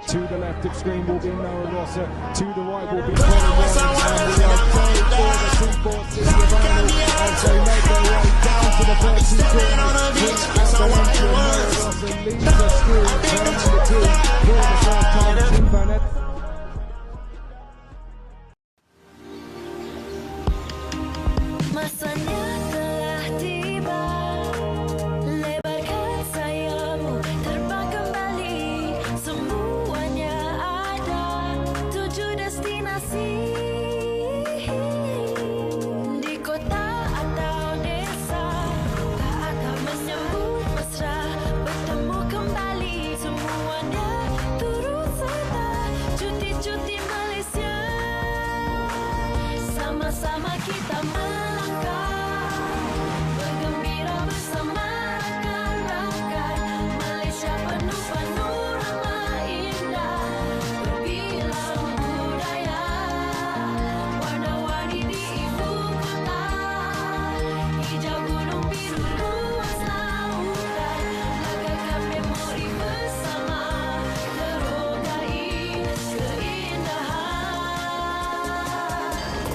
To the left of screen will be Noah Rosser. To the right will be Colin Warren. And we are going for the 2-4 City of Arnold as they make their way down to the first two corners. Valencia Noah Rosser leads us through turn number 2 for the first time. Tim Van Ed. Masanya telah tiba, lebarkan sayapmu, terbang kembali. Semuanya ada 7 destinasi, di kota atau desa. Tak akan menyambut mesra, bertemu kembali. Semuanya turut serta, cuti-cuti Malaysia. Sama-sama kita melangkah, bergembira bersama rakan-rakan. Malaysia penuh panorama indah, berbilang budaya, warna-warni di ibu kota. Hijau gunung, biru luas lautan, lagakkan memori bersama, terogai keindahan.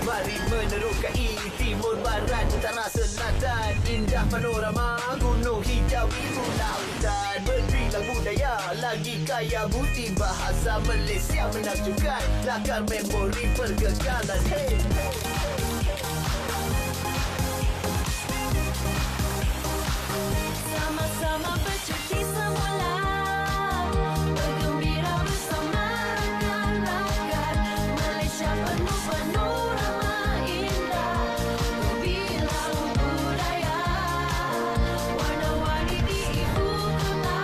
Mari menerokai timur barat utara selatan. Indah panorama gunung hijau biru lautan, berbilang budaya lagi kaya budi bahasa Malaysia menakjubkan, lakar memori pergagalan. Hey, hey. Sama-sama bercuti semula, bergembira bersama rakan-rakan. Malaysia penuh panorama indah, berbilang budaya, warna-warni di ibu kota.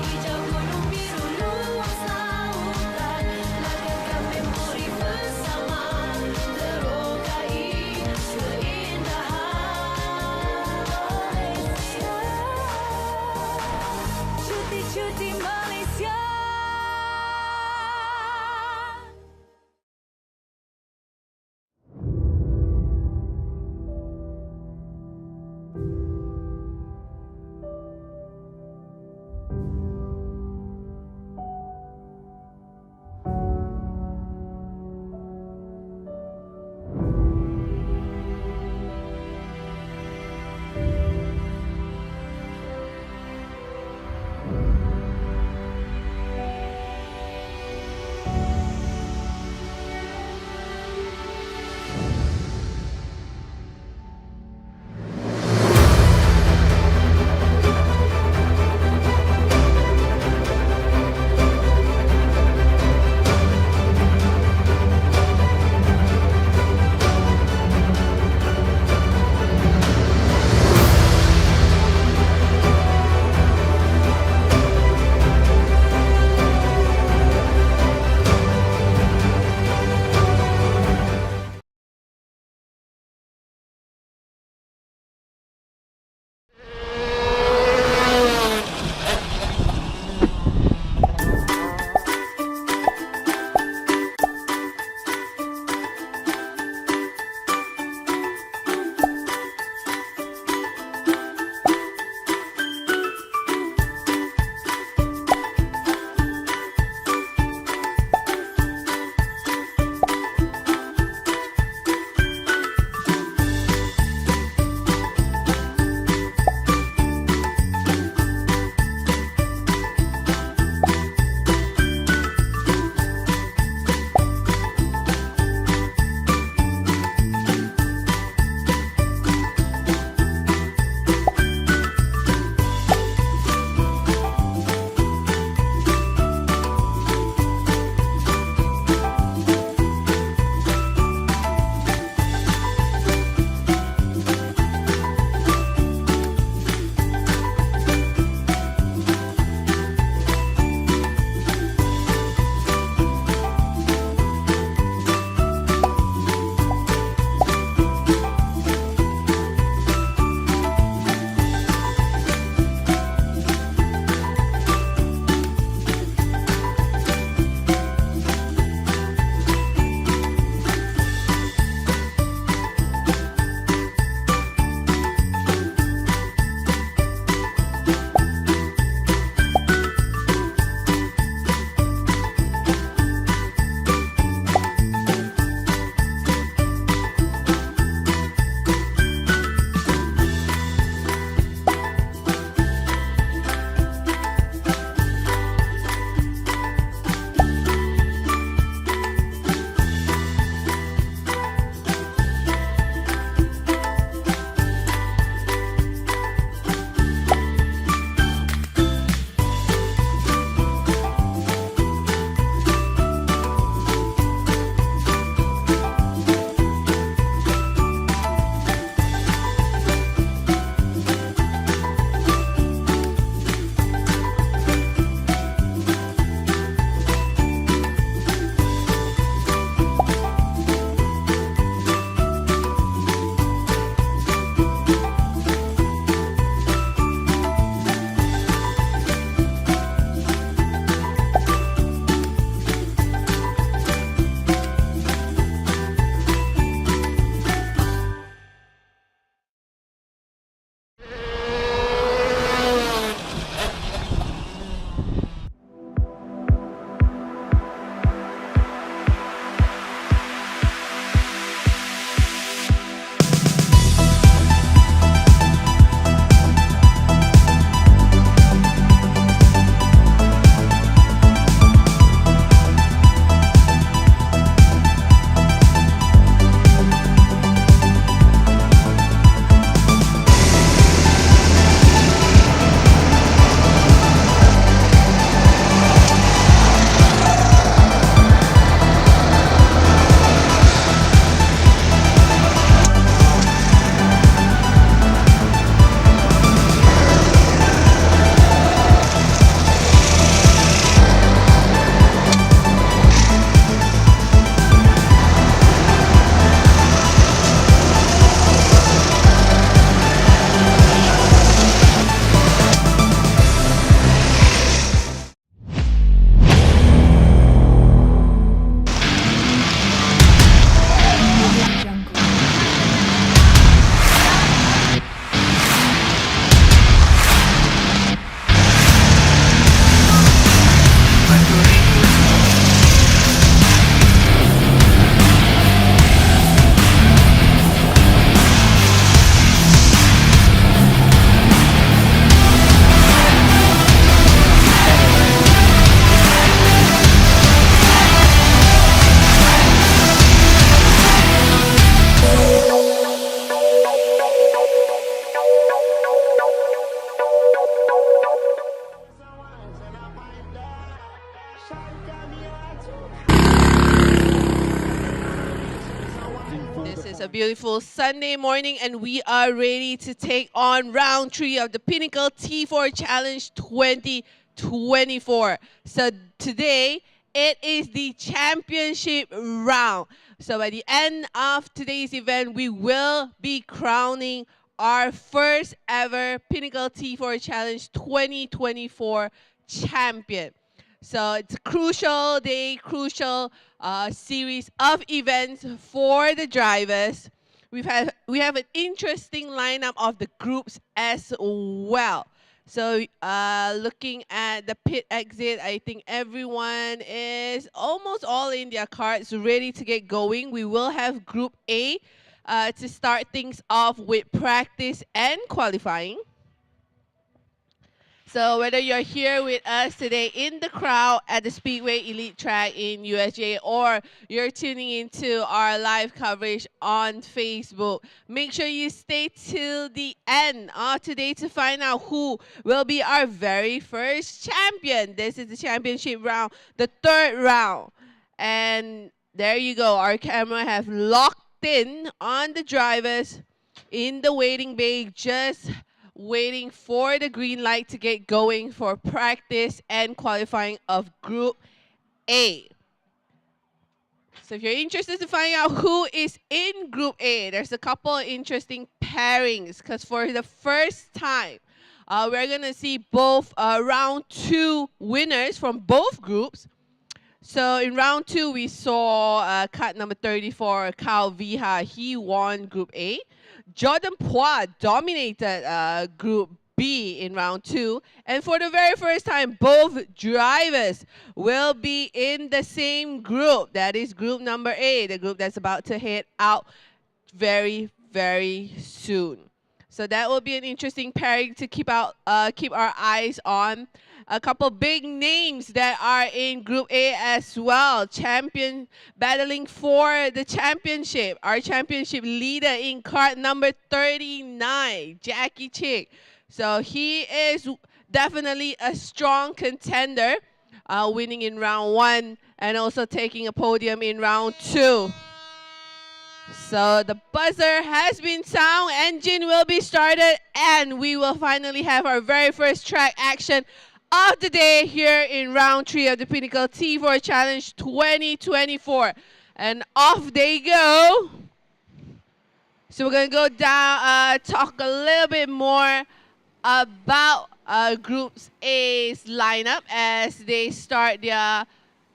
Hijau gunung, biru luas lautan, lagakkan memori bersama, terogai keindahan Malaysia. This is a beautiful Sunday morning, and we are ready to take on round 3 of the Pinnacle T4 Challenge 2024. So today, it is the championship round. So by the end of today's event, we will be crowning our first ever Pinnacle T4 Challenge 2024 champion. So it's a crucial day, crucial series of events for the drivers. We have an interesting lineup of the groups as well. So looking at the pit exit, I think everyone is almost all in their carts, ready to get going. We will have Group A to start things off with practice and qualifying. So whether you're here with us today in the crowd at the Speedway Elite Track in USJ, or you're tuning into our live coverage on Facebook, make sure you stay till the end of today to find out who will be our very first champion. This is the championship round, the 3rd round. And there you go. Our camera have locked in on the drivers in the waiting bay, just waiting for the green light to get going for practice and qualifying of Group A. So if you're interested to find out who is in Group A, there's a couple of interesting pairings, because for the first time, we're going to see both round 2 winners from both groups. So in round 2, we saw Kart number 34, Kyle Viha. He won Group A. Jordan Pois dominated Group B in round 2. And for the very first time, both drivers will be in the same group. That is group number A, the group that's about to head out very, very soon. So that will be an interesting pairing to keep our eyes on. A couple big names that are in Group A as well. Champion battling for the championship. Our championship leader in Kart number 39, Jackie Chick. So he is definitely a strong contender, winning in round 1 and also taking a podium in round 2. So the buzzer has been sound, engine will be started, and we will finally have our very first track action of the day here in round 3 of the Pinnacle T4 Challenge 2024. And off they go. So we're going to go down, talk a little bit more about Group A's lineup as they start their,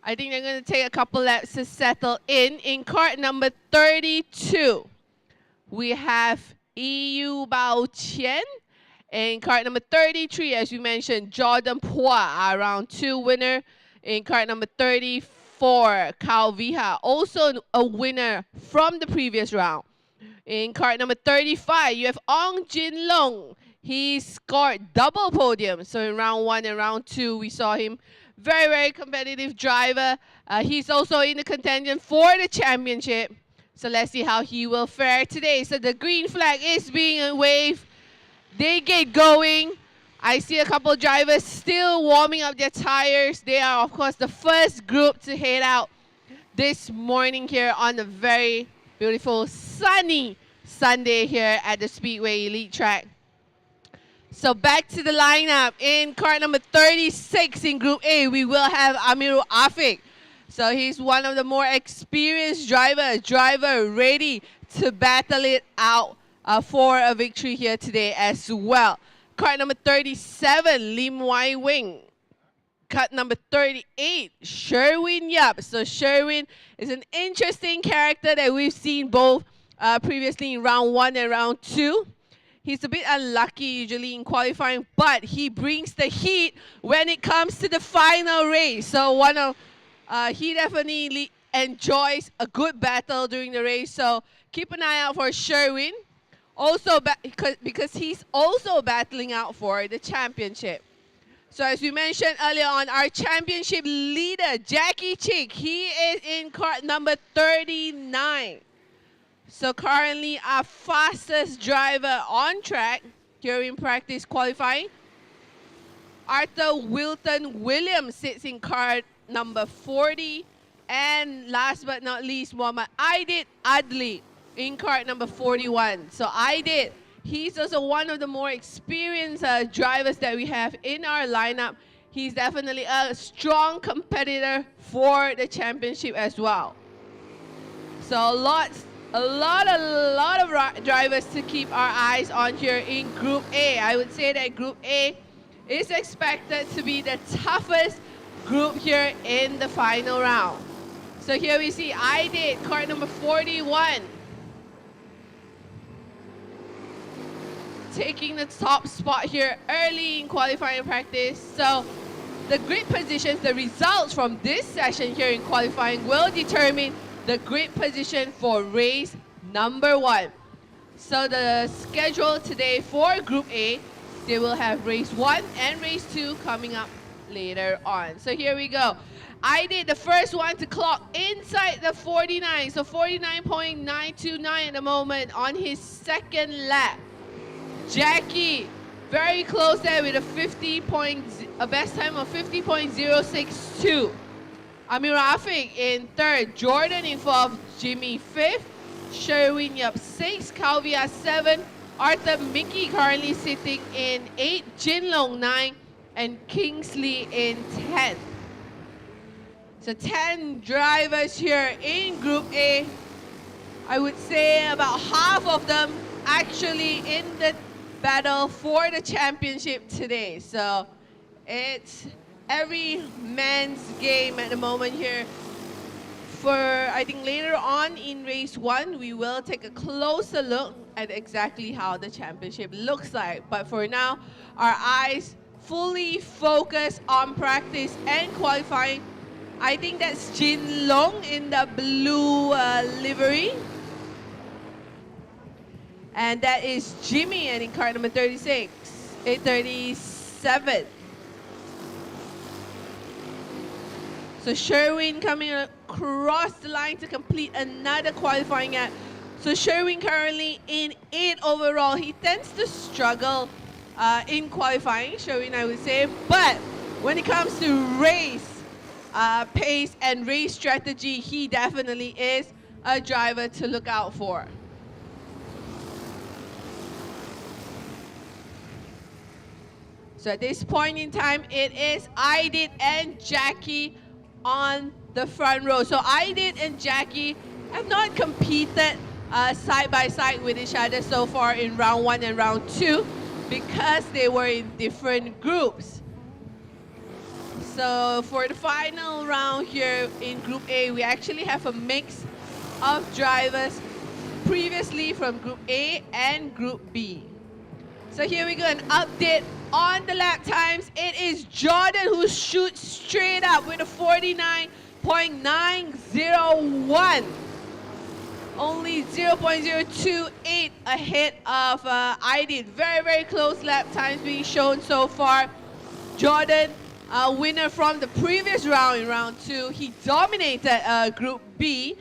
I think they're going to take a couple laps to settle in. In Kart number 32, we have EU Bao Qian. In Kart number 33, as we mentioned, Jordan Pois, our round 2 winner. In Kart number 34, Kyle Viha, also a winner from the previous round. In Kart number 35, you have Ong Jin Long. He scored double podium. So in round 1 and round 2, we saw him. Very, very competitive driver. He's also in the contention for the championship. So let's see how he will fare today. So the green flag is being waved. They get going. I see a couple of drivers still warming up their tires. They are, of course, the first group to head out this morning here on a very beautiful sunny Sunday here at the Speedway Elite Track. So back to the lineup. In Kart number 36 in Group A, we will have Amiru Afik. So he's one of the more experienced drivers, ready to battle it out for a victory here today as well. Kart number 37, Lim Wai Wing. Kart number 38, Sherwin Yap. So Sherwin is an interesting character that we've seen both previously in round 1 and round 2. He's a bit unlucky usually in qualifying, but he brings the heat when it comes to the final race. So he definitely enjoys a good battle during the race. So keep an eye out for Sherwin. Also, because he's also battling out for the championship. So as we mentioned earlier on, our championship leader, Jackie Chick, he is in Kart number 39. So currently our fastest driver on track here in practice qualifying. Arthur Wilton Williams sits in Kart number 40. And last but not least, Muhammad Aidit Adli in cart number 41. So Aidit, he's also one of the more experienced drivers that we have in our lineup. He's definitely a strong competitor for the championship as well. So a lot of drivers to keep our eyes on here in Group A. I would say that Group A is expected to be the toughest group here in the final round. So here we see Aidit, card number 41, taking the top spot here early in qualifying practice. So the grid positions, the results from this session here in qualifying will determine the grid position for race number 1. So the schedule today for Group A, they will have race 1 and race 2 coming up later on. So here we go. Aidit, the first one to clock inside the 49. So 49.929 at the moment on his second lap. Jackie, very close there with a best time of 50.062. Amir Rafiq in third. Jordan in fourth. Jimmy fifth. Sherwin Yup 6, Calvia 7, Arthur Mickey currently sitting in 8, Jinlong 9, and Kingsley in 10. So 10 drivers here in Group A. I would say about half of them actually in the battle for the championship today. So it's every man's game at the moment here. For, I think later on in race 1, we will take a closer look at exactly how the championship looks like. But for now, our eyes fully focus on practice and qualifying. I think that's Jin Long in the blue livery. And that is Jimmy and in card number 36, 837. So Sherwin coming across the line to complete another qualifying act. So Sherwin currently in 8 overall. He tends to struggle in qualifying, Sherwin, I would say. But when it comes to race pace and race strategy, he definitely is a driver to look out for. So at this point in time, it is Aidit and Jackie on the front row. So Aidit and Jackie have not competed side by side with each other so far in round 1 and round 2 because they were in different groups. So for the final round here in Group A, we actually have a mix of drivers previously from Group A and Group B. So here we go, an update on the lap times. It is Jordan who shoots straight up with a 49.901. Only 0.028 ahead of Aidit. Very, very close lap times being shown so far. Jordan, winner from the previous round in round 2. He dominated Group B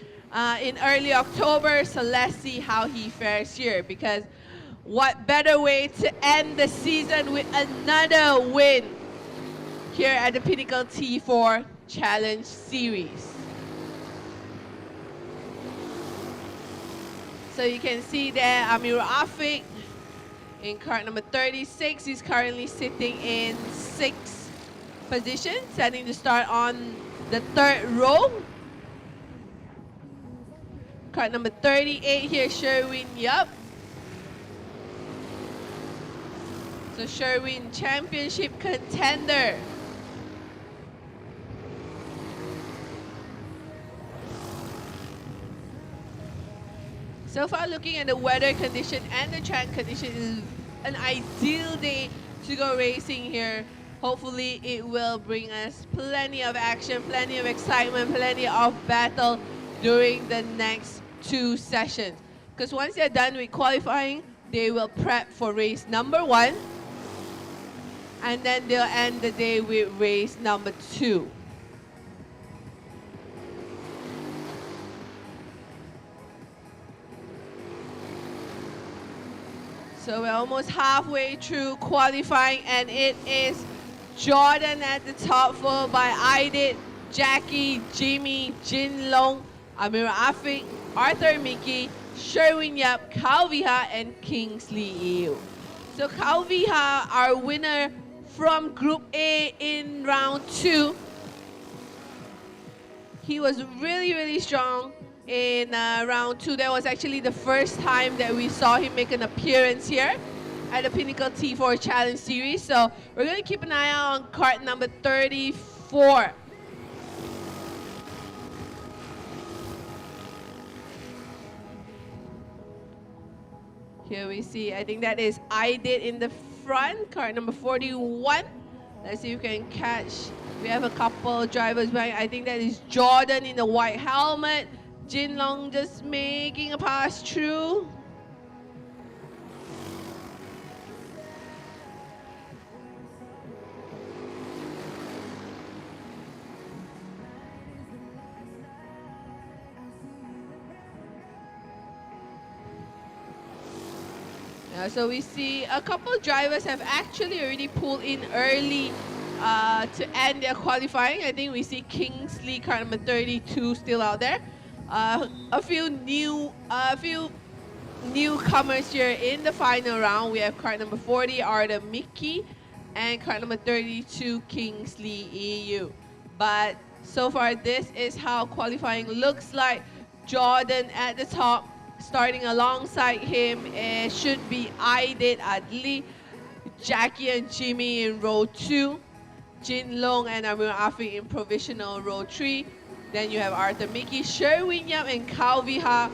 in early October. So let's see how he fares here, because what better way to end the season with another win here at the Pinnacle T4 Challenge Series. So you can see there, Amir Afiq in cart number 36. He's currently sitting in 6th position, setting to start on the 3rd row. Cart number 38 here, Sherwin Yup. So Sherwin, championship contender. So far, looking at the weather condition and the track condition, is an ideal day to go racing here. Hopefully, it will bring us plenty of action, plenty of excitement, plenty of battle during the next 2 sessions. Because once they're done with qualifying, they will prep for race number 1. And then they'll end the day with race number 2. So we're almost halfway through qualifying, and it is Jordan at the top, followed by Aidit Jackie, Jimmy, Jin Long, Amir Afik, Arthur Mickey, Sherwin Yap, Calviha, and Kingsley Yu. So Calviha, our winner from Group A in round 2. He was really, really strong in round 2. That was actually the first time that we saw him make an appearance here at the Pinnacle T4 Challenge Series. So we're going to keep an eye out on cart number 34. Here we see, I think that is I Did in the front, cart number 41. Let's see if we can catch. We have a couple drivers behind. I think that is Jordan in the white helmet. Jin Long just making a pass through. So we see a couple drivers have actually already pulled in early to end their qualifying. I think we see Kingsley, car number 32, still out there. A few newcomers here in the final round. We have car number 40, Arda Mickey, and car number 32, Kingsley EU. But so far, this is how qualifying looks like. Jordan at the top. Starting alongside him, it should be I Did Adli, Jackie and Jimmy in row 2, Jin Long and Amir Afi in provisional row 3. Then you have Arthur Mickey, Sherwin Yap and Calviha.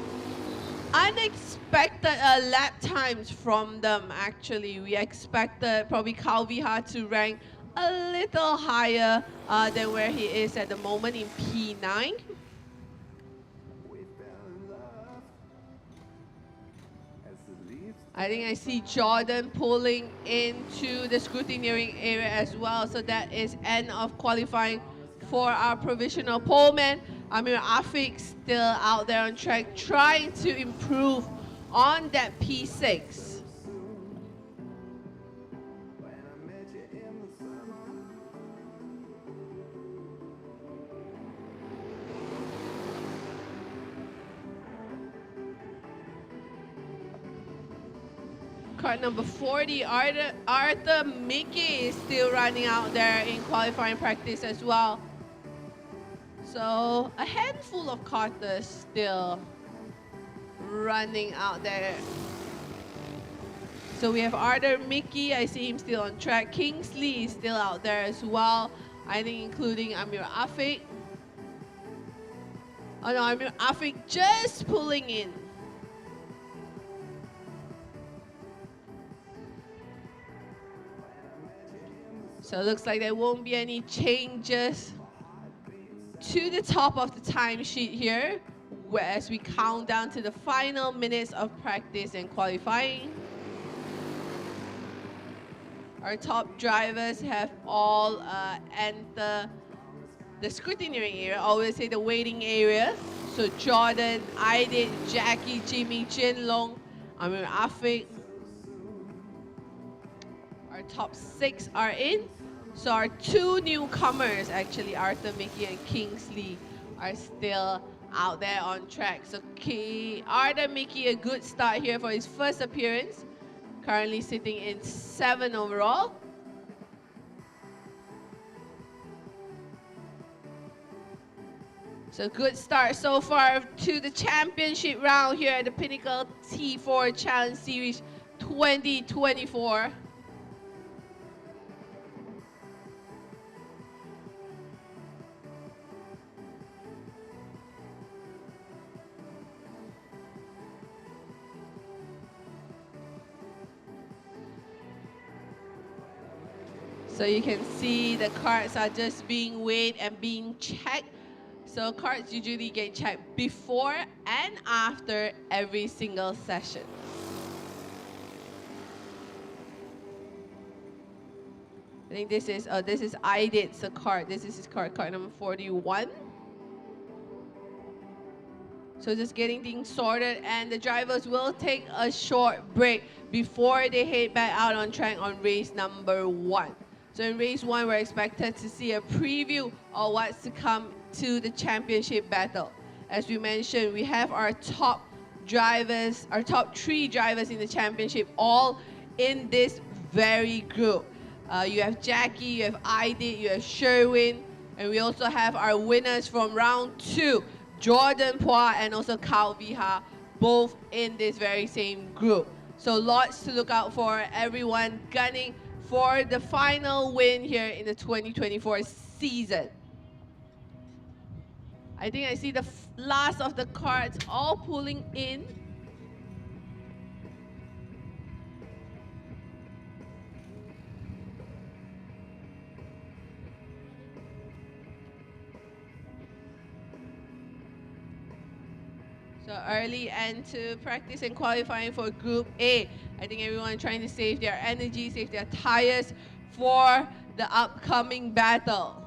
Unexpected lap times from them, actually. We expected probably Calviha to rank a little higher than where he is at the moment in P9. I think I see Jordan pulling into the scrutineering area as well. So that is end of qualifying for our provisional poleman. Amir Afik still out there on track, trying to improve on that P6. Card number 40, Arthur Mickey is still running out there in qualifying practice as well. So a handful of karters still running out there. So we have Arthur Mickey, I see him still on track. Kingsley is still out there as well. I think including Amir Afik. Oh no, Amir Afik just pulling in. So it looks like there won't be any changes to the top of the timesheet here, as we count down to the final minutes of practice and qualifying. Our top drivers have all entered the scrutineering area, always say the waiting area. So Jordan, Aidit, Jackie, Jimmy, Jin Long, Amir Afik. Our top 6 are in. So our 2 newcomers, actually, Arthur Mickey and Kingsley, are still out there on track. So Arthur Mickey, a good start here for his first appearance. Currently sitting in 7 overall. So good start so far to the championship round here at the Pinnacle T4 Challenge Series 2024. So you can see the carts are just being weighed and being checked. So carts usually get checked before and after every single session. I think this is Aidit's cart. This is his cart number 41. So just getting things sorted, and the drivers will take a short break before they head back out on track on race number 1. So in race 1, we're expected to see a preview of what's to come to the championship battle. As we mentioned, we have our top drivers, our top 3 drivers in the championship, all in this very group. You have Jackie, you have Aidit, you have Sherwin, and we also have our winners from round 2, Jordan Pua and also Kyle Viha, both in this very same group. So lots to look out for, everyone gunning for the final win here in the 2024 season. I think I see the last of the cards all pulling in. So early end to practice and qualifying for Group A. I think everyone trying to save their energy, save their tires for the upcoming battle.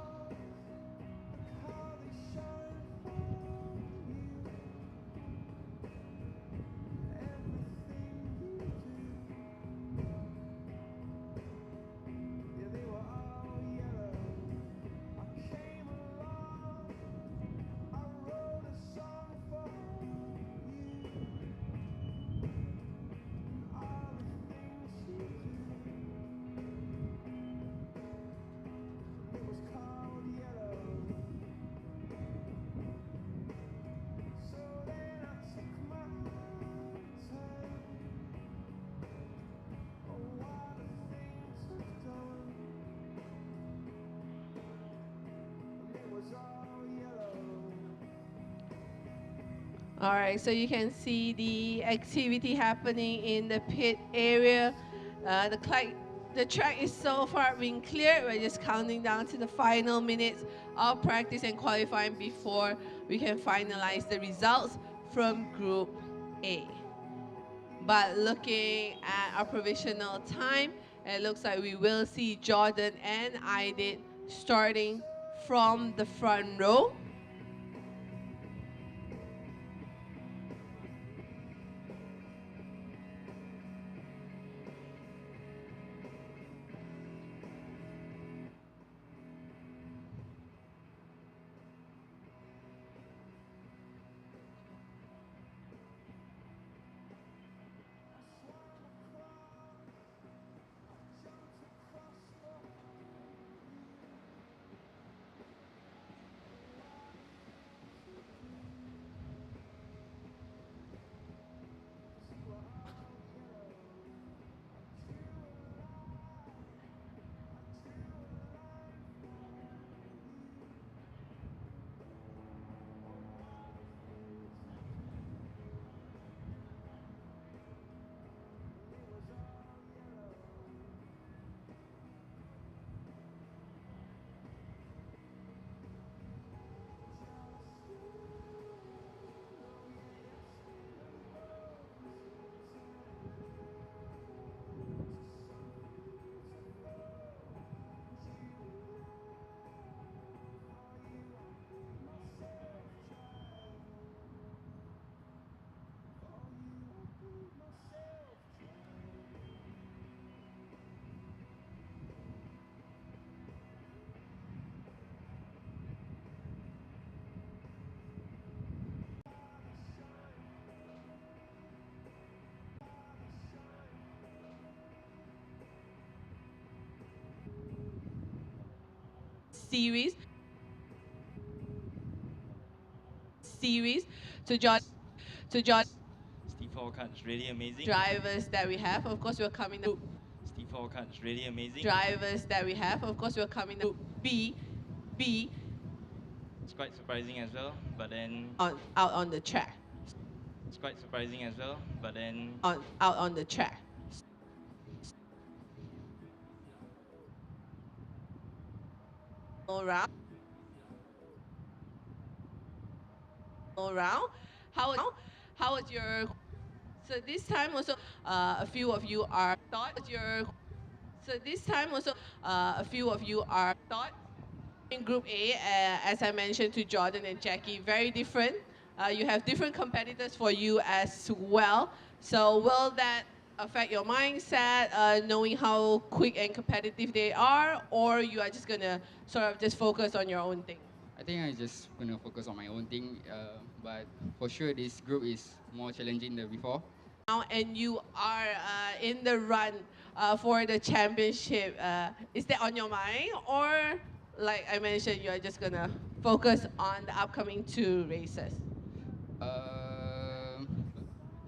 All right, so you can see the activity happening in the pit area. The track is so far being cleared. We're just counting down to the final minutes of practice and qualifying before we can finalize the results from Group A. But looking at our provisional time, it looks like we will see Jordan and Aidit starting from the front row. Series. So John. Steve Hawkart is really amazing. Drivers that we have, of course, will come in the Steve Hawkart is really amazing. drivers that we have, of course, will come in the B. It's quite surprising as well, but then Out on the track. it's quite surprising as well, but then Out on the track. All round. How was your? So this time also, a few of you are thought your. So this time also, a few of you are thought in Group A, as I mentioned to Jordan and Jackie, very different. You have different competitors for you as well. So will that affect your mindset, knowing how quick and competitive they are, or you are just gonna sort of just focus on your own thing? I think I just gonna focus on my own thing, but for sure this group is more challenging than before. Now, and you are in the run for the championship. Is that on your mind, or like I mentioned, you are just gonna focus on the upcoming 2 races? Um,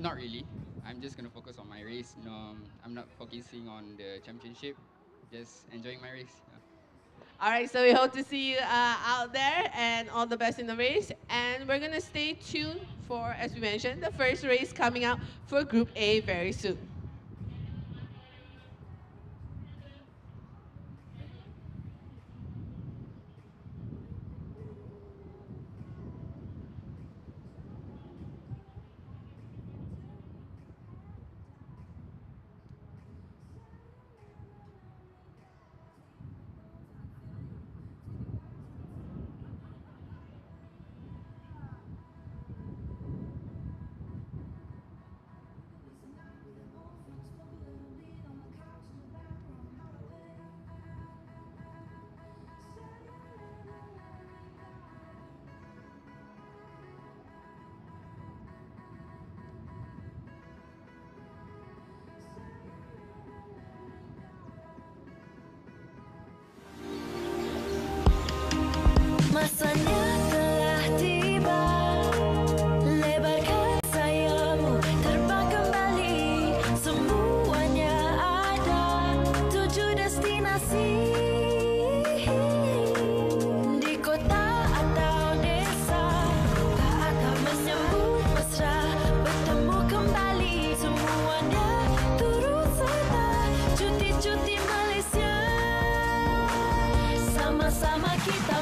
Not really. I'm just gonna focus on my race. I'm not focusing on the championship. Just enjoying my race. All right, so we hope to see you out there, and all the best in the race. And we're gonna stay tuned for, as we mentioned, the first race coming out for Group A very soon. Masanya telah tiba, lebarkan sayapmu, terbang kembali. Semuanya ada 7 destinasi, di kota atau desa, tak akan menyambut mesra, bertemu kembali. Semuanya turut serta, cuti-cuti Malaysia, sama-sama kita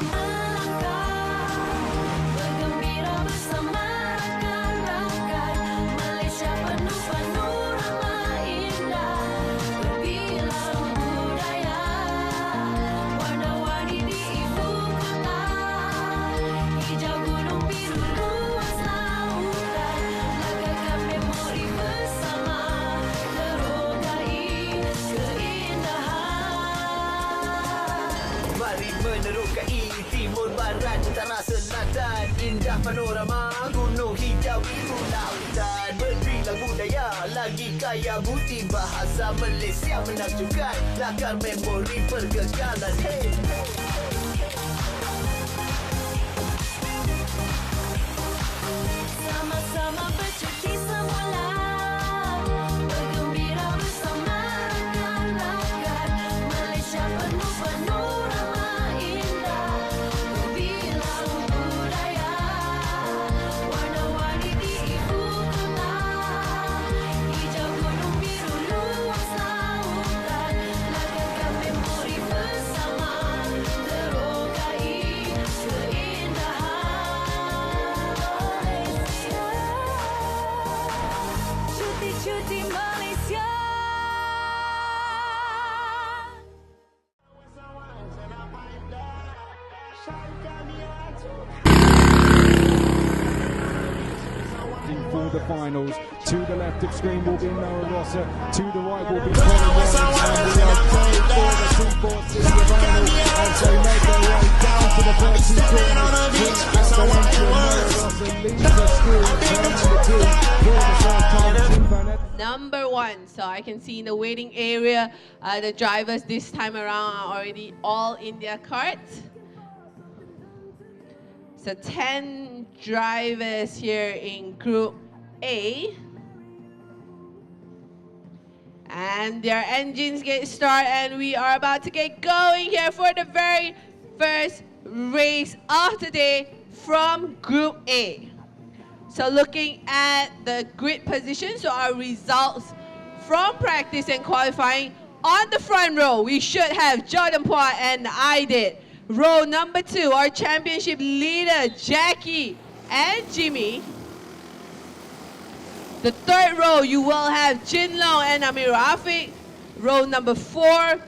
bergembira bersama rakan-rakan. Malaysia penuh panorama indah, berbilang budaya, warna-warni di ibu kota, hijau gunung biru luas lautan, lagakan memori bersama, terogai keindahan. Mari menerokai timur barat utara selatan, indah panorama gunung hijau biru lautan, berbilang budaya lagi kaya bukti bahasa Malaysia menakjubkan, lakar memori pergagalan. Hey, Sama-sama bercuti semula, bergembira bersama rakan-rakan. Malaysia penuh panorama indah, berbilang budaya, warna-warni di ibu kota, hijau gunung biru luas lautan, lagakan memori bersama, terogai keindahan. Cuti-cuti Malaysia. For the finals, to the left of screen will be Noah Rosser, to the right will be Colin Warren, and we are going for the 3-4 city final as they make their way down to the first 2 corners. Noah Rosser leads us through turn number 2 for the first time. Number 1, so I can see in the waiting area, the drivers this time around are already all in their carts. So 10 drivers here in Group A. And their engines get started, and we are about to get going here for the very first race of the day from Group A. So looking at the grid position, so our results from practice and qualifying, on the front row, we should have Jordan Pua and I did. Row number 2, our championship leader, Jackie and Jimmy. The third row, you will have Jin Long and Amir Rafiq. Row number 4,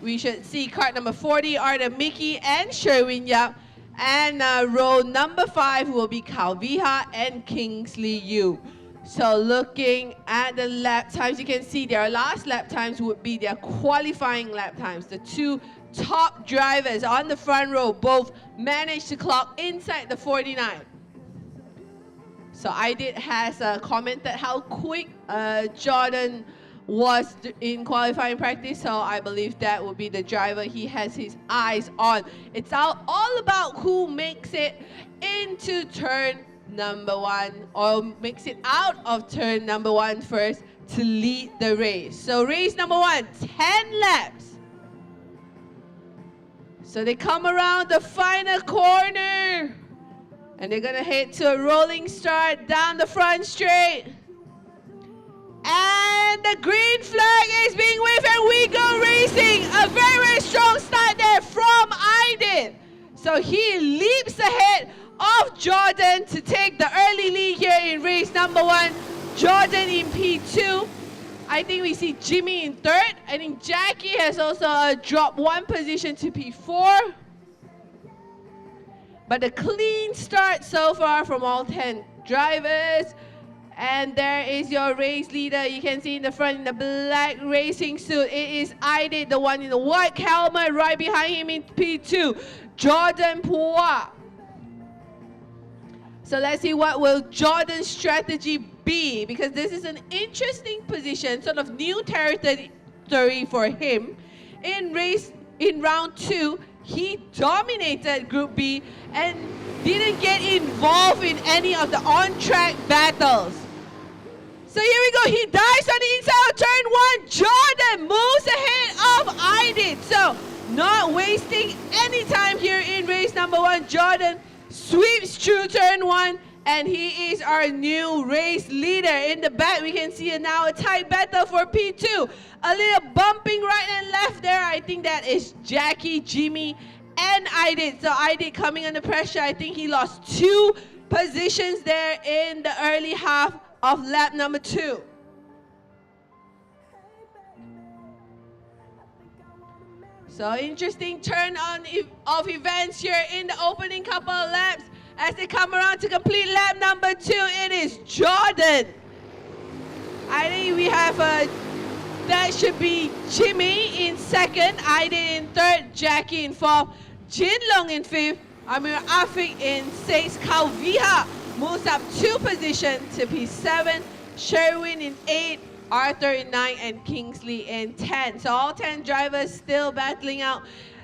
we should see cart number 40, Arda Mickey and Sherwin Yap. And row number 5 will be Kalviha and Kingsley Yu. So looking at the lap times, you can see their last lap times would be their qualifying lap times. The two top drivers on the front row both managed to clock inside the 49. So Idit has commented how quick Jordan was in qualifying practice, so I believe that would be the driver he has his eyes on. It's all about who makes it into turn number 1 or makes it out of turn number 1 first to lead the race. So race number 1, 10 laps. So they come around the final corner and they're gonna head to a rolling start down the front straight. And the green flag is being waved and we go racing. A very, very strong start there from Aiden. So he leaps ahead of Jordan to take the early lead here in race number 1. Jordan in P2. I think we see Jimmy in 3rd. I think Jackie has also dropped 1 position to P4. But a clean start so far from all 10 drivers. And there is your race leader. You can see in the front in the black racing suit. It is Aidit, the one in the white helmet. Right behind him in P2, Jordan Pua. So let's see what will Jordan's strategy be, because this is an interesting position, sort of new territory for him. In round 2, he dominated Group B and didn't get involved in any of the on-track battles. So here we go, he dives on the inside of turn 1. Jordan moves ahead of Aidit. So not wasting any time here in race number 1. Jordan sweeps through turn 1 and he is our new race leader. In the back we can see now a tight battle for P2. A little bumping right and left there. I think that is Jackie, Jimmy, and Aidit. So Aidit coming under pressure. I think he lost 2 positions there in the early half of lap number 2. So interesting turn of events here in the opening couple of laps. As they come around to complete lap number 2, it is Jordan. I think we have that should be Jimmy in 2nd, Aidit in 3rd, Jackie in 4th, Jinlong in 5th, Amir Afik in 6th, Kalviha moves up 2 positions to P7, Sherwin in 8th, Arthur in 9th, and Kingsley in 10th. So all 10 drivers still battling out.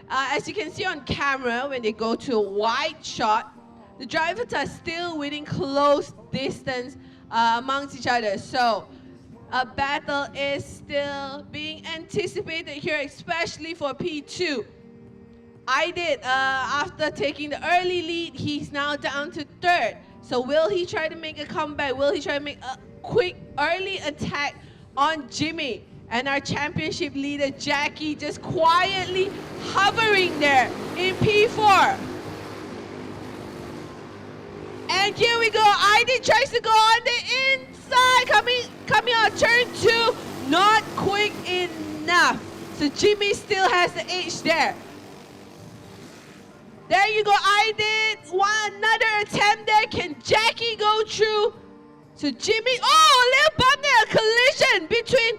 As you can see on camera, when they go to a wide shot, the drivers are still within close distance amongst each other. So a battle is still being anticipated here, especially for P2. Aidit, after taking the early lead, he's now down to 3rd. So will he try to make a comeback? Will he try to make a quick early attack on Jimmy? And our championship leader, Jackie, just quietly hovering there in P4. And here we go. Aidit tries to go on the inside. Coming on turn 2. Not quick enough. So Jimmy still has the edge there. There you go, Aidit. Another attempt there. Can Jackie go through to Jimmy? Oh, a little bump there. A collision between,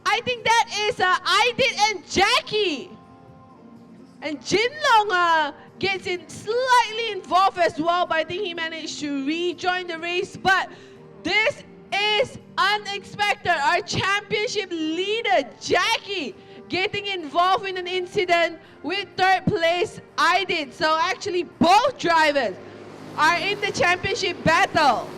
I think that is Aidit and Jackie. And Jinlong gets in slightly involved as well, but I think he managed to rejoin the race. But this is unexpected. Our championship leader, Jackie, getting involved in an incident with 3rd place Aidit. So actually both drivers are in the championship battle.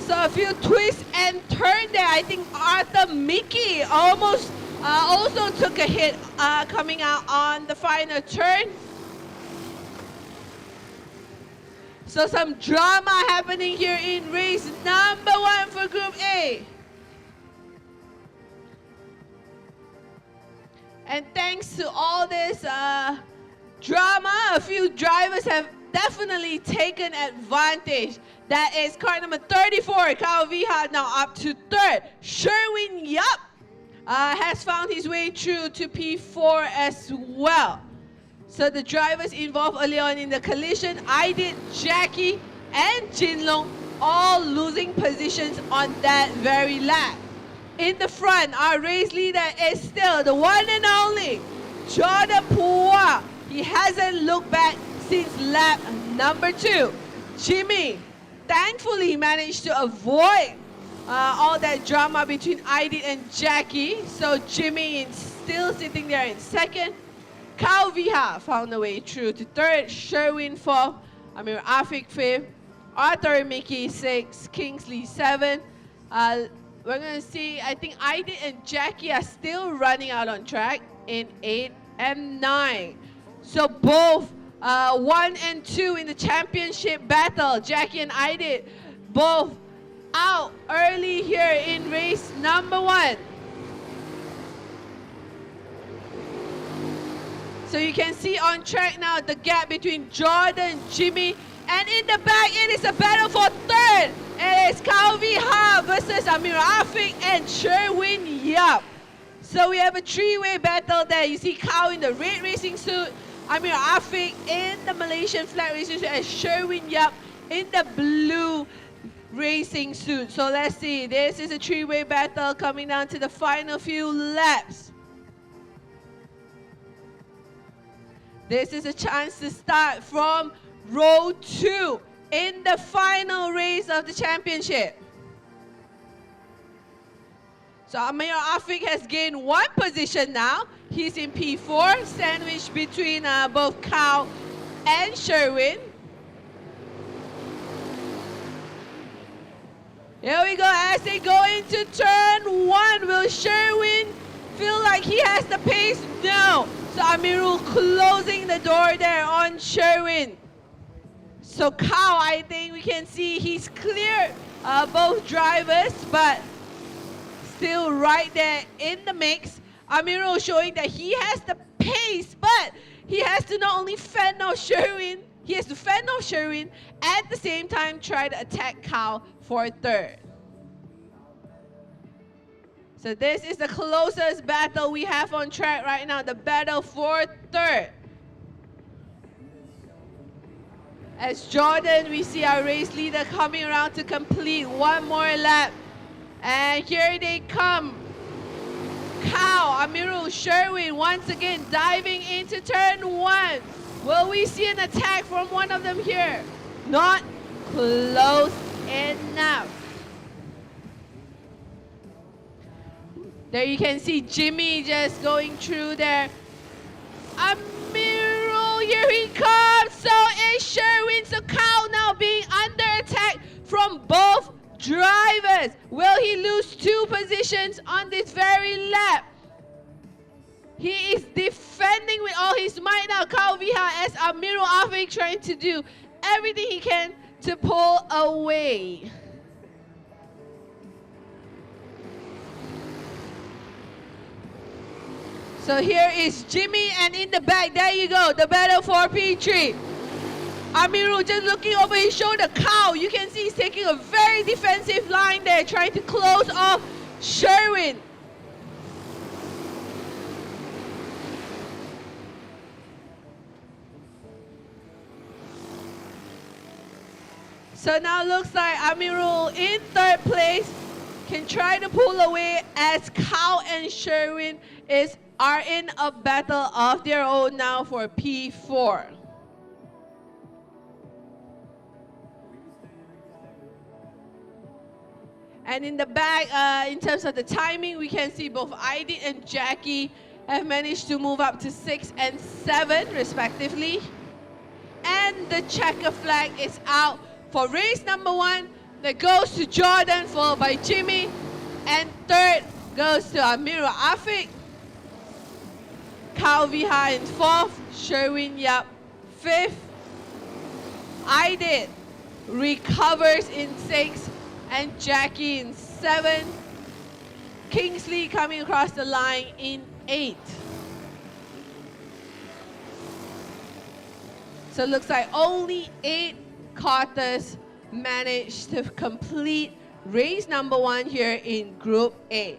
So a few twists and turns there. I think Arthur Mickey almost also took a hit coming out on the final turn. So some drama happening here in race number 1 for Group A. And thanks to all this drama, a few drivers have definitely taken advantage. That is car number 34, Kyle Viha, now up to 3rd. Sherwin Yup has found his way through to P4 as well. So the drivers involved early on in the collision, Aidit, Jackie, and Jinlong all losing positions on that very lap. In the front, our race leader is still the one and only Jordan Pua. He hasn't looked back since lap number 2. Jimmy thankfully managed to avoid all that drama between Aidit and Jackie. So Jimmy is still sitting there in second. Kyle Viha found a way through to third. Sherwin fourth. Amir Afik fifth. Arthur Mickey sixth. Kingsley seventh. We're going to see, I think Aidit and Jackie are still running out on track in 8 and 9. So both 1 and 2 in the championship battle, Jackie and Aidit, both out early here in race number 1. So you can see on track now the gap between Jordan, Jimmy, and in the back it is a battle for third. It is Kalvi Ha versus Amir Afik and Sherwin Yap. So we have a 3-way battle there. You see Kyle in the red racing suit, Amir Afik in the Malaysian flag racing suit, and Sherwin Yap in the blue racing suit. So let's see. This is a 3-way battle coming down to the final few laps. This is a chance to start from row 2 in the final race of the championship. So Amir Afik has gained 1 position now. He's in P4, sandwiched between both Kyle and Sherwin. Here we go as they go into turn 1. Will Sherwin feel like he has the pace? No. So Amirul closing the door there on Sherwin. So Kyle, I think we can see he's clear both drivers, but still right there in the mix. Amirul showing that he has the pace, but he has to not only fend off Sherwin, he has to fend off Sherwin, at the same time try to attack Kyle for third. So this is the closest battle we have on track right now, the battle for third. As Jordan, we see our race leader coming around to complete 1 more lap. And here they come. Kyle, Amirul, Sherwin once again diving into turn 1. Will we see an attack from one of them here? Not close enough. There you can see Jimmy just going through there. Amirul, here he comes. So is Sherwin. So Kyle now being under attack from both drivers. Will he lose 2 positions on this very lap? He is defending with all his might now, Kyle Viha, as Amirul Afik trying to do everything he can to pull away. So here is Jimmy, and in the back, there you go, the battle for P3. Amirul just looking over his shoulder. Kyle, you can see he's taking a very defensive line there, trying to close off Sherwin. So now looks like Amirul in third place can try to pull away as Kyle and Sherwin are in a battle of their own now for P4. And in the back, in terms of the timing, we can see both Aidit and Jackie have managed to move up to 6 and 7 respectively. And the checker flag is out for race number 1 that goes to Jordan, followed by Jimmy. And third goes to Amirul Afik. Kyle Viha in 4th, Sherwin Yap 5th. Aidit recovers in 6th, and Jackie in 7th. Kingsley coming across the line in 8th. So it looks like only 8 karters managed to complete race number 1 here in Group A.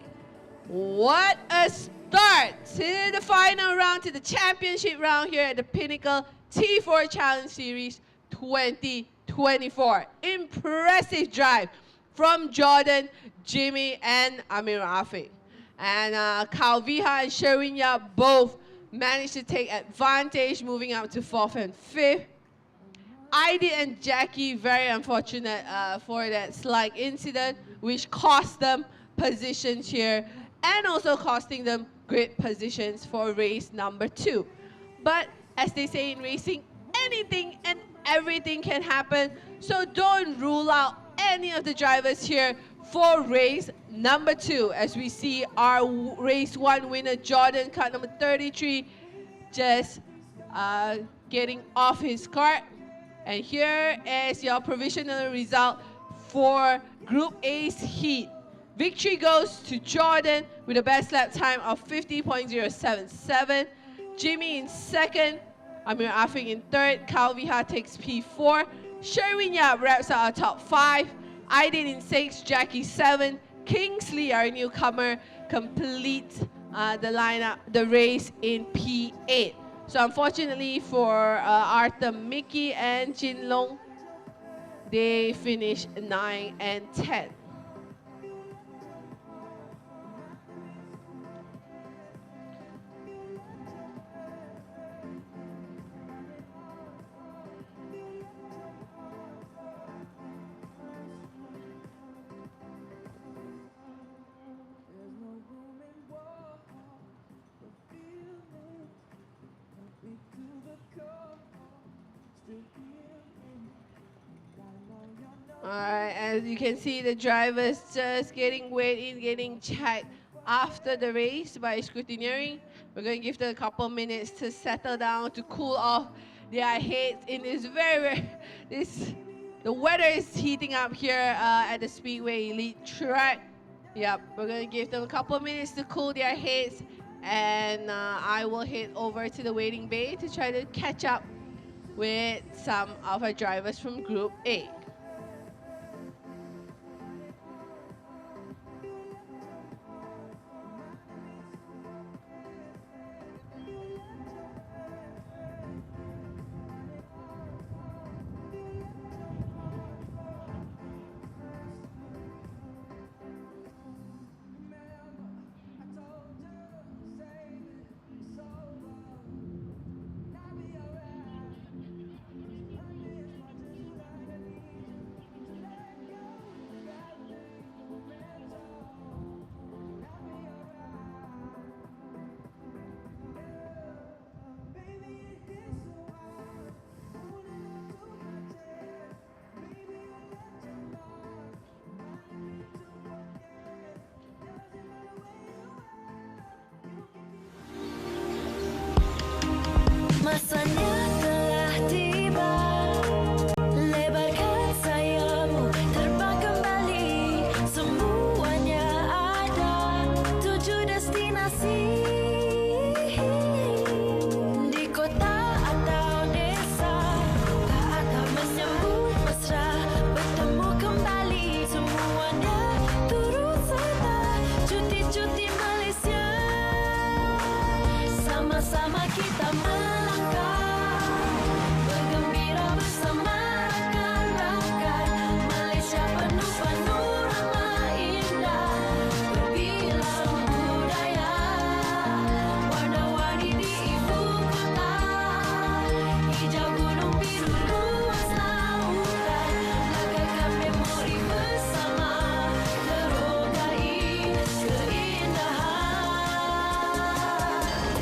What a start to the final round, to the championship round here at the Pinnacle T4 Challenge Series 2024. Impressive drive from Jordan, Jimmy, and Amir Afi. And Calviha and Sherwin Yap both managed to take advantage, moving up to 4th and 5th. Aidit and Jackie, very unfortunate for that slight incident, which cost them positions here and also costing them grid positions for race number 2. But as they say in racing, anything and everything can happen, so don't rule out any of the drivers here for race number 2, as we see our race 1 winner, Jordan, car number 33, just getting off his kart. And here is your provisional result for Group A's heat. Victory goes to Jordan with a best lap time of 50.077. Jimmy in 2nd, Amir Afing in 3rd, Calviha takes P4. Sherwin Yap wraps up our top 5. Aidin in 6th, Jackie 7th. Kingsley, our newcomer, completes the race in P8. So unfortunately for Arthur, Mickey, and Jin Long, they finished 9 and 10. Alright, as you can see, the drivers just getting weighed in, getting checked after the race by scrutineering. We're going to give them a couple minutes to settle down, to cool off their heads in this the weather is heating up here at the Speedway Elite track. Yep, we're going to give them a couple minutes to cool their heads, and I will head over to the waiting bay to try to catch up with some of our drivers from Group A. Masanya telah tiba, lebarkan sayapmu, terbang kembali. Semuanya ada 7 destinasi, di kota atau desa. Tak akan menyambut mesra, bertemu kembali. Semuanya turut serta, cuti-cuti Malaysia. Sama-sama kita bergembira bersama rakan-rakan. Malaysia penuh panorama indah, berbilang budaya, warna-warni di ibu kota. Hijau gunung, biru luas lautan, langkahkan memori bersama, terogai keindahan.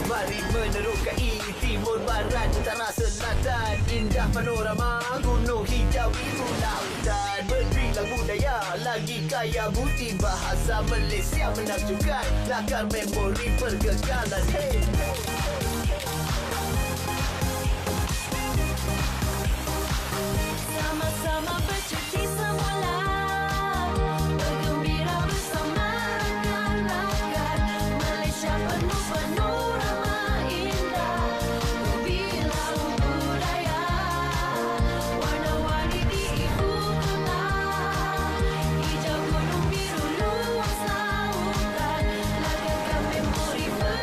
Mari menerokai timur, barat, utara, selatan. Indah panorama gunung hijau biru lautan, berbilang budaya lagi kaya budi bahasa Malaysia menakjubkan, lakar memori pergagalan. Hey. Sama-sama bercuti semula, bergembira bersama rakan-rakan. Malaysia penuh panorama indah, berbilang budaya, warna-warni di ibu kota. Hijau gunung, biru luas lautan, langkahkan memori bersama.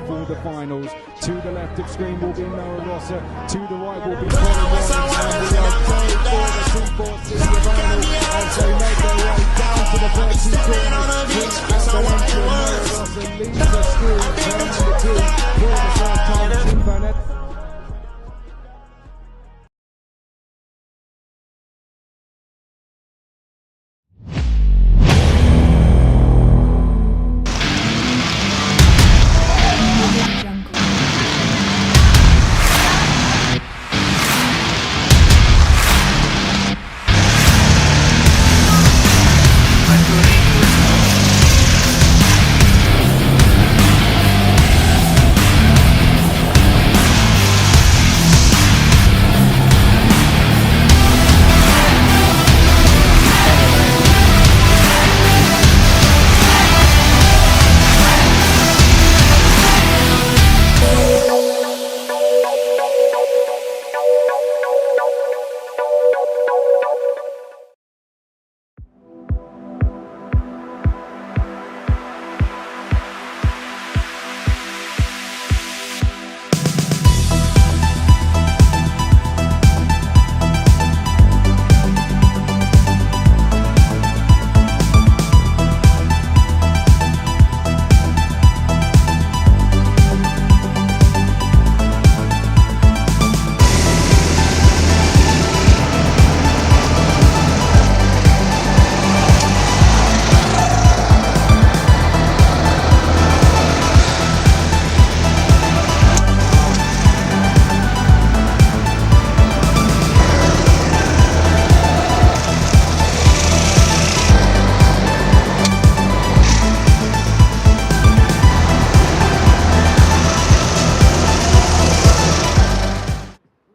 For the finals, to the left of screen will be Noah Rosser, to the right will be Colin Warren, and we are going for the 2-4 city final as they make their way down to the 30 corners. Noah Rosser leads us through, turning the two for the first time. Team Burnett.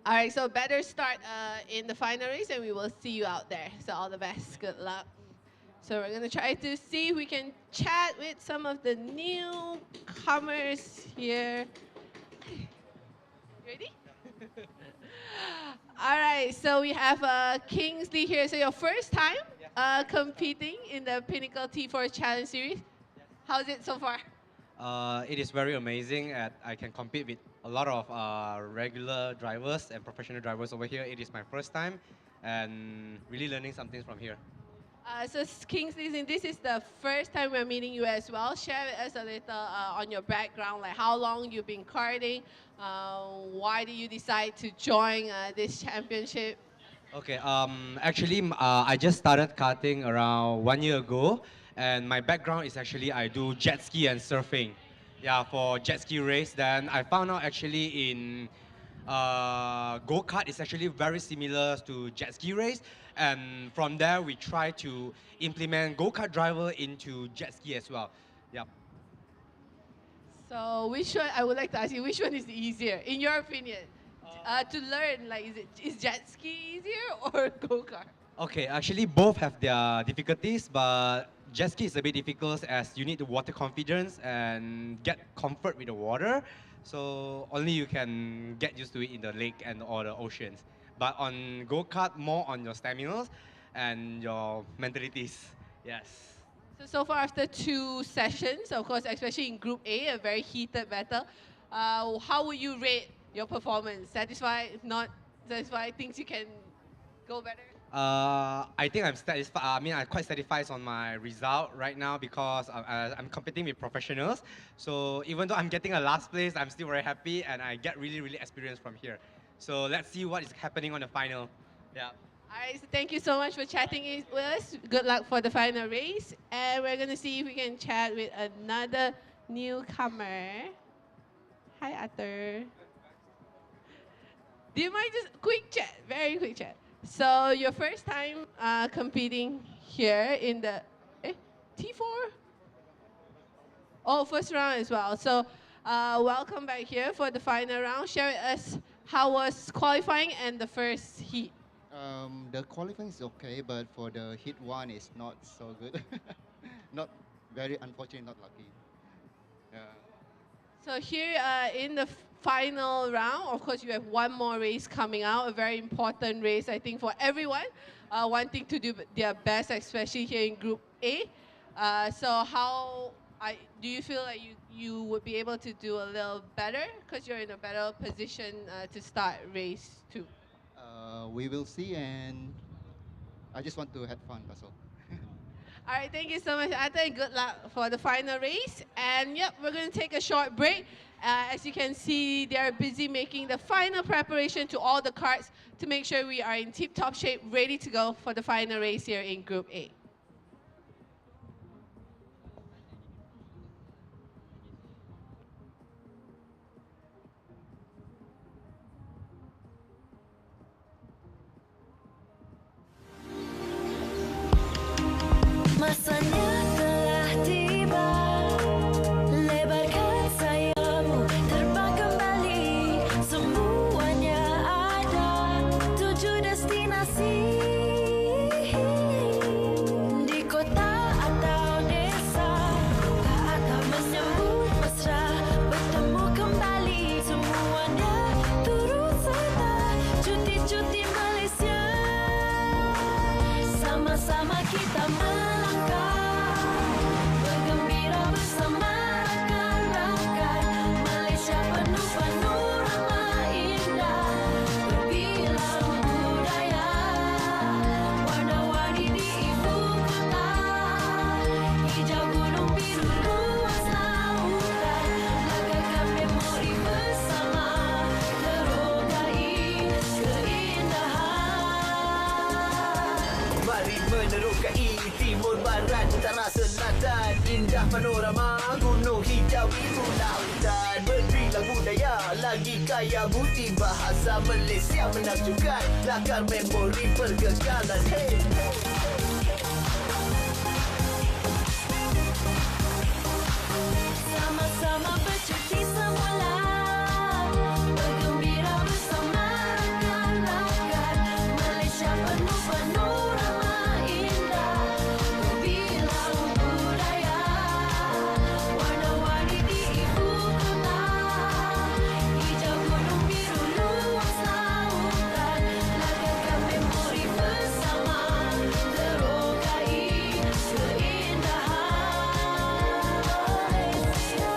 All right, so better start in the final race, and we will see you out there. So all the best. Good luck. So we're gonna try to see if we can chat with some of the newcomers here. Ready? All right, so we have Kingsley here. So your first time competing in the Pinnacle T4 Challenge Series. How's it so far? It is very amazing that I can compete with a lot of regular drivers and professional drivers over here. It is my first time and really learning something from here. So Kingsley, this is the first time we're meeting you as well. Share with us a little on your background, like how long you've been karting, why did you decide to join this championship? Okay, actually, I just started karting around 1 year ago, and my background is actually I do jet ski and surfing. Yeah, for jet ski race. Then I found out actually in go-kart is actually very similar to jet ski race, and from there we try to implement go-kart driver into jet ski as well. Yep. So which one, I would like to ask you, which one is easier, in your opinion? To learn, like, is jet ski easier or go-kart? Okay, actually both have their difficulties, but jet ski is a bit difficult as you need the water confidence and get comfort with the water. So only you can get used to it in the lake and or the oceans. But on go-kart, more on your stamina and your mentalities. Yes. So far after 2 sessions, of course, especially in Group A, a very heated battle, how would you rate your performance? Satisfied? If not satisfied, things you can go better? I think I'm satisfied. I mean, I'm quite satisfied on my result right now because I'm competing with professionals. So even though I'm getting a last place, I'm still very happy and I get really, really experience from here. So let's see what is happening on the final. Yeah. All right, so thank you so much for chatting with us. Good luck for the final race. And we're going to see if we can chat with another newcomer. Hi, Arthur. Do you mind just quick chat, very quick chat. So your first time competing here in the T4? Oh, first round as well. So welcome back here for the final round. Share with us how was qualifying and the first heat. The qualifying is okay, but for the heat one, it's not so good. Not very unfortunate, not lucky. Yeah. So here in the final round, of course, you have one more race coming out, a very important race, I think, for everyone wanting to do their best, especially here in Group A. So do you feel like you would be able to do a little better because you're in a better position to start race 2? We will see, and I just want to have fun. That's all. All right, thank you so much, Ata. Good luck for the final race. And yep, we're going to take a short break. As you can see, they're busy making the final preparation to all the karts to make sure we are in tip-top shape, ready to go for the final race here in Group A. Masanya telah tiba, lebarkan sayapmu, terbang kembali. Semuanya ada 7 destinasi di kota atau desa. Tak atau menyambut mesra, bertemu kembali. Semuanya turut serta, cuti-cuti Malaysia. Sama-sama kita melangkah, bergembira bersama rakan-rakan. Malaysia penuh panorama indah, berbilang budaya, warna-warni di ibu kota. Hijau gunung, biru luas lautan, lagakan memori bersama, terogai keindahan. Mari menerokai timur barat utara selatan. Indah panorama gunung hijau biru lautan. Berbilang budaya lagi kaya budi bahasa Malaysia menakjubkan. Lakar memori pergagalan. Hey, hey. Sama-sama bercuti semula, bergembira bersama rakan-rakan. Malaysia penuh panorama indah, berbilang budaya, warna-warni di ibu kota. Hijau gunung, biru luas lautan, lagakan memori bersama, terogai keindahan Malaysia.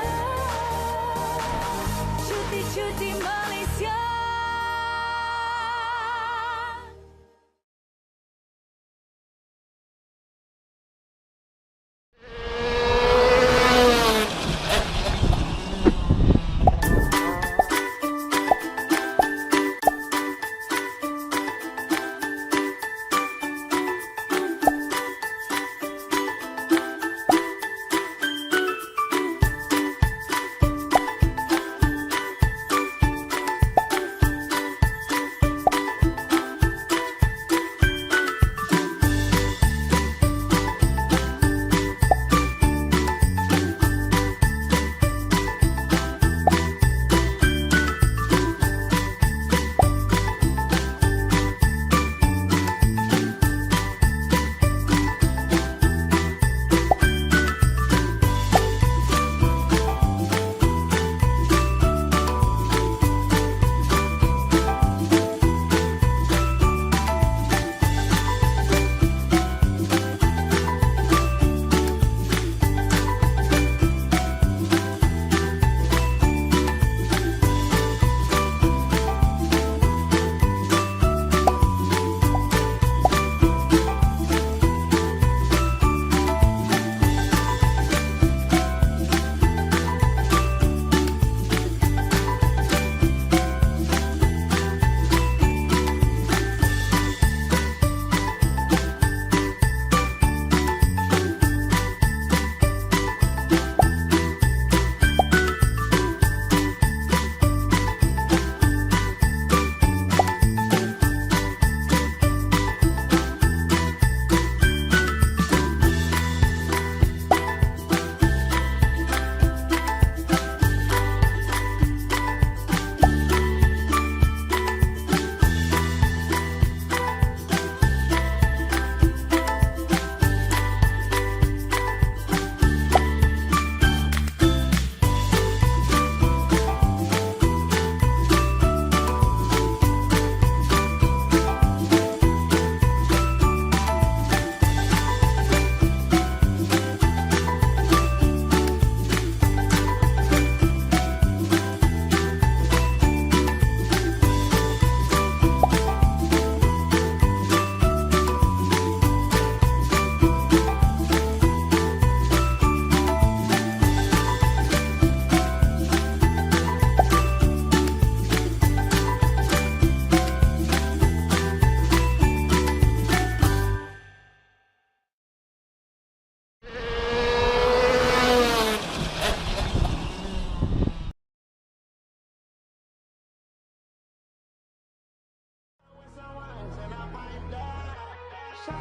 For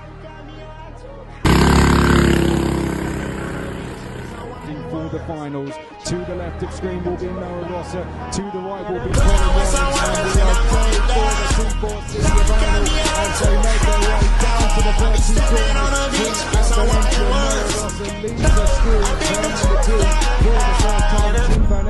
the finals, to the left of screen will be Noah Rosser, to the right will be Colin Williams, and we are going for the 2-4 senior final as they make their way down to the first two corners. Noah Rosser leads us through turn number 2 for the first time. Tim Van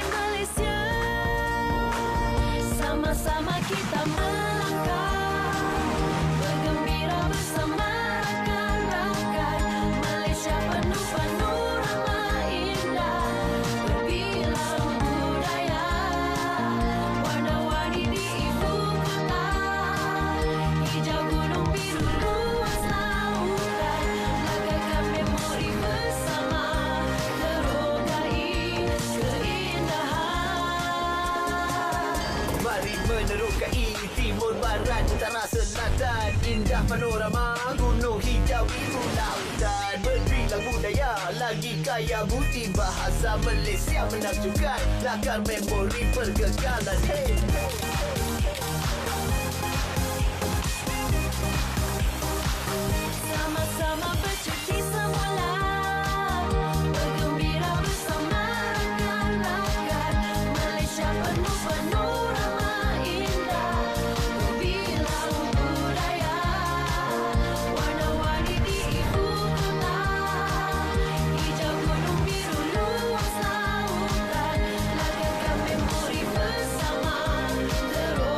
Malaysia. Sama-sama kita melangkah, bergembira bersama rakan-rakan. Malaysia penuh panorama indah, berbilang budaya, warna-warni di ibu kota. Hijau gunung, biru luas lautan, langkahkan memori bersama, terogai keindahan. Mari menerokai timur, barat, utara, selatan. Indah panorama gunung hijau biru lautan, berbilang budaya lagi kaya bukti bahasa Malaysia menakjubkan, lakar memori pergagalan. Hey, hey. Sama-sama bercuti semula, bergembira bersama rakan-rakan. Malaysia penuh panorama indah, berbilang budaya, warna-warni di ibu kota. Hijau gunung, biru luas lautan, langkahkan memori bersama, terogai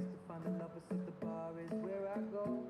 quest to find the lovers, so the bar is where I go.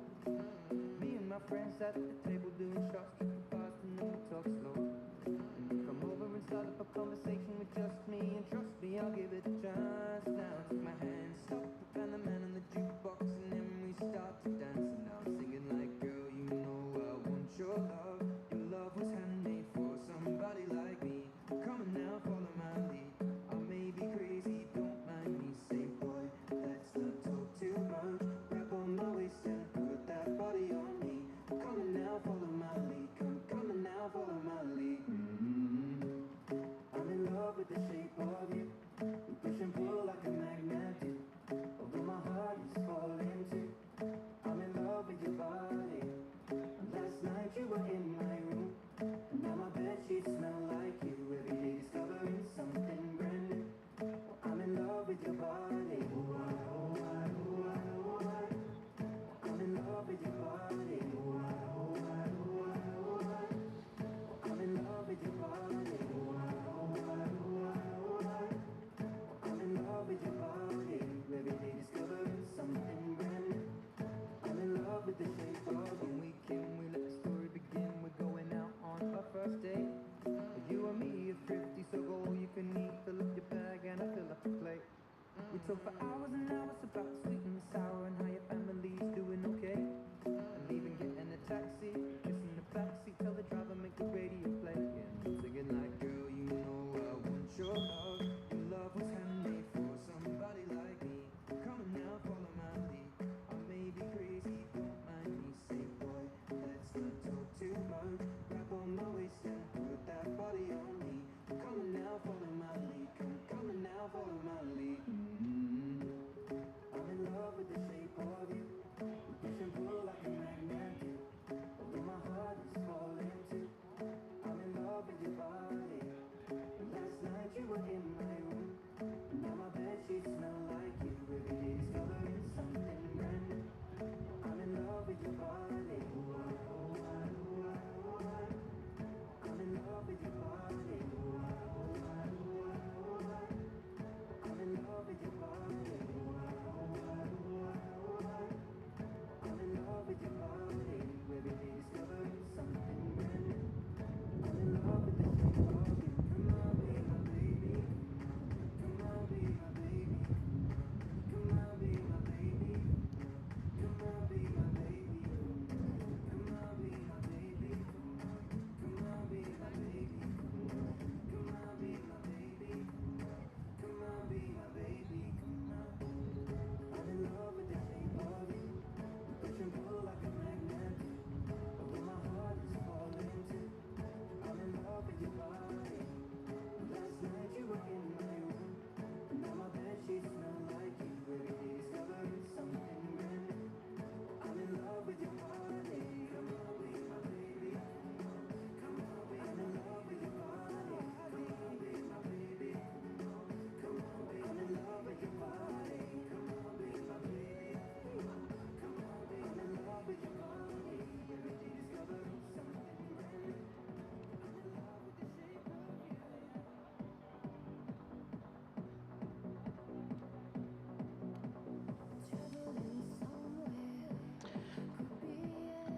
Me and my friends at the table doing shots, tripping fast, and then we talk slow. And you come over and start up a conversation with just me, and trust me, I'll give it a chance. Now take my hand, stop, and the man on the jukebox, and then we start to dance. And now I'm singing like, girl, you know I want your love. Your love was handmade for somebody like me. Come on now, follow my lead. I may be crazy, don't mind me. Say, boy, let's not talk too much. Grab on my waist and put that body on me. Come on now, follow my lead. Come on now, follow my lead. I'm in love with the shape of you. We push and pull like a magnet do. Although my heart is falling too. I'm in love with your body. Last night you were in my room, and now my bedsheets smell like you. Every day discovering something brand new. I'm in love with your body. Oh, I, oh, I, oh, I, oh, I. I'm in love with your body. Oh, I, oh, I, oh, I, oh, I. I'm in love with your body. Oh, I, oh, I, oh, I, oh, I. I'm in love with your body. Every day discovering something brand new. I'm in love with the shape of you. We let the story begin. We're going out on our first date. You and me are thrifty, so go all you can eat. Fill up your bag and I fill up the plate. We talk for hours and hours about the sweet and the sour and how your family's doing okay. And even getting a taxi, kissing the backseat, tell the driver make the radio play. Yeah, I'm singing like, girl, you know I want your love. Your love was handmade for somebody like me. Come on now, follow my lead. I may be crazy, don't mind me. Say, boy, let's not talk too much. Grab on my waist and put that body on me. Come on now, follow my lead. Come on now, follow my lead. I'm in love with the shape of you. We push and pull like a magnet do. Although my heart is falling too. I'm in love with your body. Last night you were in my room, and now my bedsheets smell like you. Every day discovering something brand new. I'm in love with your body. Oh, I, oh, I, oh, I, oh, I. I'm in love with your body. Oh, I, oh, I, oh, I, oh, I. I'm in love with your body. Oh, I, oh, I, oh, I, oh, I. I'm in love with your body. Every day discovering something brand new. I'm in love with the shape of you. Come on, be my baby. Come on, be my baby. Come on, be my baby. Come on, be my baby. Come on, be my baby. Come on, be my baby. Come on, be my baby. Come on, be my baby. Come on. I'm in love with the shape of you. We push and pull like a magnet do. Although my heart is falling too. I'm in love with your body. Last night you were in my room, and now my bedsheets smell like you. Every day discovering something brand new. I'm in love with your body. Come on, be my baby. Come on, be I'm in love with your body. Come on, be my baby. Come on, be I'm in love with your body. Come on, be my baby. Come on, be I'm in love with your body. Every day discovering something brand new. I'm in love with the shape of you.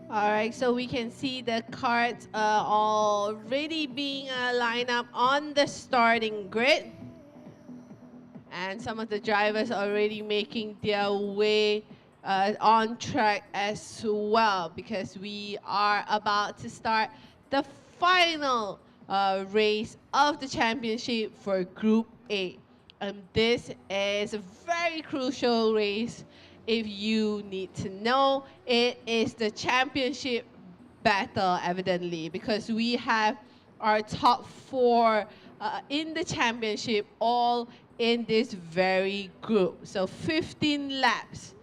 All right, so we can see the carts already being lined up on the starting grid. And some of the drivers already making their way on track as well, because we are about to start the final race of the championship for Group A. And this is a very crucial race. If you need to know, it is the championship battle, evidently, because we have our top four in the championship all in this very group. So 15 laps.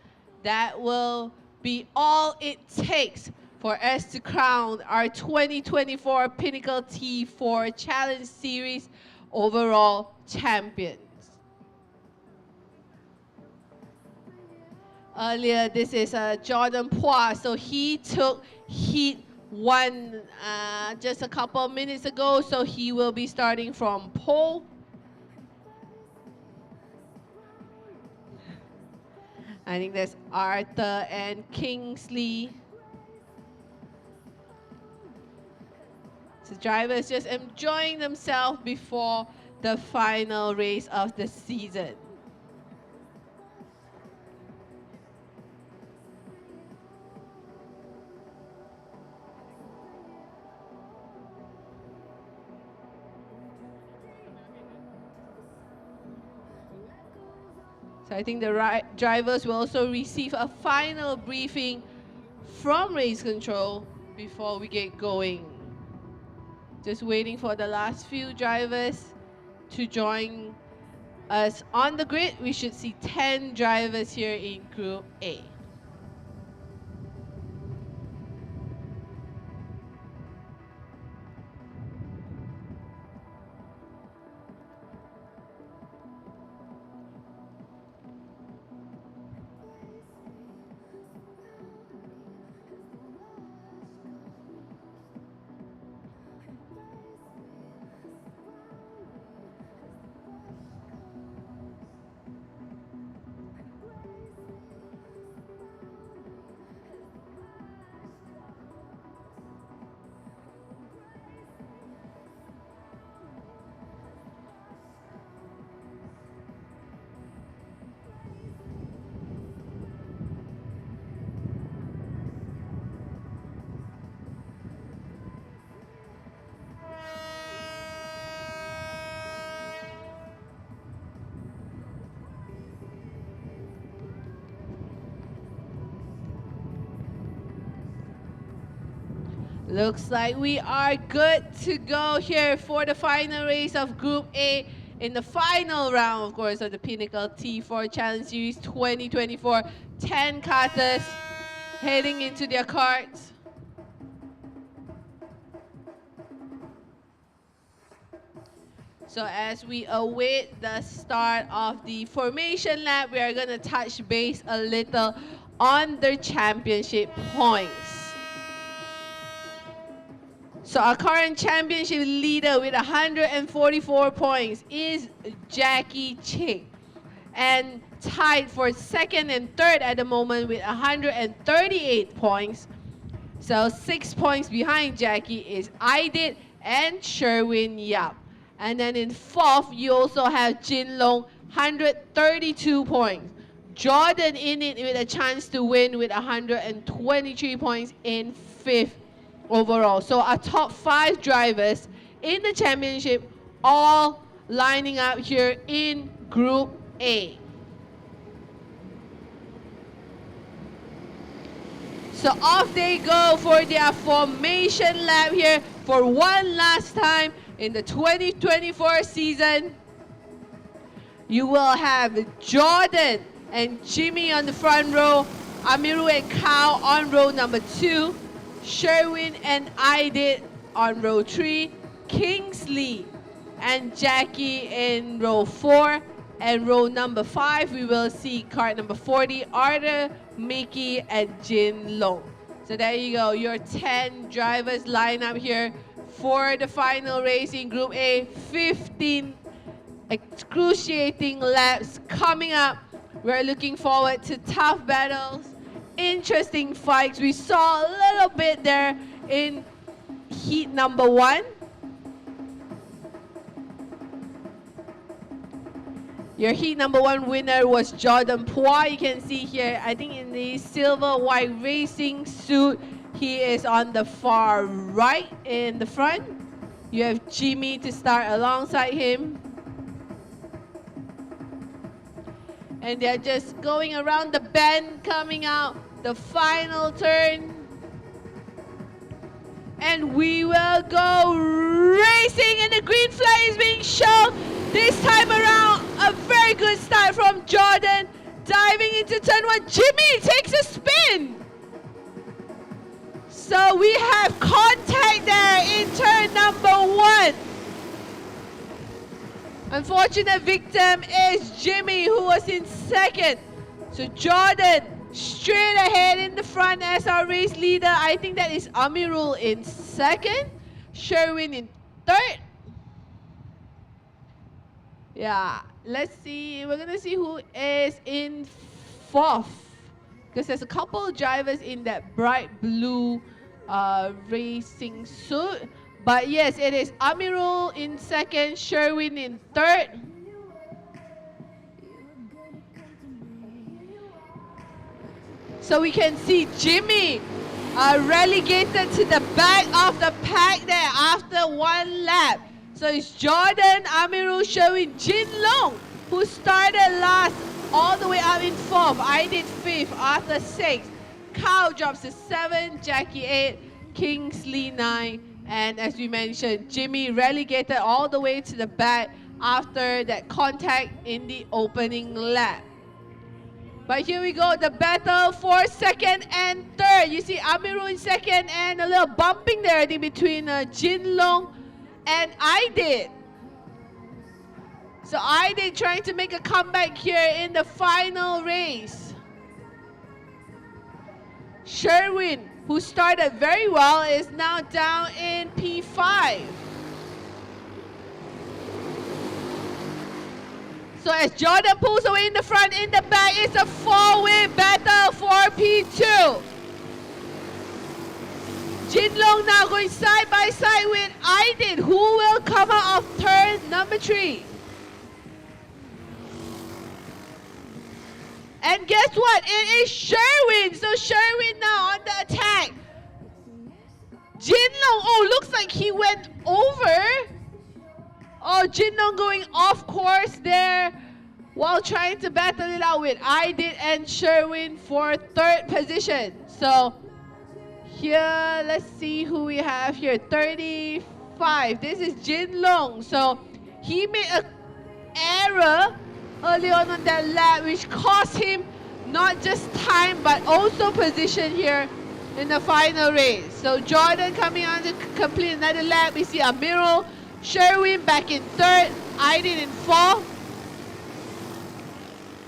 That will be all it takes for us to crown our 2024 Pinnacle T4 Challenge Series overall champions. Earlier, this is Jordan Pois. So he took heat one just a couple of minutes ago. So he will be starting from pole. I think that's Arthur and Kingsley. So drivers just enjoying themselves before the final race of the season. So I think the drivers will also receive a final briefing from race control before we get going. Just waiting for the last few drivers to join us on the grid. We should see 10 drivers here in Group A. Looks like we are good to go here for the final race of Group A in the final round, of course, of the Pinnacle T4 Challenge Series 2024. 10 karters heading into their karts. So as we await the start of the formation lap, we are going to touch base a little on the championship points. So our current championship leader with 144 points is Jackie Chick. And tied for second and third at the moment with 138 points. So 6 points behind Jackie is Aidit and Sherwin Yap. And then in fourth, you also have Jin Long, 132 points. Jordan in it with a chance to win with 123 points in fifth overall. So our top 5 drivers in the championship all lining up here in Group A. So off they go for their formation lap here for one last time in the 2024 season. You will have Jordan and Jimmy on the front row, Amiru and Kyle on row number 2, Sherwin and Aidit on row 3, Kingsley and Jackie in row 4, and row number 5 we will see kart number 40, Arthur, Mickey and Jin Long. So there you go, your 10 drivers line up here for the final race in Group A. 15 excruciating laps coming up. We're looking forward to tough battles, interesting fights. We saw a little bit there in heat number 1. Your heat number 1 winner was Jordan Pua. You can see here, I think in the silver white racing suit, he is on the far right in the front. You have Jimmy to start alongside him. And they're just going around the bend, coming out the final turn. And we will go racing, and the green flag is being shown. This time around, a very good start from Jordan. Diving into turn 1, Jimmy takes a spin. So we have contact there in turn number 1. Unfortunate victim is Jimmy, who was in second. So Jordan straight ahead in the front as our race leader. I think that is Amirul in second, Sherwin in third. Yeah, let's see. We're gonna see who is in 4th. Because there's a couple of drivers in that bright blue racing suit. But yes, it is Amirul in 2nd, Sherwin in 3rd. So we can see Jimmy relegated to the back of the pack there after 1 lap. So it's Jordan, Amirul, Sherwin, Jin Long, who started last all the way up in 4th. I did 5th after 6. Kyle drops to 7, Jackie 8, Kingsley 9. And as we mentioned, Jimmy relegated all the way to the back after that contact in the opening lap. But here we go, the battle for 2nd and 3rd. You see Amirul in 2nd and a little bumping there in between Jin Long and Aidit. So Aidit trying to make a comeback here in the final race. Sherwin, who started very well, is now down in P5. So as Jordan pulls away in the front, in the back, it's a 4-way battle for P2. Jin Long now going side by side with Aidit, who will come out of turn number 3. And guess what? It is Sherwin. So Sherwin now on the attack. Jin Long, oh, looks like he went over. Oh, Jin Long going off course there while trying to battle it out with Aidit and Sherwin for 3rd position. So here, let's see who we have here. 35. This is Jin Long. So he made an error early on that lap, which cost him not just time but also position here in the final race. So Jordan coming on to complete another lap. We see Amirul, Sherwin back in 3rd, Aidit in 4th.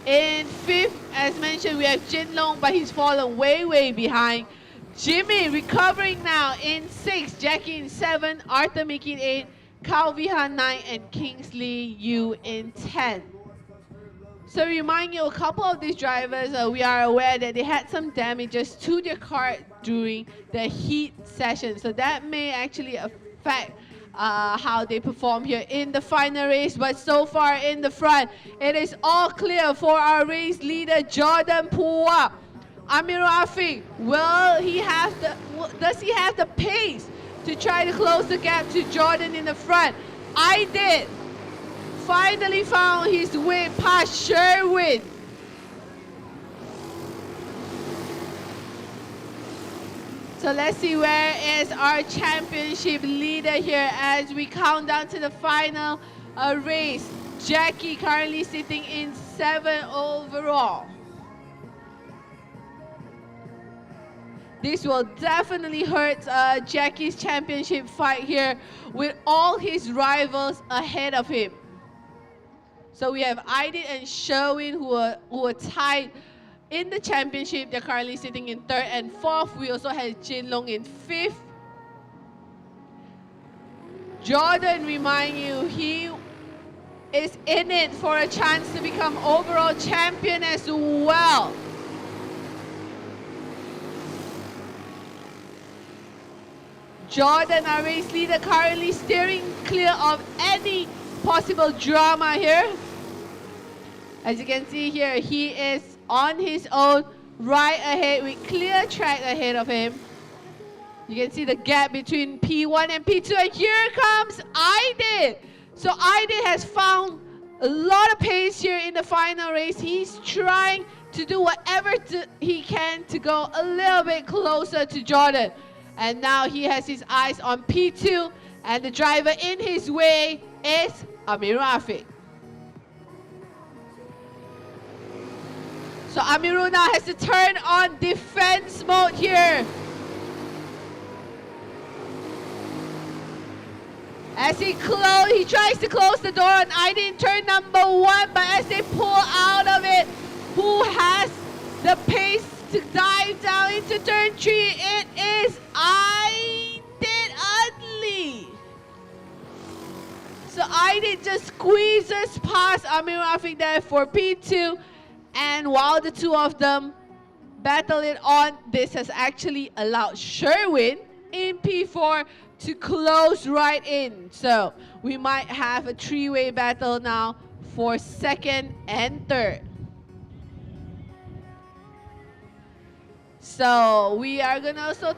In 5th, as mentioned, we have Jin Long, but he's fallen way behind. Jimmy recovering now in 6th, Jackie in 7th, Arthur Mickey in 8th, Kyle Vihan 9, and Kingsley Yu in 10. So remind you, a couple of these drivers, we are aware that they had some damages to their car during the heat session. So that may actually affect how they perform here in the final race. But so far in the front, it is all clear for our race leader, Jordan Pua. Amirul Afiq, does he have the pace to try to close the gap to Jordan in the front? Aidit finally found his way past Sherwin. So let's see, where is our championship leader here as we count down to the final race. Jackie currently sitting in 7th overall. This will definitely hurt Jackie's championship fight here with all his rivals ahead of him. So we have Aidit and Sherwin who are tied in the championship. They're currently sitting in 3rd and 4th. We also have Jin Long in 5th. Jordan, remind you, he is in it for a chance to become overall champion as well. Jordan, our race leader, currently steering clear of any possible drama here. As you can see here, he is on his own right ahead with clear track ahead of him. You can see the gap between P1 and P2, and here comes Aidit. So Aidit has found a lot of pace here in the final race. He's trying to do whatever he can to go a little bit closer to Jordan. And now he has his eyes on P2, and the driver in his way is Amirul Afiq. So Amirul now has to turn on defense mode here. As he tries to close the door on Aidit in turn number 1, but as they pull out of it, who has the pace to dive down into turn 3? It is Aidit Adli. So Aidit just squeezes past Amirul Afiq there for P2. And while the two of them battle it on, this has actually allowed Sherwin in P4 to close right in. So we might have a three-way battle now for second and third. So we are gonna also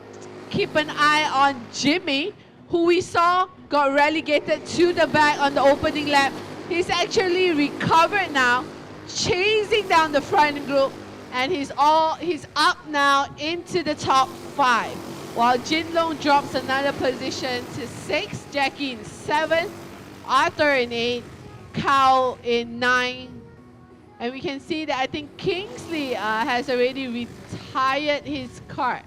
keep an eye on Jimmy, who we saw got relegated to the back on the opening lap. He's actually recovered now, chasing down the front group, and he's up now into the top 5. While Jinlong drops another position to 6, Jackie in 7, Arthur in 8, Kao in 9. And we can see that I think Kingsley has already retired his kart.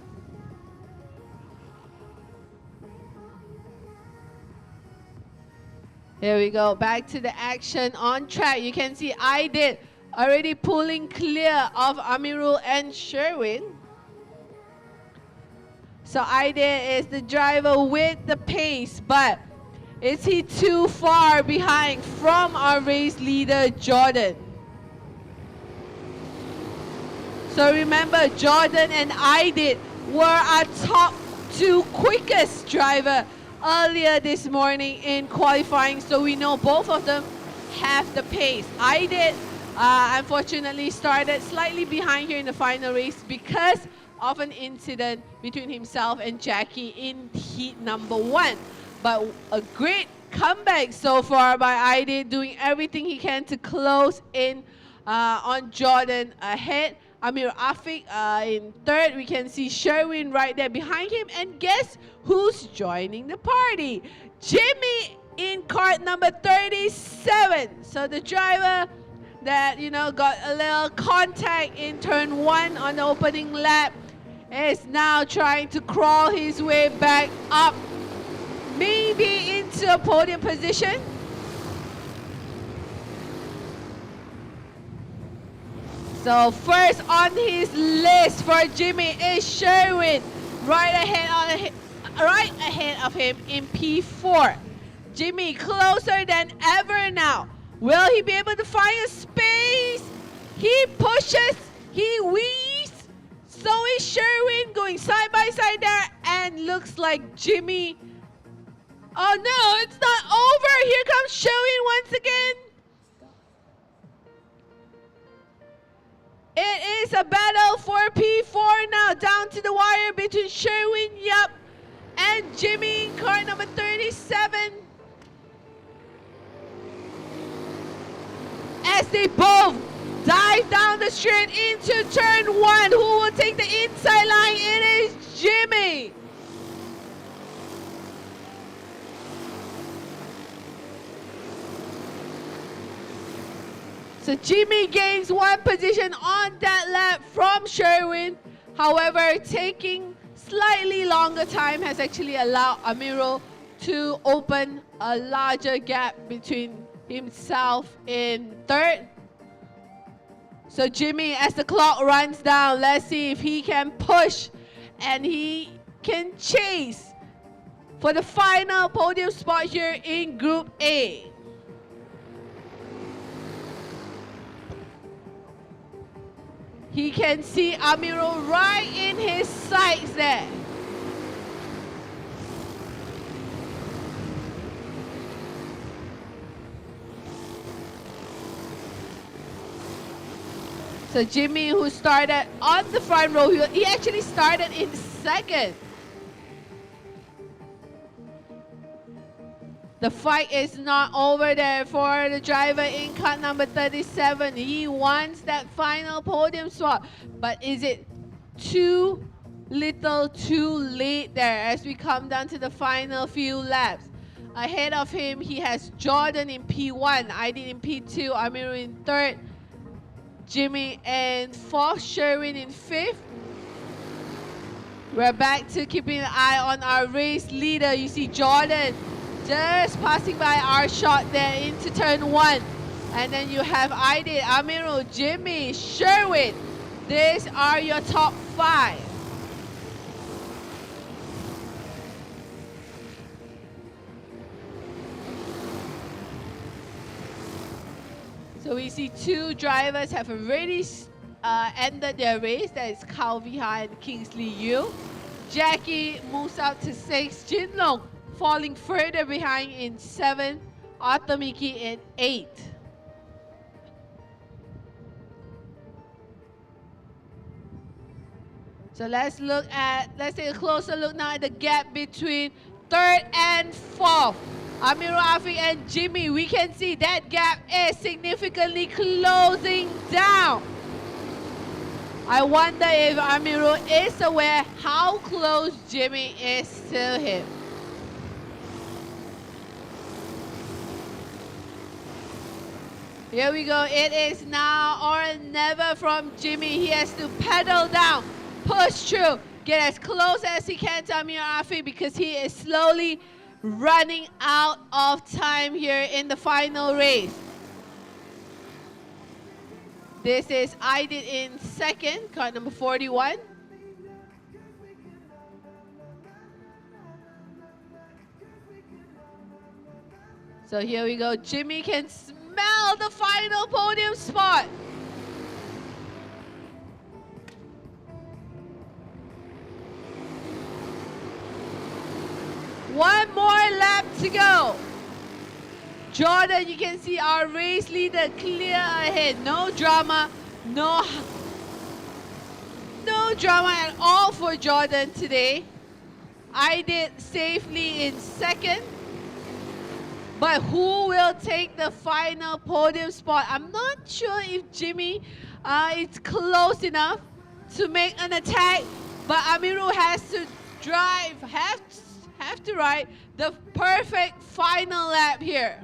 Here we go, back to the action on track. You can see I did already pulling clear of Amirul and Sherwin. So Aidit is the driver with the pace, but is he too far behind from our race leader, Jordan? So remember, Jordan and Aidit were our top 2 quickest driver earlier this morning in qualifying, so we know both of them have the pace. Aidit unfortunately started slightly behind here in the final race because of an incident between himself and Jackie in heat number 1. But a great comeback so far by Aidit, doing everything he can to close in on Jordan ahead. Amir Afik in 3rd. We can see Sherwin right there behind him. And guess who's joining the party? Jimmy in kart number 37. So the driver that, you know, got a little contact in turn 1 on the opening lap is now trying to crawl his way back up, maybe into a podium position. So first on his list for Jimmy is Sherwin, right ahead of him in P4. Jimmy closer than ever now. Will he be able to find a space? He pushes, he weaves. So is Sherwin going side by side there, and looks like Jimmy. Oh no, it's not over. Here comes Sherwin once again. It is a battle for P4 now, down to the wire between Sherwin Yup and Jimmy in car number 37. As they both dive down the straight into turn 1. Who will take the inside line? It is Jimmy. So Jimmy gains 1 position on that lap from Sherwin. However, taking slightly longer time has actually allowed Amirul to open a larger gap between himself in 3rd. So Jimmy, as the clock runs down, let's see if he can push and he can chase for the final podium spot here in Group A. He can see Amirul right in his sights there. So Jimmy, who started on the front row, he actually started in 2nd. The fight is not over there for the driver in car number 37. He wants that final podium spot. But is it too little too late there as we come down to the final few laps? Ahead of him, he has Jordan in P1, Aidit in P2, Amir in 3rd, Jimmy in 4th, Sherwin in 5th. We're back to keeping an eye on our race leader. You see Jordan just passing by our shot there into turn 1. And then you have Aidit, Amirul, Jimmy, Sherwin. These are your top 5. So So we see two drivers have already ended their race. That is Kao Viha and Kingsley Yu. Jackie moves up to 6. Jinlong falling further behind in 7. Atomiki in 8. So let's take a closer look now at the gap between 3rd and 4th. Amiru Afiq and Jimmy, we can see that gap is significantly closing down. I wonder if Amiru is aware how close Jimmy is to him. Here we go. It is now or never from Jimmy. He has to pedal down, push through, get as close as he can to Amir Afi because he is slowly running out of time here in the final race. This is Aidit in 2nd, car number 41. So here we go. Jimmy can smell the final podium spot. One more lap to go. Jordan, you can see our race leader clear ahead. No drama, no drama at all for Jordan today. I did safely in 2nd. But who will take the final podium spot? I'm not sure if Jimmy is close enough to make an attack, but Amiru has to have to ride the perfect final lap here.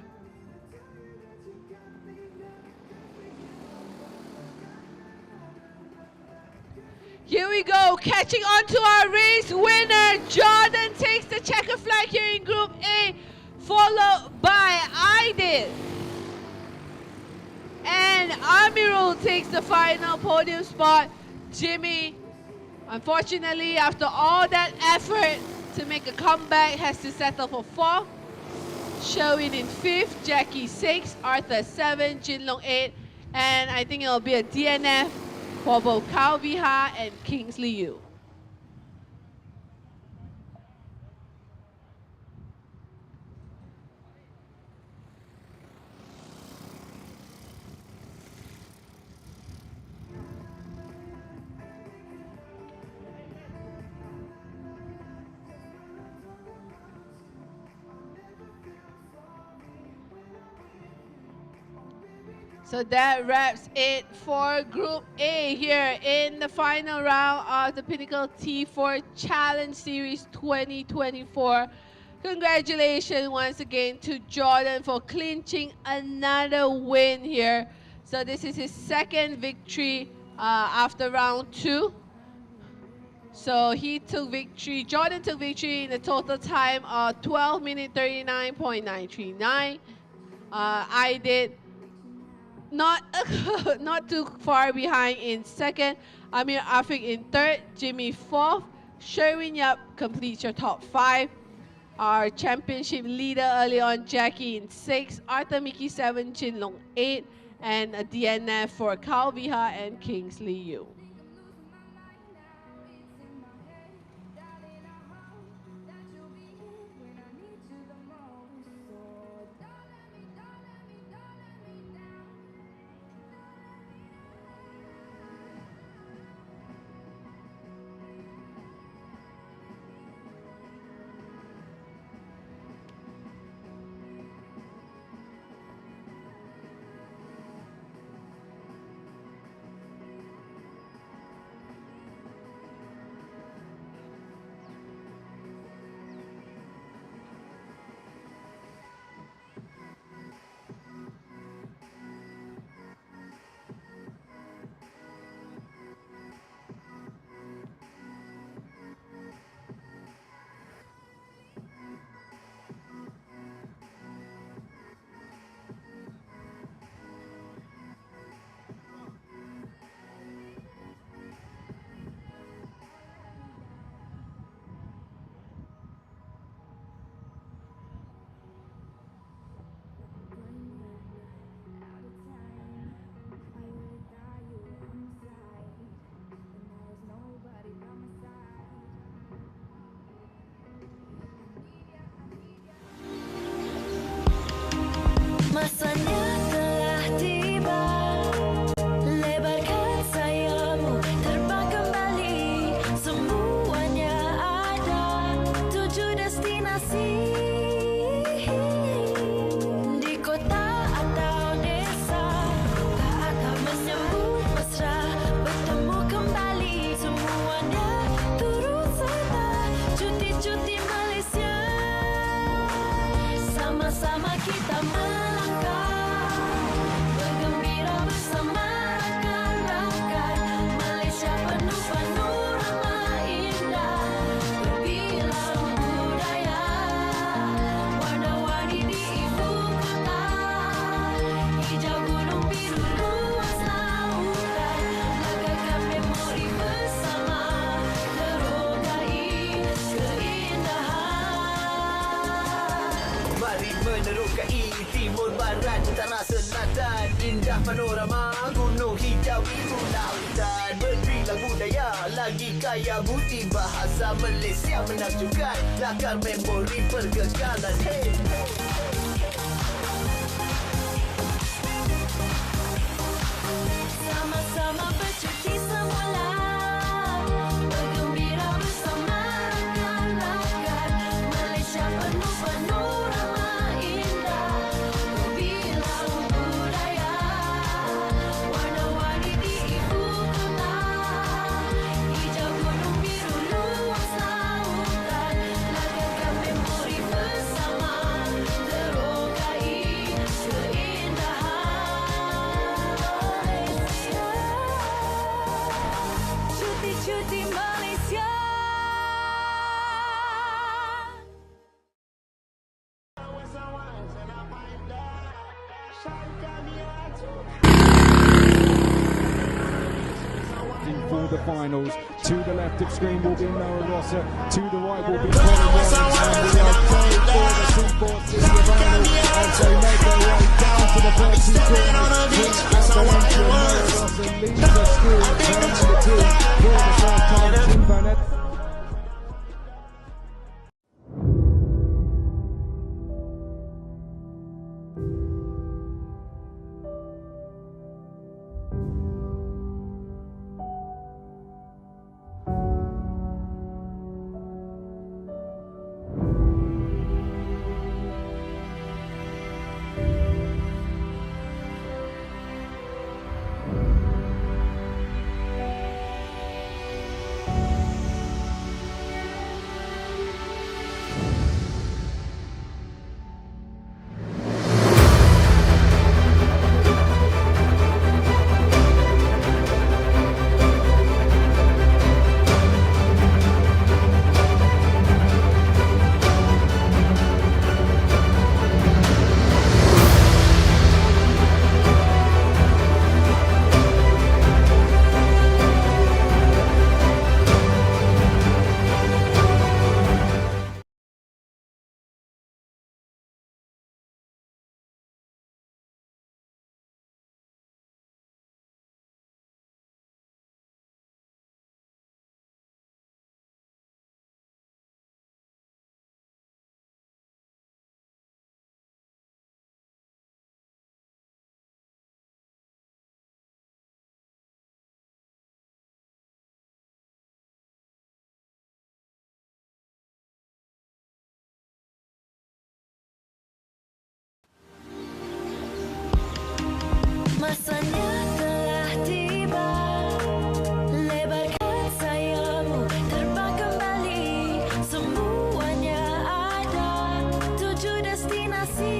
Here we go, catching on to our race winner. Jordan takes the checker flag here in Group A, followed by Aidit. And Amirul takes the final podium spot. Jimmy, unfortunately, after all that effort to make a comeback, has to settle for 4th. Sherwin in 5th, Jackie 6th, Arthur 7, Jinlong 8, and I think it'll be a DNF for both Kao Viha and Kingsley Yu. So that wraps it for Group A here in the final round of the Pinnacle T4 Challenge Series 2024. Congratulations once again to Jordan for clinching another win here. So this is his 2nd victory after round 2. So he took victory, Jordan took victory in a total time of 12 minutes 39.939. I did not too far behind in 2nd. Amir Afiq in 3rd. Jimmy 4th. Sherwin Yap completes your top 5. Our championship leader early on, Jackie in 6th. Arthur Miki 7. Jinlong 8. And a DNF for Kao Viha and Kingsley Yu. timur, barat, utara, selatan. Indah panorama, gunung hijau, biru lautan. Berilang budaya, lagi kaya bukti bahasa Malaysia menakjubkan. Lakar memori perkekalan. Hey, hey. Sama-sama bercuti semula, bergembira bersama rakan-rakan. Malaysia penuh panorama indah, berbilang budaya, warna-warni di ibu kota. Hijau gunung, biru luas lautan, lagarkan memori bersama, terokai keindahan. Cuti-cuti Malaysia. For the finals, to the left of screen will be Noah Rosser, to the right will be Colin Warren, and we are going for the 3-4 city final as they make their way down to the first two corners. Noah Rosser leads us through turn number 2 for the first time. Team Van Ed- Masanya telah tiba, lebarkan sayapmu, terbang kembali. Semuanya ada, 7 destinasi,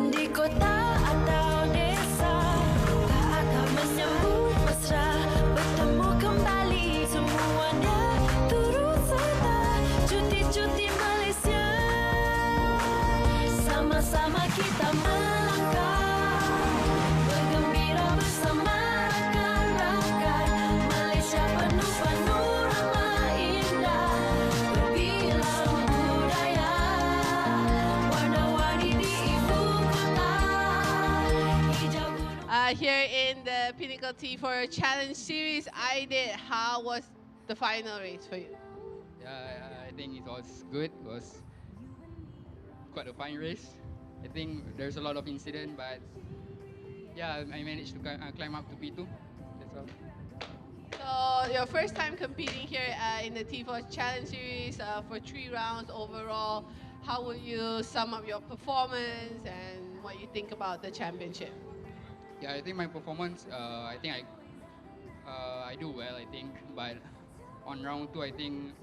di kota atau desa. Tak akan menyambut mesra, bertemu kembali. Semuanya turut serta, cuti-cuti Malaysia. Sama-sama kita melangkah, bergembira bersama rakan-rakan. Malaysia penuh panorama indah, berbilang budaya, warna-warni di ibu kota. Hijau gunung. Here in the Pinnacle T4 Challenge Series, I did. How was the final race for you? Yeah, I think it was good. It was quite a fine race. I think there's a lot of incident, but yeah, I managed to climb up to P2. That's all. So your first time competing here in the T4 Challenge Series for 3 rounds overall. How will you sum up your performance and what you think about the championship? Yeah, I think my performance, I think I do well, I think. But on round 2, I think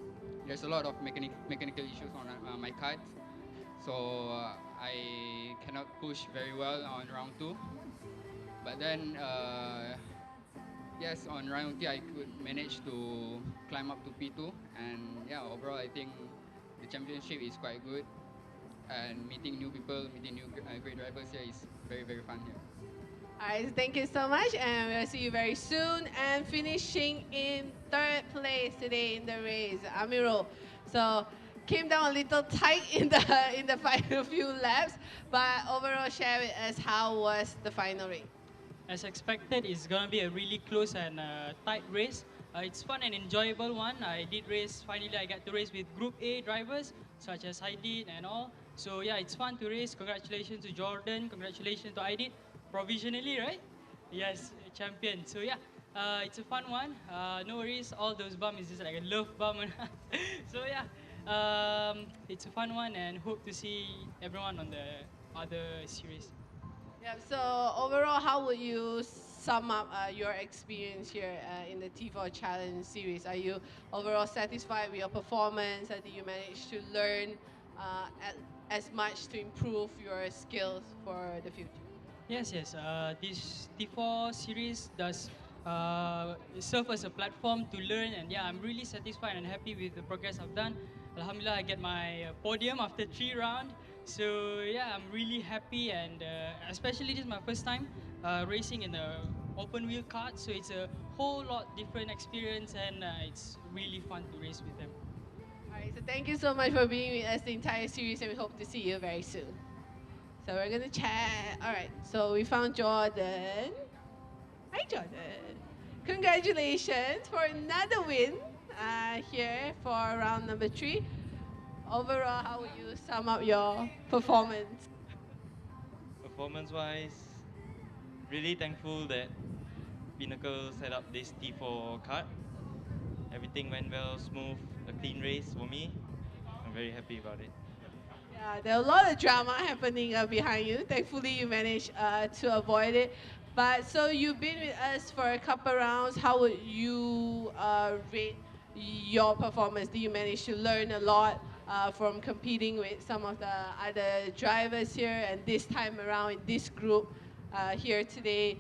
there's a lot of mechanical issues on my cards. So I cannot push very well on round 2. But then, yes, on round 3, I could manage to climb up to P2. And yeah, overall, I think the championship is quite good. And meeting new people, meeting new great drivers here is very, very fun here. All right, thank you so much, and we'll see you very soon. And finishing in 3rd place today in the race, Amirul. So came down a little tight in the final few laps. But overall, share with us how was the final race. As expected, it's going to be a really close and tight race. It's fun and enjoyable one. Finally I got to race with Group A drivers, such as Aidit and all. So yeah, it's fun to race. Congratulations to Jordan, congratulations to Aidit. Provisionally, right? Yes, champion. So yeah, it's a fun one. No worries, all those bumps is just like a love bump. So yeah, it's a fun one and hope to see everyone on the other series. Yeah, so overall, how would you sum up your experience here in the T4 Challenge series? Are you overall satisfied with your performance? Did you manage to learn as much to improve your skills for the future? Yes. This T4 series does serve as a platform to learn, and yeah, I'm really satisfied and happy with the progress I've done. Alhamdulillah, I get my podium after 3 rounds. So yeah, I'm really happy, and especially this is my first time racing in the open wheel kart, so it's a whole lot different experience, and it's really fun to race with them. All right, so thank you so much for being with us the entire series, and we hope to see you very soon. So we're gonna chat. All right, so we found Jordan. Hi, Jordan. Congratulations for another win here for round number 3. Overall, how would you sum up your performance? Performance-wise, really thankful that Pinnacle set up this T4 kart. Everything went well, smooth, a clean race for me. I'm very happy about it. Yeah, there are a lot of drama happening behind you. Thankfully, you managed to avoid it. But so you've been with us for a couple rounds. How would you rate your performance? Do you manage to learn a lot from competing with some of the other drivers here, and this time around in this group here today,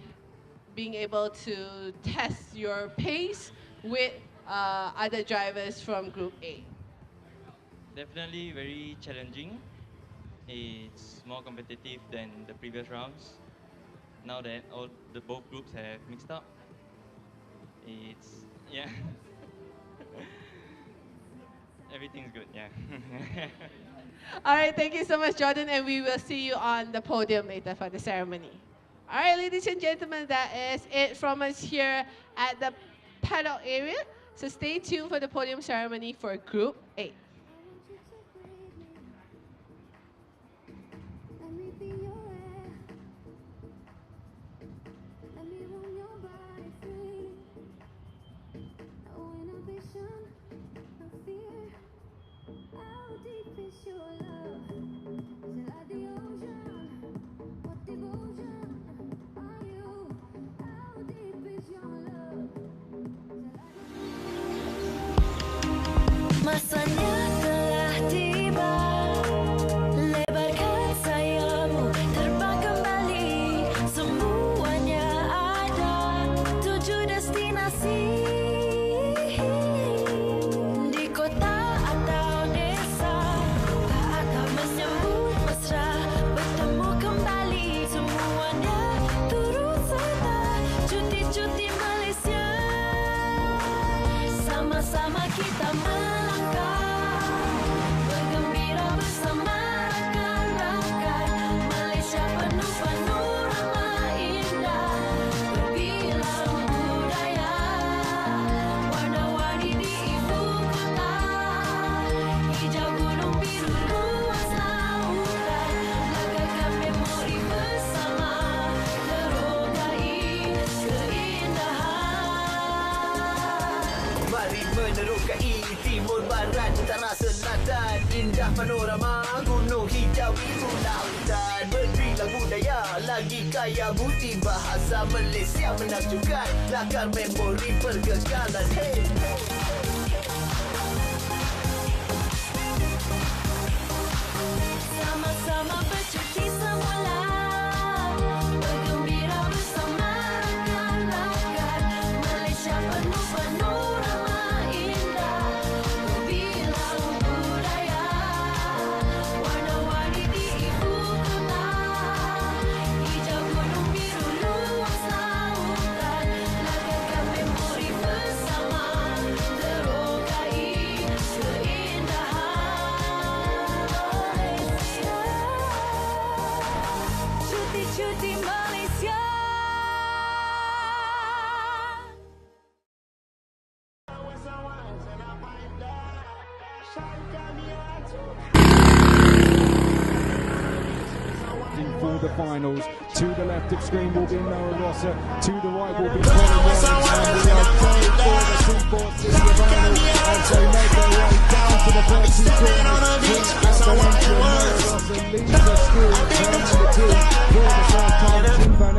being able to test your pace with other drivers from Group A? Definitely very challenging. It's more competitive than the previous rounds. Now that both groups have mixed up, it's yeah. Everything's good, yeah. All right, thank you so much, Jordan, and we will see you on the podium later for the ceremony. All right, ladies and gentlemen, that is it from us here at the paddock area. So stay tuned for the podium ceremony for Group A. Let me be your air. Let me roam your body free. No inhibition, no fear. How deep is your love? Is it like the ocean? What devotion are you? How deep is your love? Masanya telah tiba. Lebarkan sayapmu, terbang kembali. Semuanya ada 7 destinasi. Di kota atau desa, atau menyambut mesra, bertemu kembali. Semuanya turut serta, cuti-cuti Malaysia. Sama-sama kita melangkah, bergembira bersama rakan-rakan. Malaysia penuh panorama indah, berbilang budaya, warna-warni di ibu kota. Hijau gunung, biru luas lautan, langkahkan memori bersama, terogai keindahan. Mari menerokai timur barat utara selatan. Indah panorama gunung hijau biru lautan, berbilang budaya lagi kaya budi bahasa Malaysia menakjubkan, lakar memori pergagalan. Hey, hey. Sama-sama bercuti semula, bergembira bersama rakan-rakan. Malaysia penuh panorama indah, berbilang budaya, warna-warni di ibu kota. Hijau gunung, biru luas lautan, langkahkan memori bersama, terogai keindahan. For the finals, to the left of screen will be Noah Rosser, to the right will be Colin Warren, and we are going for the 2-4 city final as they make their way down to the first two corners. Valencia, Noah Rosser leads us through, turn number 2 for the first time. Team Van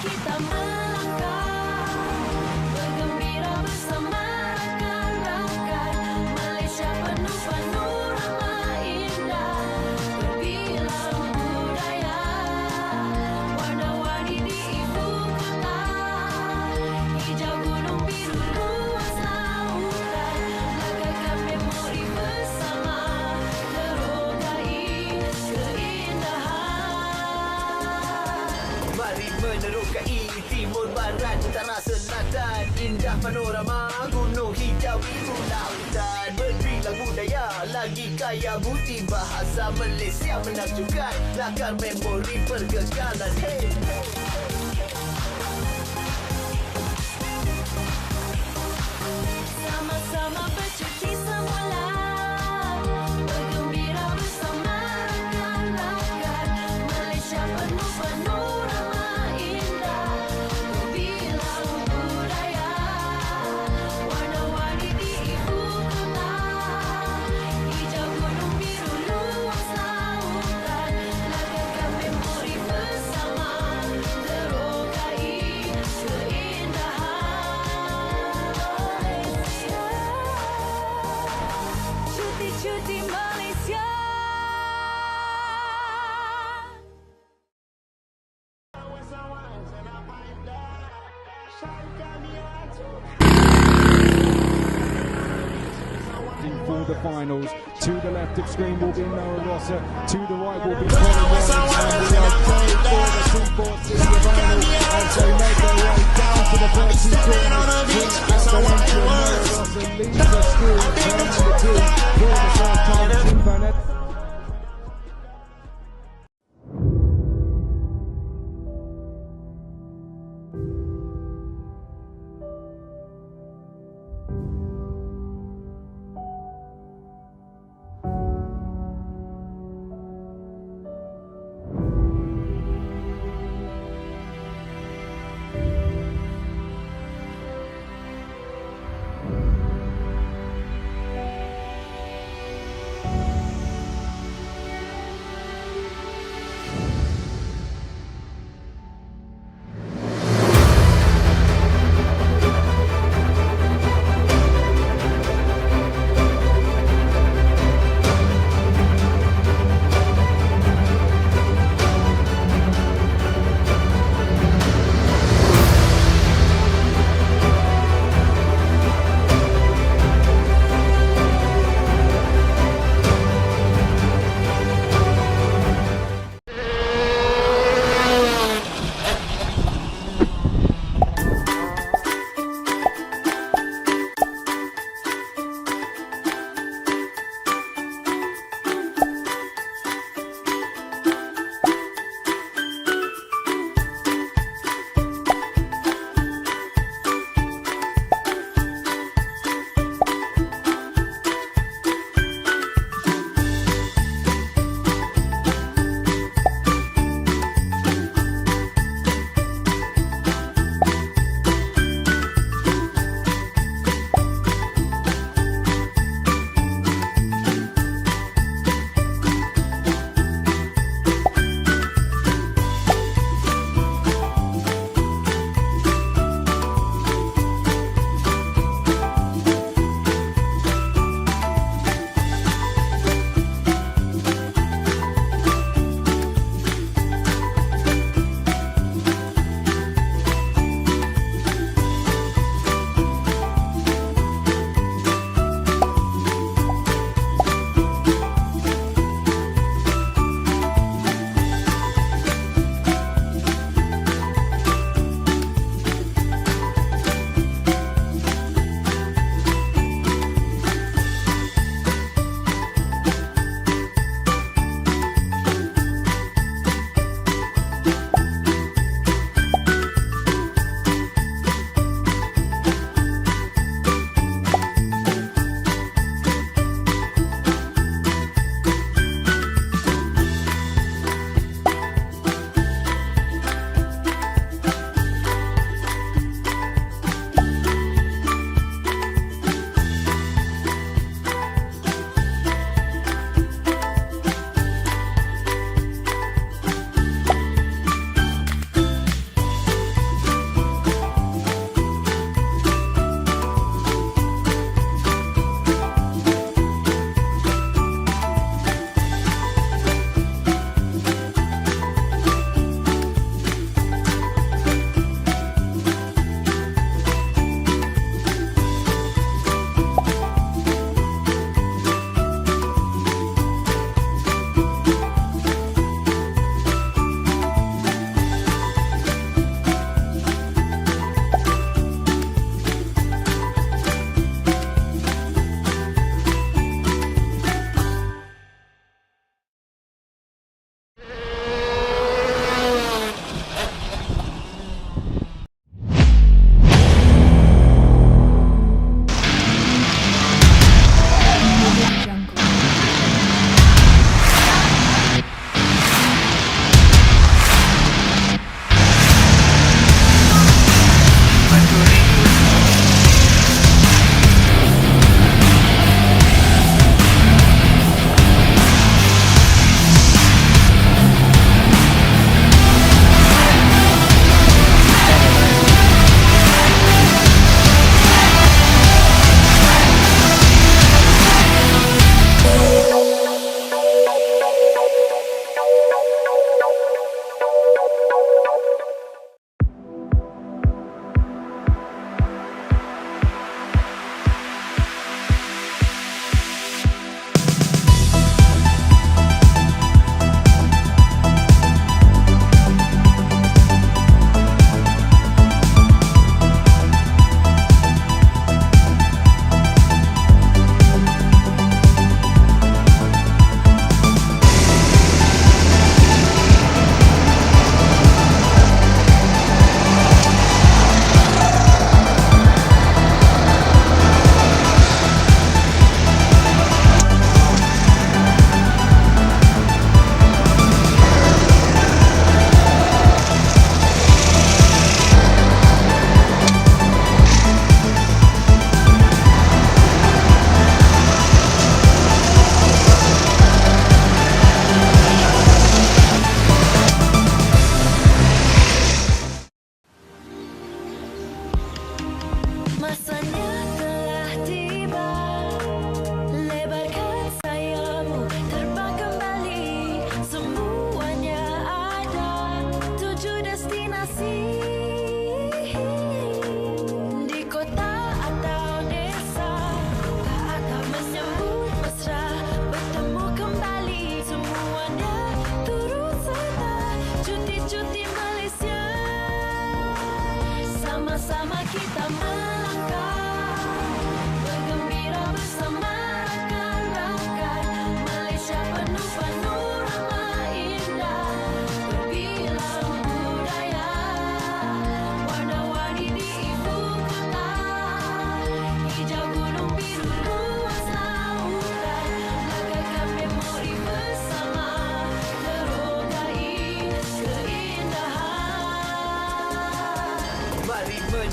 kita melangkah, bergembira bersama rakan-rakan. Malaysia penuh panorama indah, berbilang budaya, warna-warni di ibu kota. Hijau gunung, biru luas lautan, lagakkan memori bersama, terokai keindahan. Mari menerokai timur barat utara selatan. Indah panorama gunung hijau biru lautan, berbilang budaya lagi kaya budi bahasa Malaysia menakjubkan, lakar memori pergagalan. Hey, hey. Sama-sama bercuti semula, bergembira bersama rakan-rakan. Malaysia penuh panorama indah, berbilang budaya, warna-warni di ibu kota. Hijau gunung, biru luas lautan, lagakkan memori bersama, terokai keindahan. Cuti-cuti Malaysia. For the finals, to the left of screen will be Noah Rosser, to the right will be Colin Warren, and we are going for the 3-4 city final as they make their way down to the first two corners. Noah Rosser leads us through, turn number 2 for the first time. Tim Van Ed-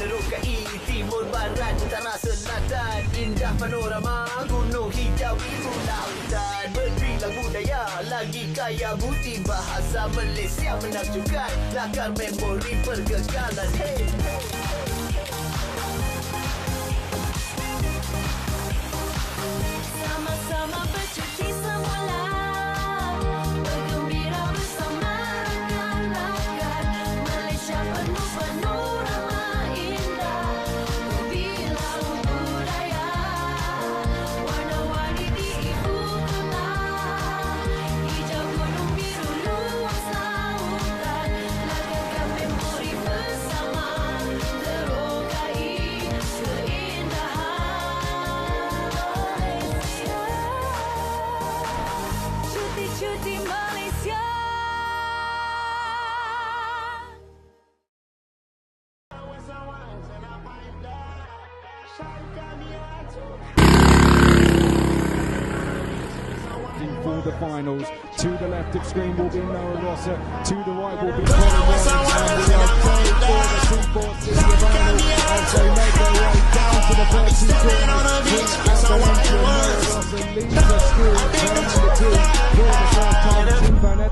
menerokai timur barat utara selatan. Indah panorama gunung hijau biru lautan. Berilang budaya lagi kaya budi bahasa Malaysia menakjubkan. Lakar memori perkekalan. Hey, hey. Sama-sama bercuti semula, bergembira bersama rakan-rakan. Malaysia penuh panorama indah, berbilang budaya, warna-warni di ibu kota. Hijau gunung biru luas lautan, lagarkan memori bersama, terokai keindahan. Cuti-cuti Malaysia. For the finals, to the left of screen will be Noah Rosser, to the right will be Colin Warren, and we are going for the 3-4 city final as they make their way down to the first two corners. Valencia, Noah Rosser leads the school, turning the two for the first time. Tim Van Ed-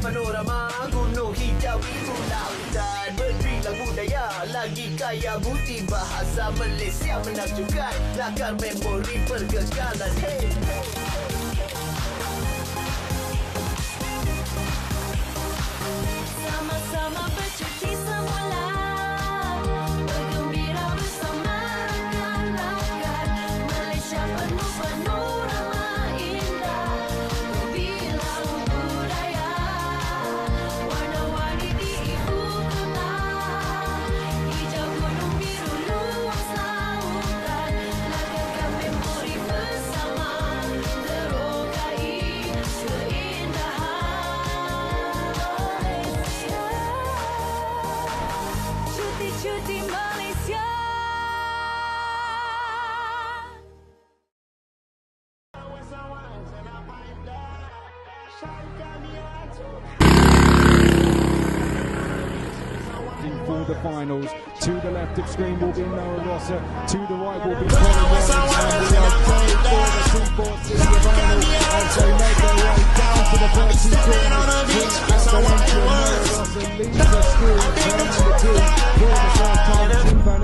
panorama gunung hijau biru lautan berilang budaya lagi kaya bukti bahasa Malaysia menakjubkan lakar memori perkekalan hey, hey. Sama-sama bercuti semula bergembira bersama rakan-rakan Malaysia penuh panorama indah berbilang budaya warna-warni di ibu kota hijau gunung biru luas lautan lagarkan memori bersama terokai keindahan cuti Malaysia. For the finals, to the left of screen will be Noah Rosser, to the right will be Colin Williams, and we are going for the 3-4 city final as they make their way down to the first two corners. Valencia, Noah Rosser leads us through, turning the two for the first time. Team Van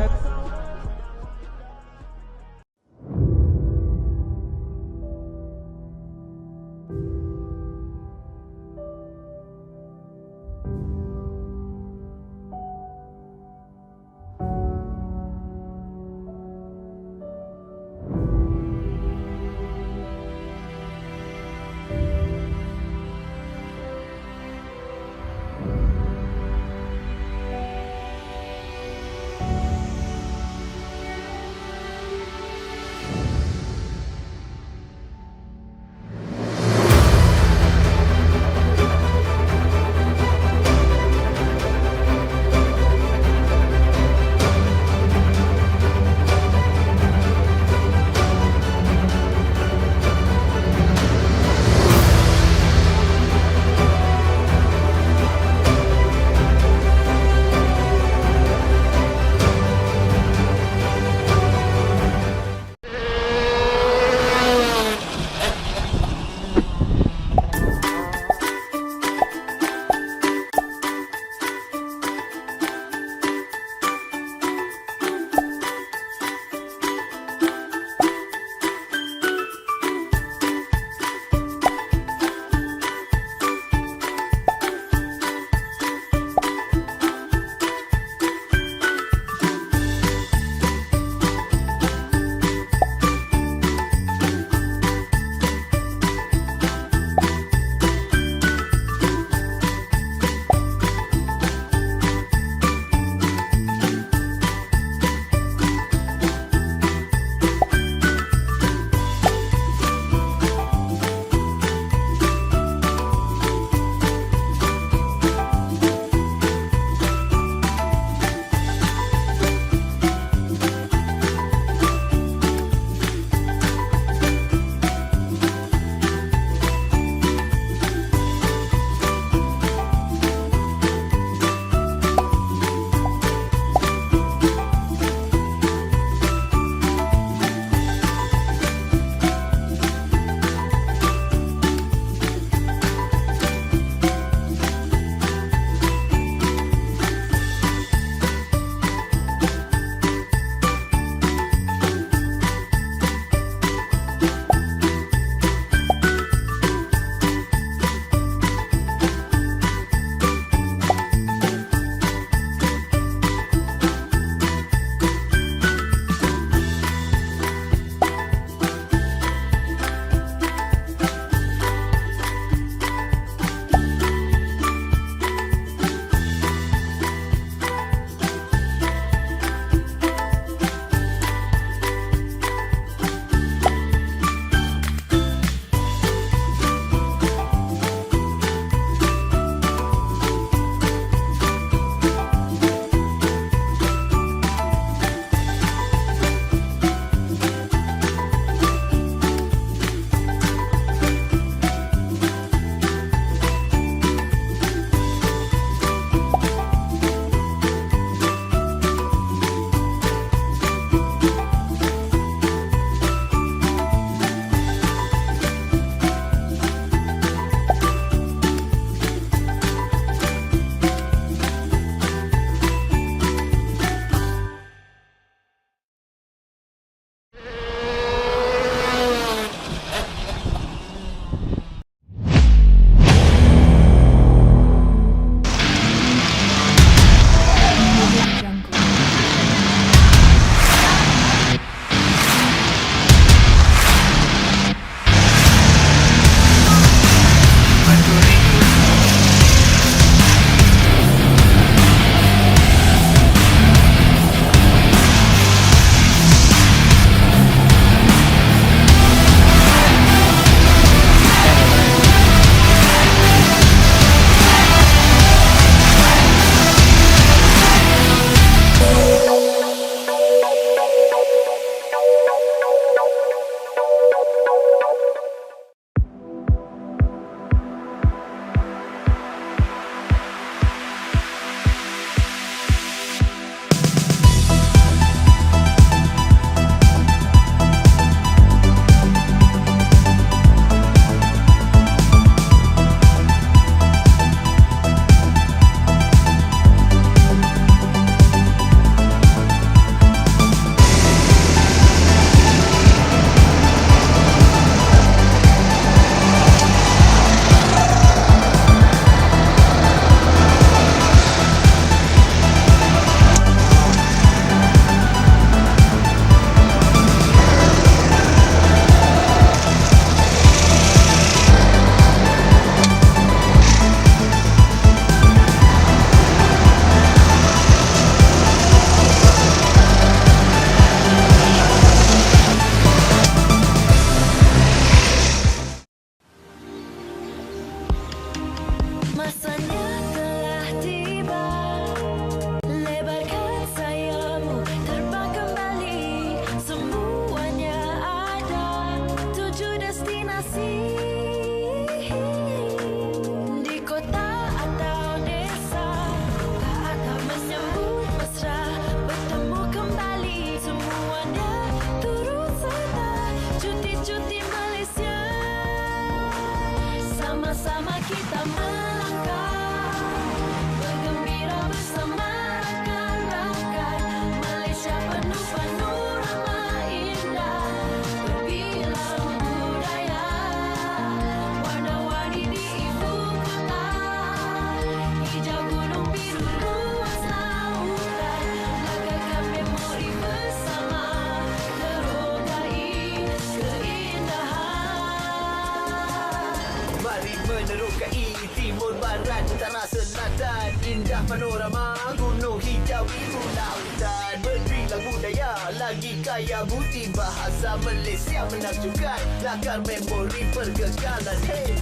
panorama gunung hijau biru lautan berilang budaya lagi kaya bukti bahasa Malaysia menakjubkan lakar memori pergagalan hey.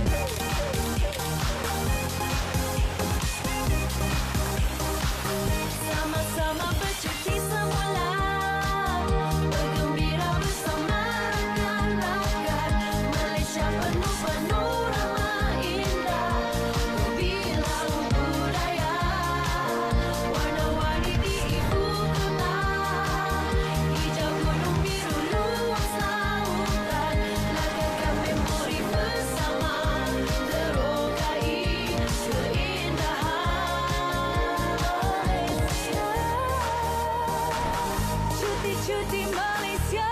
Sama-sama bercuti semula, bergembira bersama rakan-rakan. Malaysia penuh panorama indah, berbilang budaya, warna-warni di ibu kota. Hijau gunung biru luas lautan, lagarkan memori bersama, terokai keindahan. Cuti-cuti Malaysia.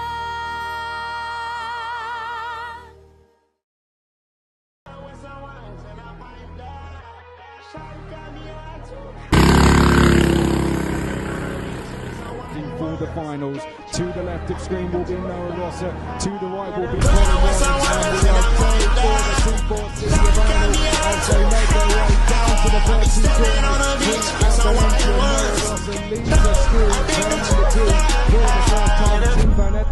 For the finals, to the left of screen will be Noah Rosser, to the right will be Colin Warren, and we are going for the 3-4 city final as they make their way down to the first two corners. Noah Rosser leads us through, turn number 2 for the first time. Team Van Ed-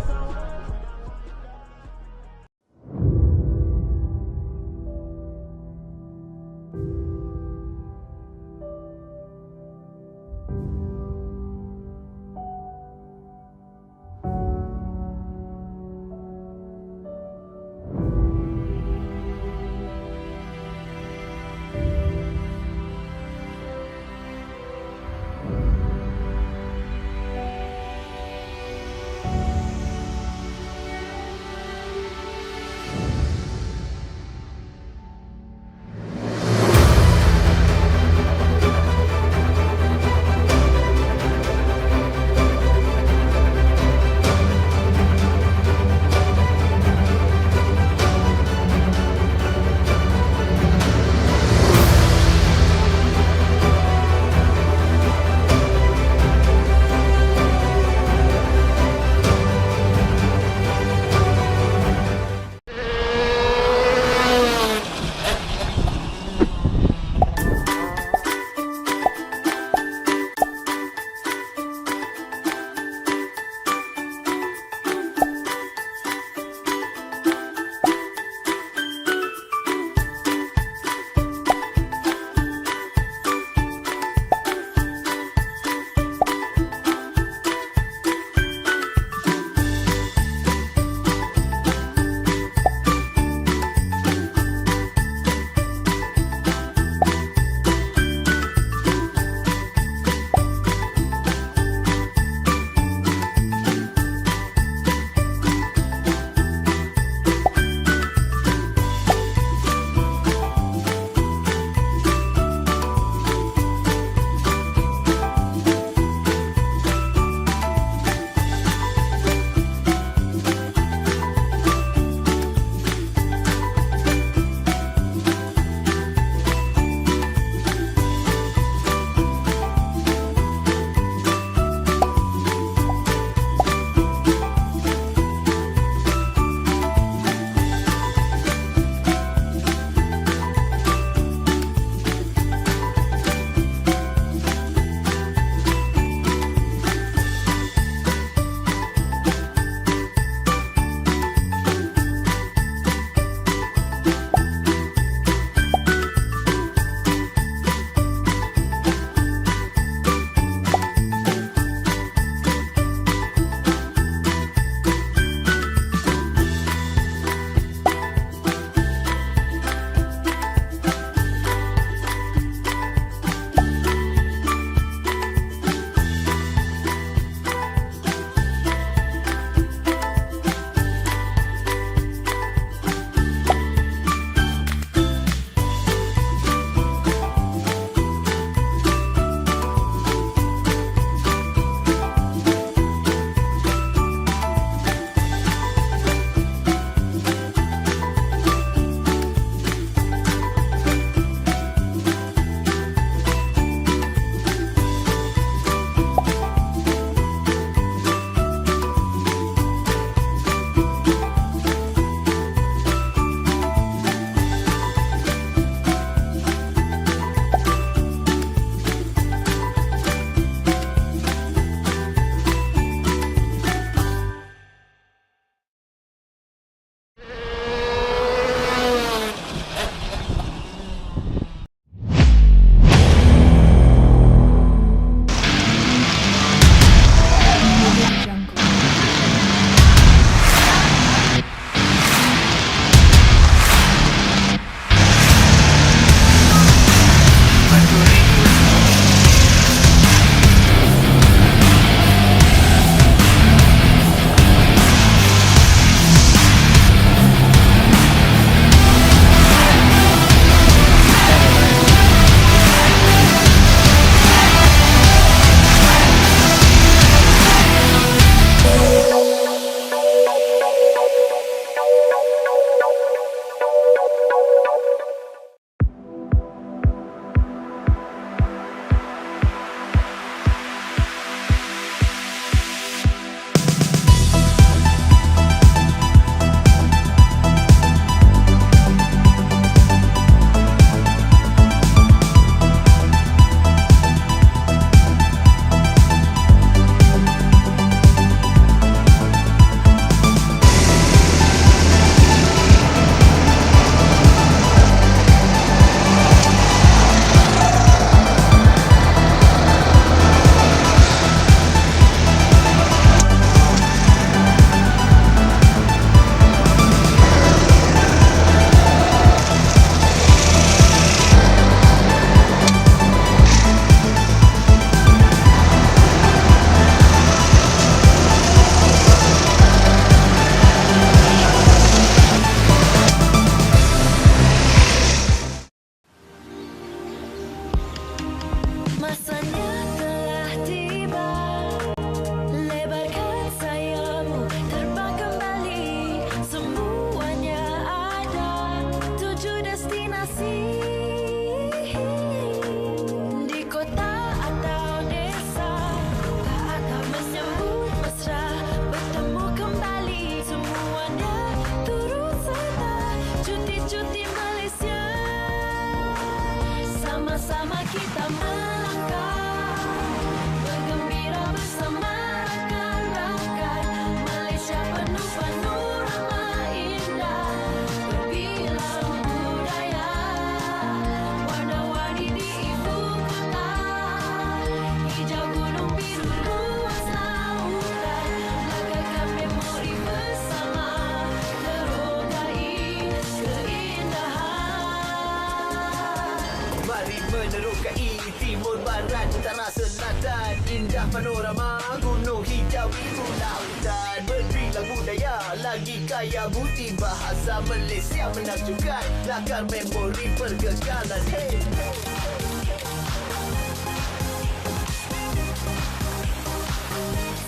Indah panorama gunung hijau biru lautan Berilang budaya lagi kaya budi bahasa Malaysia menakjubkan Lakar memori pergagalan hey.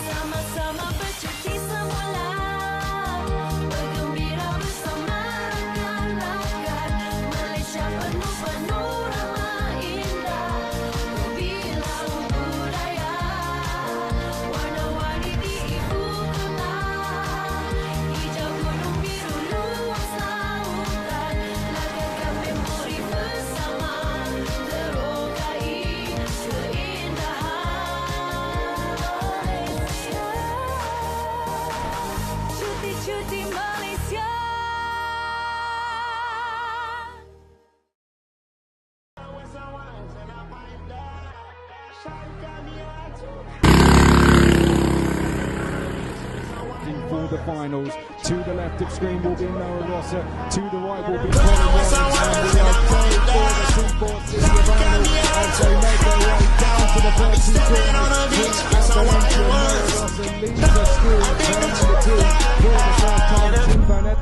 Sama-sama bercuti semula Bergembira bersama rakan-rakan Malaysia penuh panorama indah Berbilang budaya Warna-warni di ibu kota Hijau gunung biru luas lautan Lagarkan memori bersama Terokai keindahan Cuti-cuti Malaysia For the finals, to the left of screen will be Noah Rosser, to the right will be Colin Warren, and we are going for the 3-4 city final as they make their way down to the first two corners. Noah Rosser leads us through, turn number 2 for the first time. Tim Van Ed-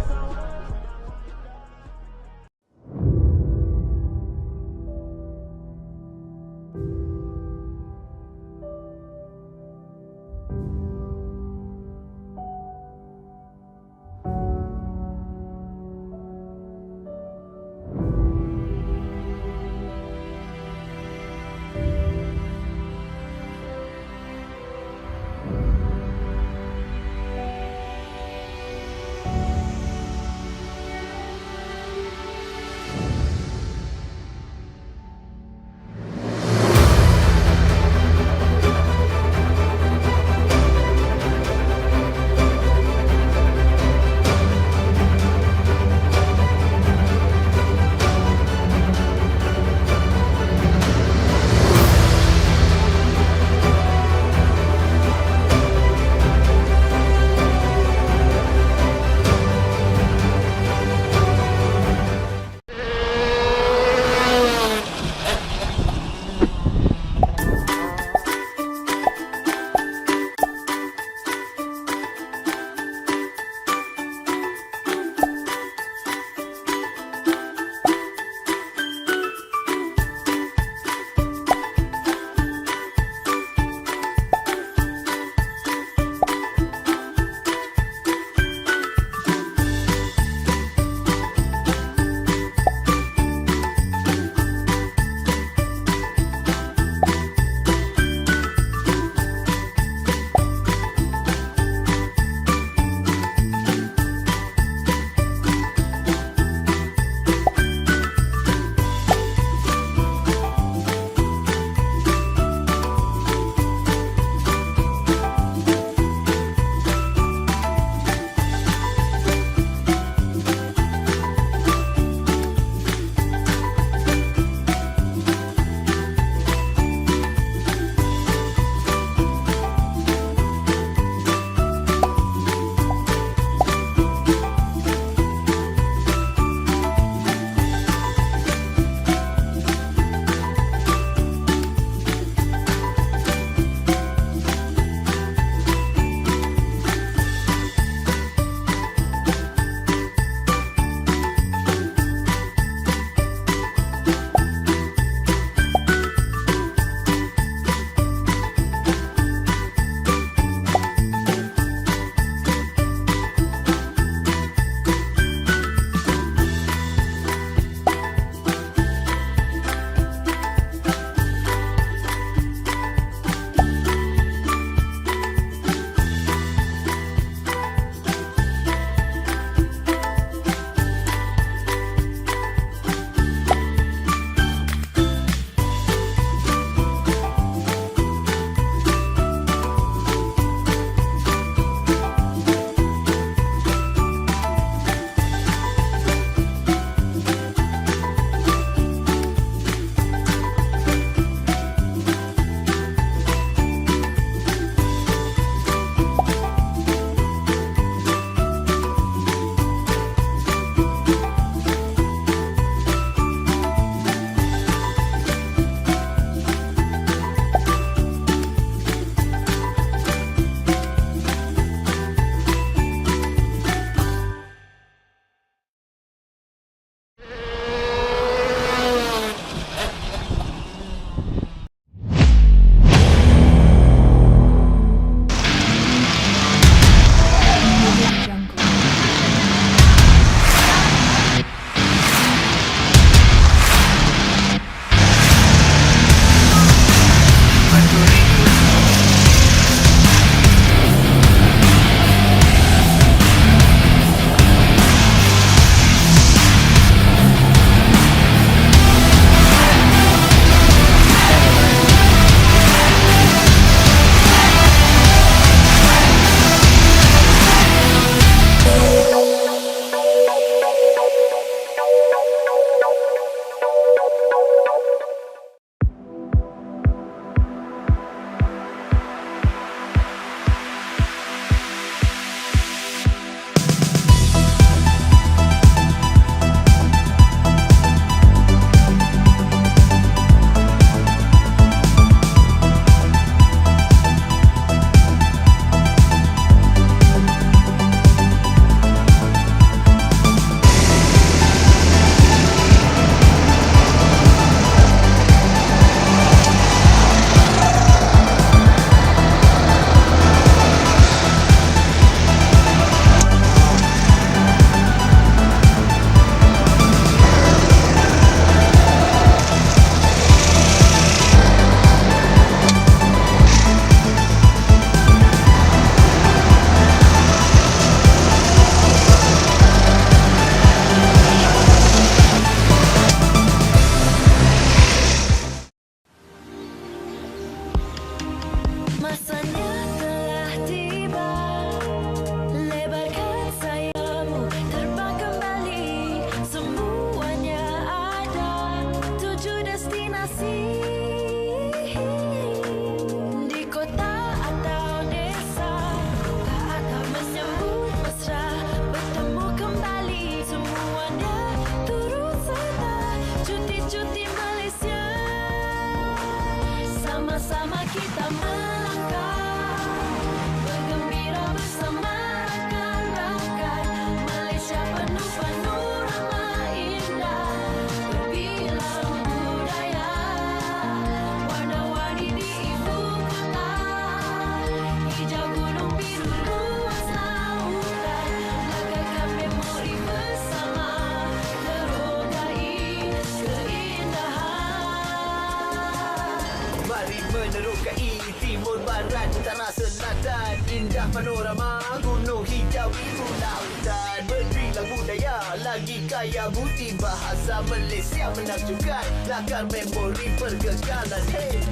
Indah panorama gunung hijau biru lautan Berilang budaya lagi kaya bukti bahasa Malaysia menakjubkan Lakar memori perkekalan hey.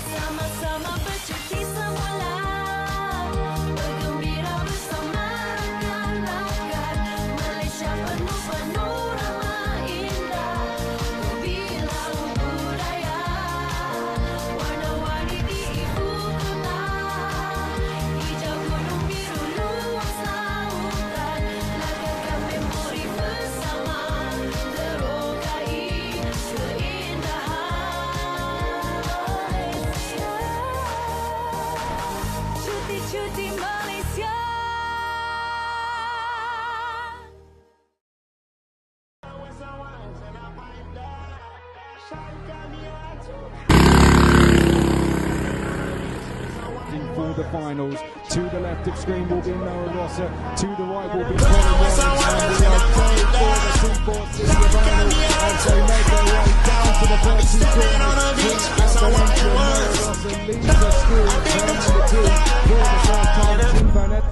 Sama-sama bercuti semula Bergembira bersama rakan-rakan Malaysia penuh panorama indah Berbilang budaya Warna-warni di ibu kota Hijau gunung biru luas lautan Lagarkan memori bersama Terokai keindahan Cuti-cuti Malaysia For the finals, to the left of screen will be Noah Rosser, to the right will be Colin Warren, and we are going for the 2-4 senior final as they make their way down to the first two corners. Noah Rosser leads us through, turn number 2 for the first time. Tim Van Ed-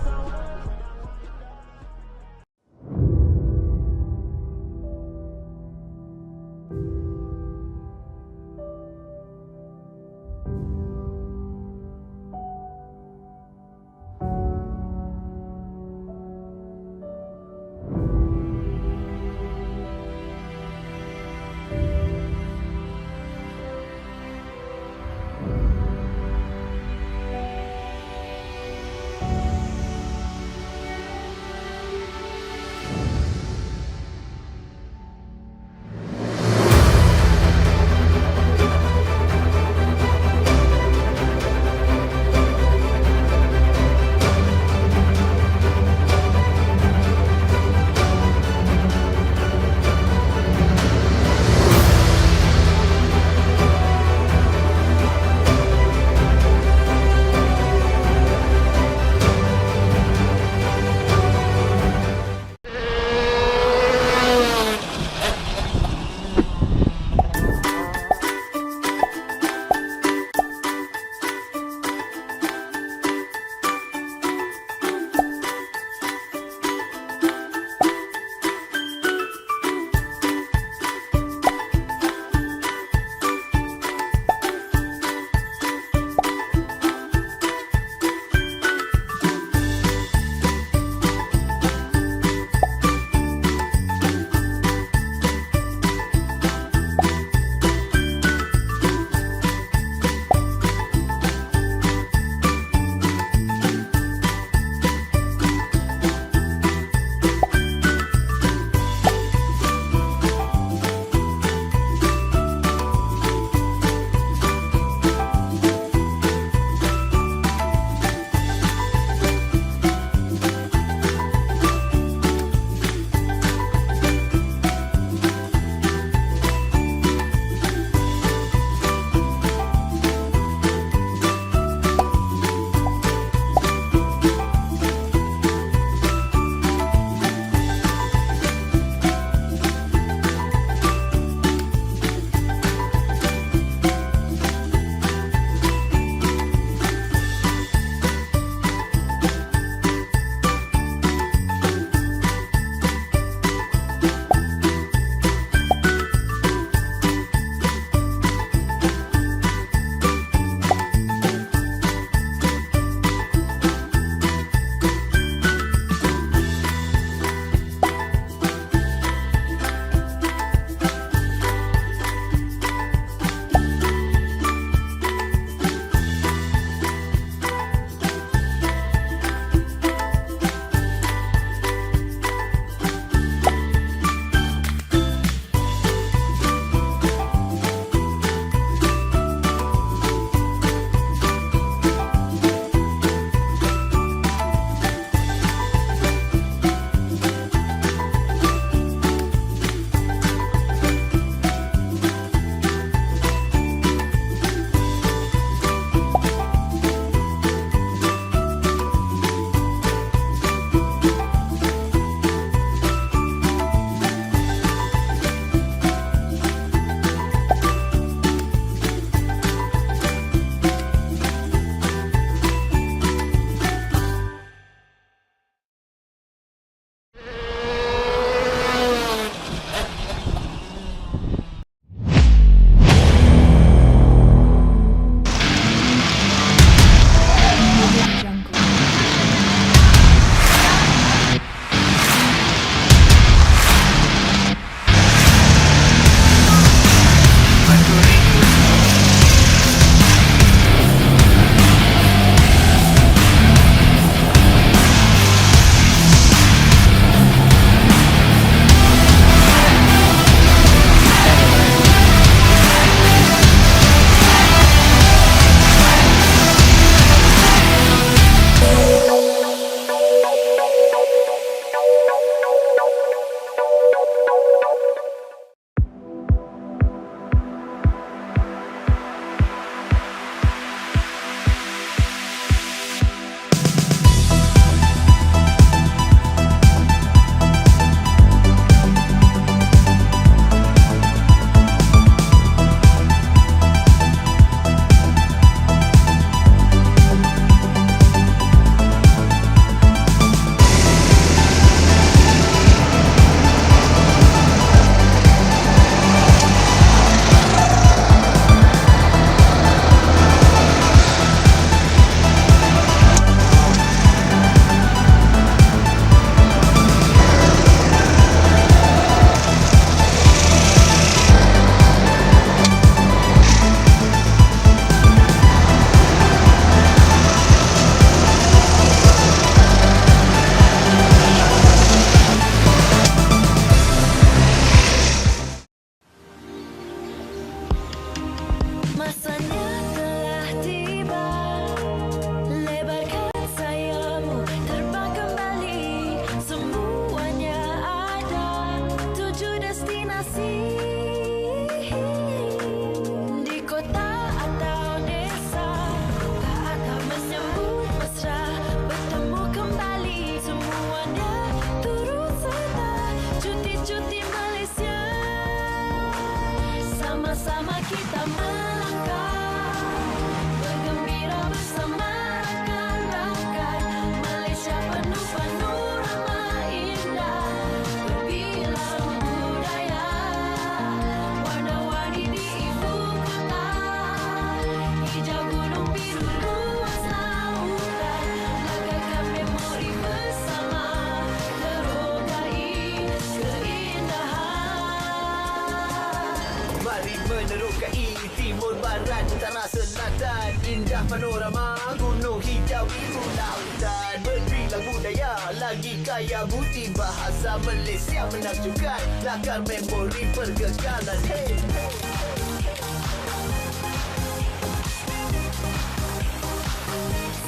tanah selatan. Indah panorama gunung hijau biru lautan. Berilang budaya lagi kaya bukti bahasa Malaysia menakjubkan. Lakar memori pergagalan. Hey, hey.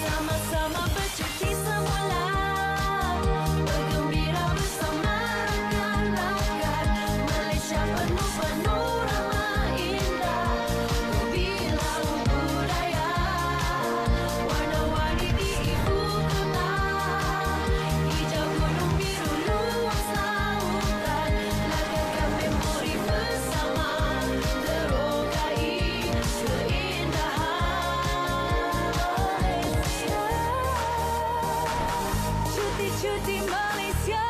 Sama-sama bercuti semula, bergembira bersama rakan-rakan. Malaysia penuh panorama indah, berbilang budaya, warna-warni di ibu kota. Hijau gunung biru luas lautan, lagarkan memori bersama, terokai keindahan. Cuti-cuti Malaysia.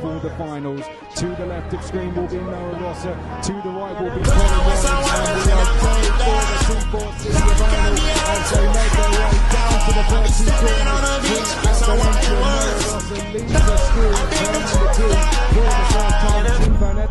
For the finals, to the left of screen will be Noah Rosser, to the right will be Colin Warren, and we are going for the 3-4 city final as they make their way down to the first two corners. Valencia, Noah Rosser leads us through, turning the two for the first time. Tim Van Ed-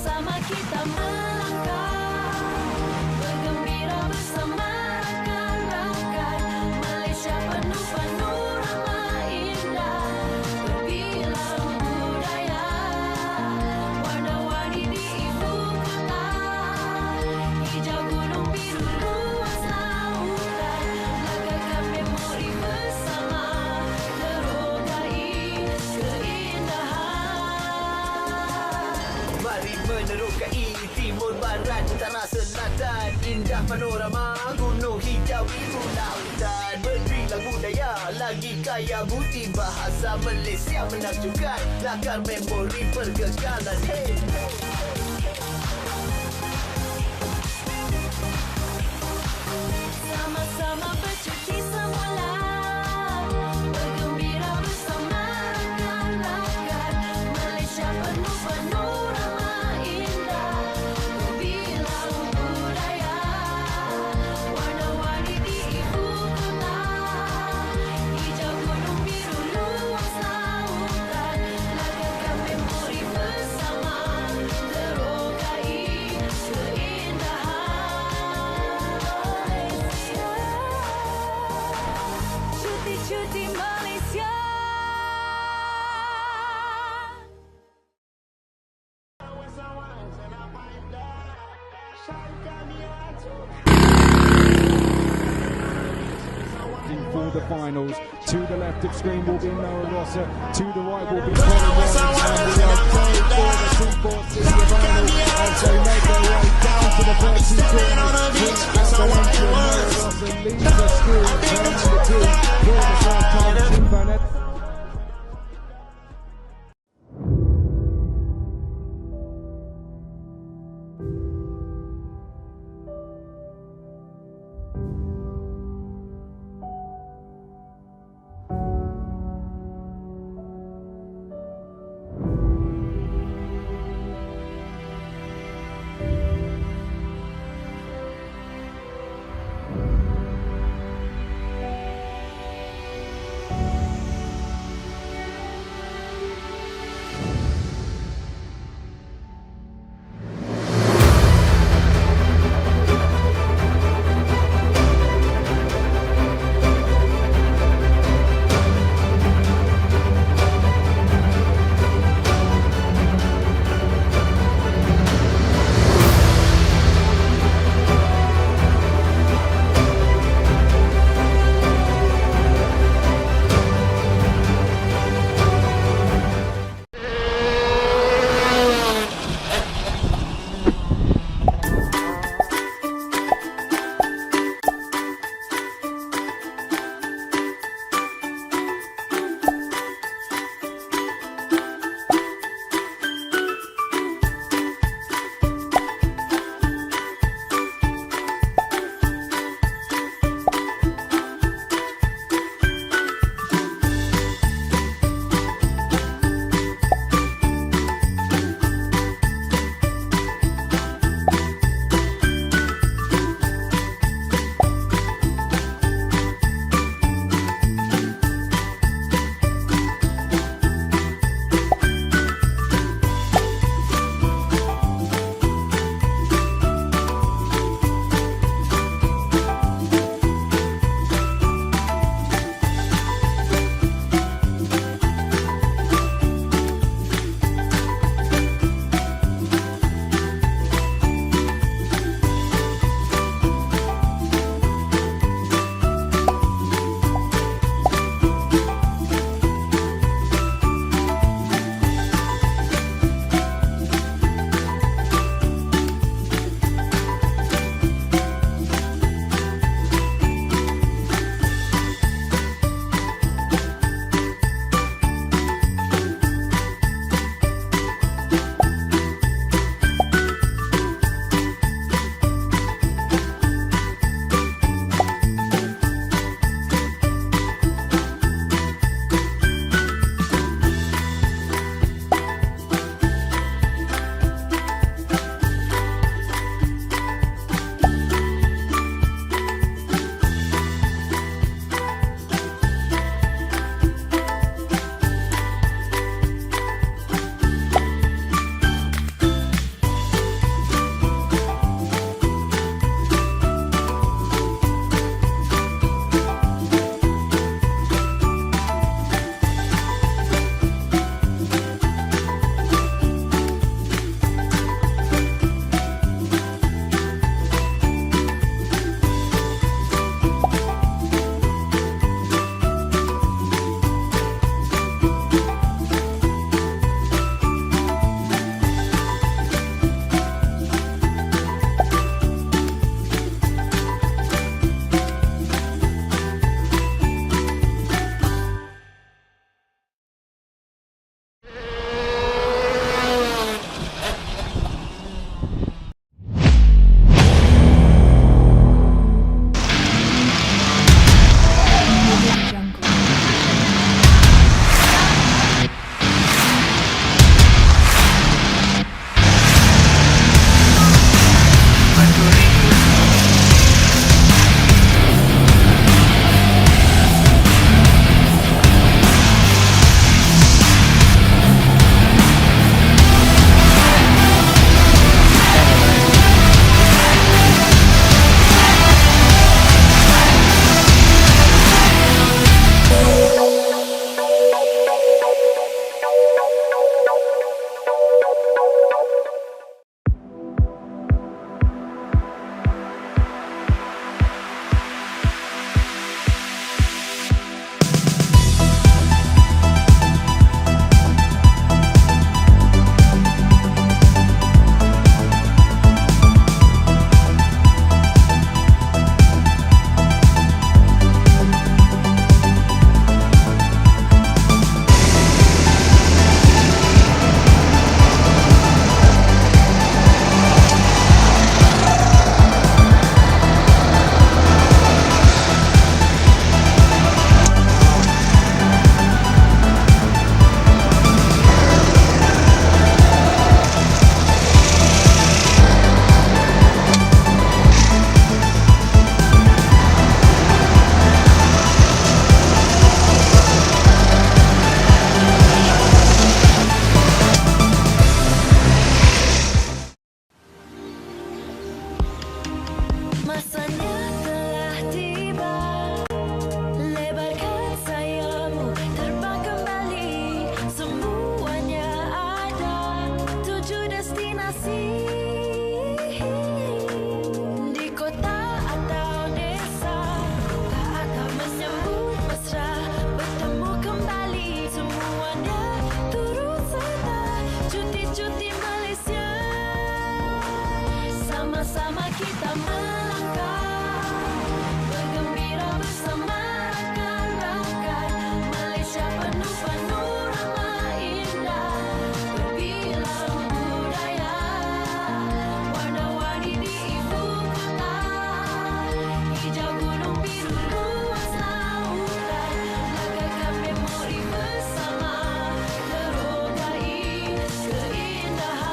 Sama-sama kita melangkah, bergembira bersama rakan-rakan. Malaysia penuh panorama indah, berbilang budaya, warna-warni di ibu kota. Hijau gunung, biru luas lautan, lagakan memori bersama, terogai keindahan. Mari menerokai timur barat utara selatan. Indah panorama gunung hijau biru lautan, berbilang budaya lagi kaya budi bahasa Malaysia menakjubkan, lakar memori pergagalan. Hey, hey. Sama-sama bercuti semula, bergembira bersama rakan-rakan. Malaysia penuh panorama indah, berbilang budaya, warna-warni di ibu kota. Hijau gunung, biru luas lautan, lagakan memori bersama, terogai keindahan. Cuti-cuti Malaysia. For the finals, to the left of screen will be Noah Rosser, to the right will be Colin Warren, and we are going for the 3-4 city final as they make their way down to the first two corners. Noah Rosser leads the school, turning the two for the first time. Tim Burnett. kita melangkah, bergembira bersama rakan-rakan. Malaysia penuh panorama indah, berbilang budaya, warna-warni di ibu kota, hijau gunung biru luas lautan, lagakan memori bersama, terogai keindahan.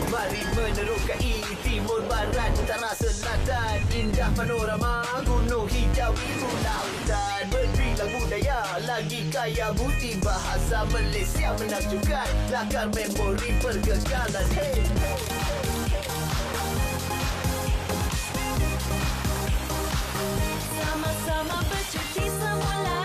Mari menerokai timur barat utara selatan, indah panorama gunung hijau biru lautan, berbilang budaya lagi kaya bukti bahasa Malaysia menakjubkan, lakar memori perkekalan. Hey, Sama-sama bercuti semula,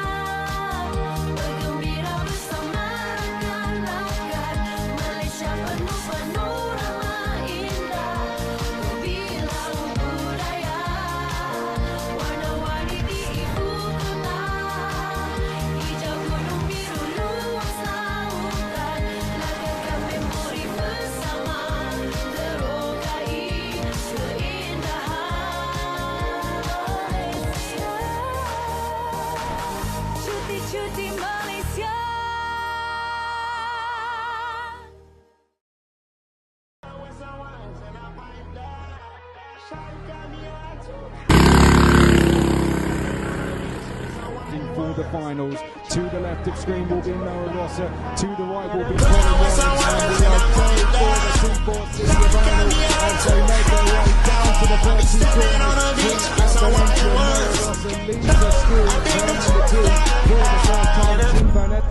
bergembira bersama rakan-rakan. Malaysia penuh panorama indah, berbilang budaya, warna-warni di ibu kota, hijau gunung biru luas lautan, lagakan memori bersama, terogai keindahan. Cuti-cuti Malaysia. For the finals, to the left of screen will be Noah Rosser, to the right will be Colin Warren, and we are going for the 3-4 city final as they make their way down to the first two corners. Valencia, Noah Rosser leads us through, turn number 2 for the first time. Team Van Ed-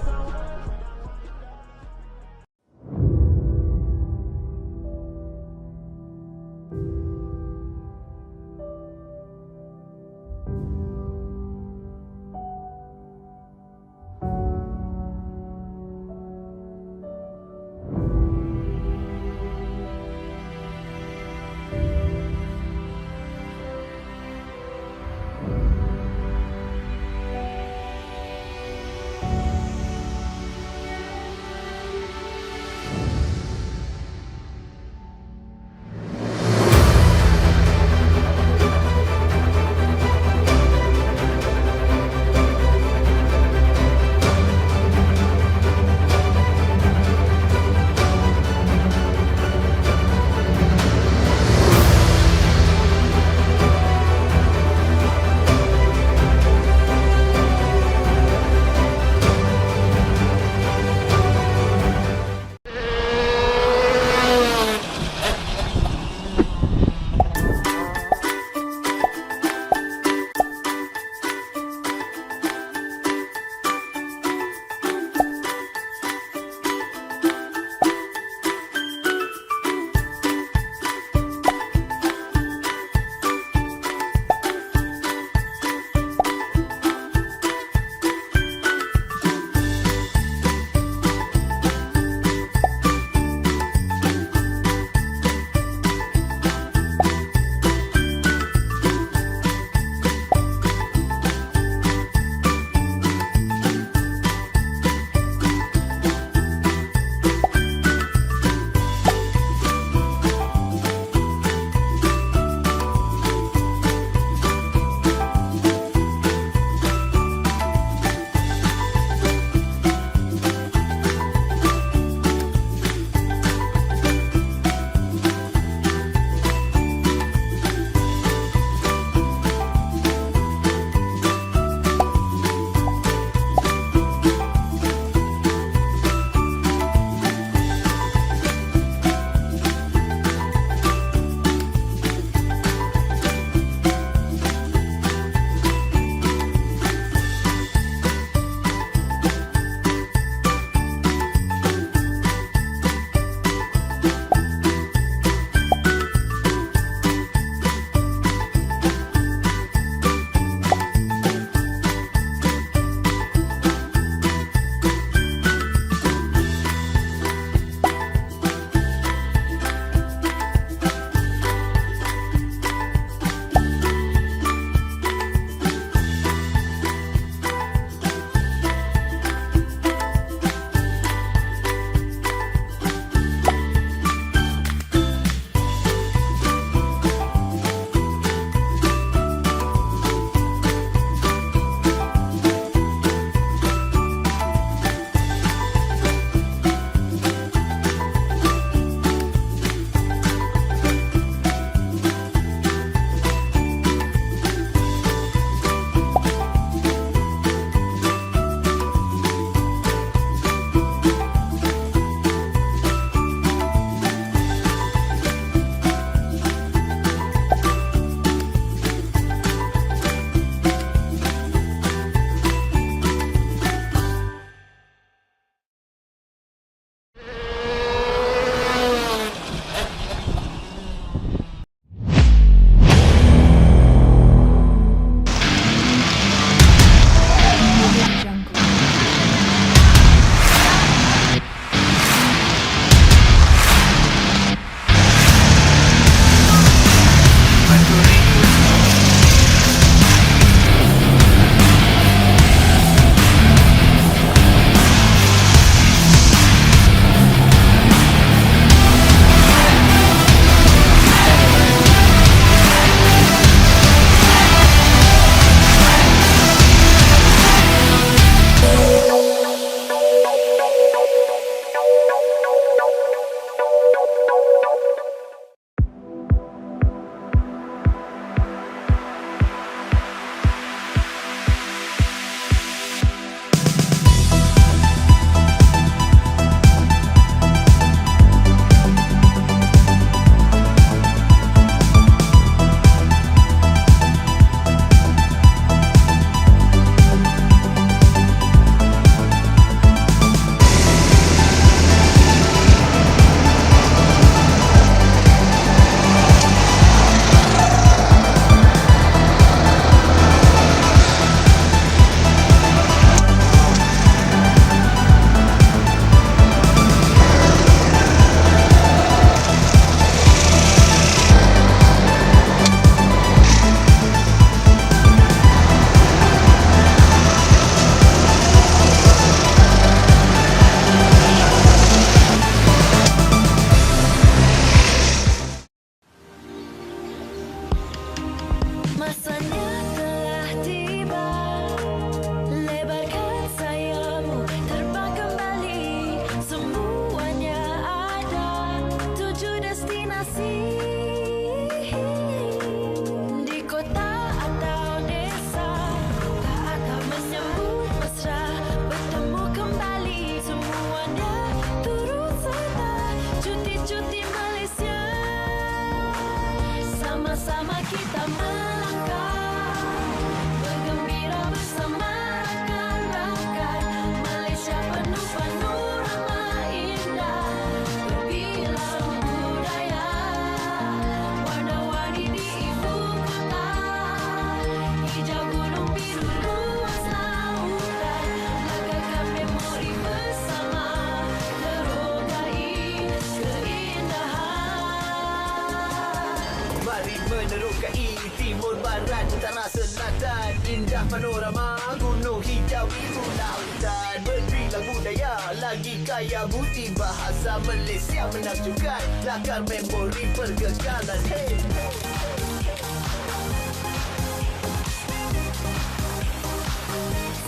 menerokai timur barat utara selatan. Indah panorama gunung hijau biru lautan. Berilang budaya lagi kaya budi bahasa Malaysia menakjubkan. Lakar memori pergagalan. Hey, hey.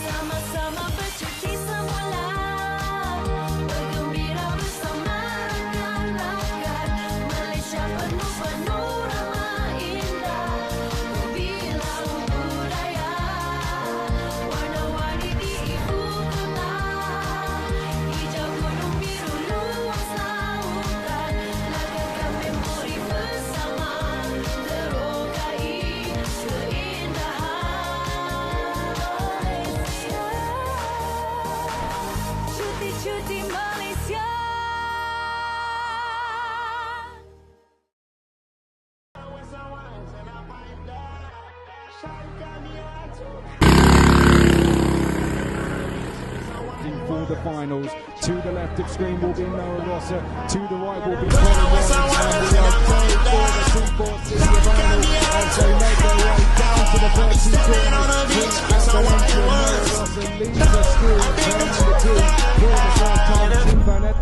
Sama-sama bercuti semula, bergembira bersama rakan-rakan. Malaysia penuh panorama indah, berbilang budaya, warna-warni di ibu kota. Hijau gunung biru luas lautan, lagarkan memori bersama, terokai keindahan. Cuti-cuti Malaysia. For the finals, to the left of screen will be Noah Rosser, to the right will be Colin Warren, and we are going for the 3-4 city final as they make their way down to the first two corners. Valencia, Noah Rosser leads us through, turn number 2 for the first time, Tim Van Ed.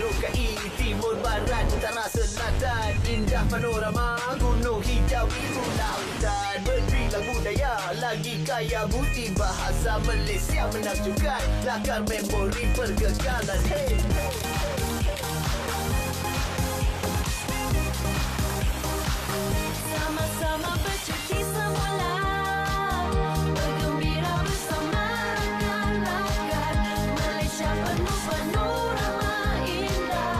menerokai timur barat utara selatan. Indah panorama gunung hijau biru lautan. Berilang budaya lagi kaya budi bahasa Malaysia menakjubkan. Lakar memori perkekalan. Hey, hey. Sama-sama bercuti semula, bergembira bersama rakan-rakan. Malaysia penuh panorama indah,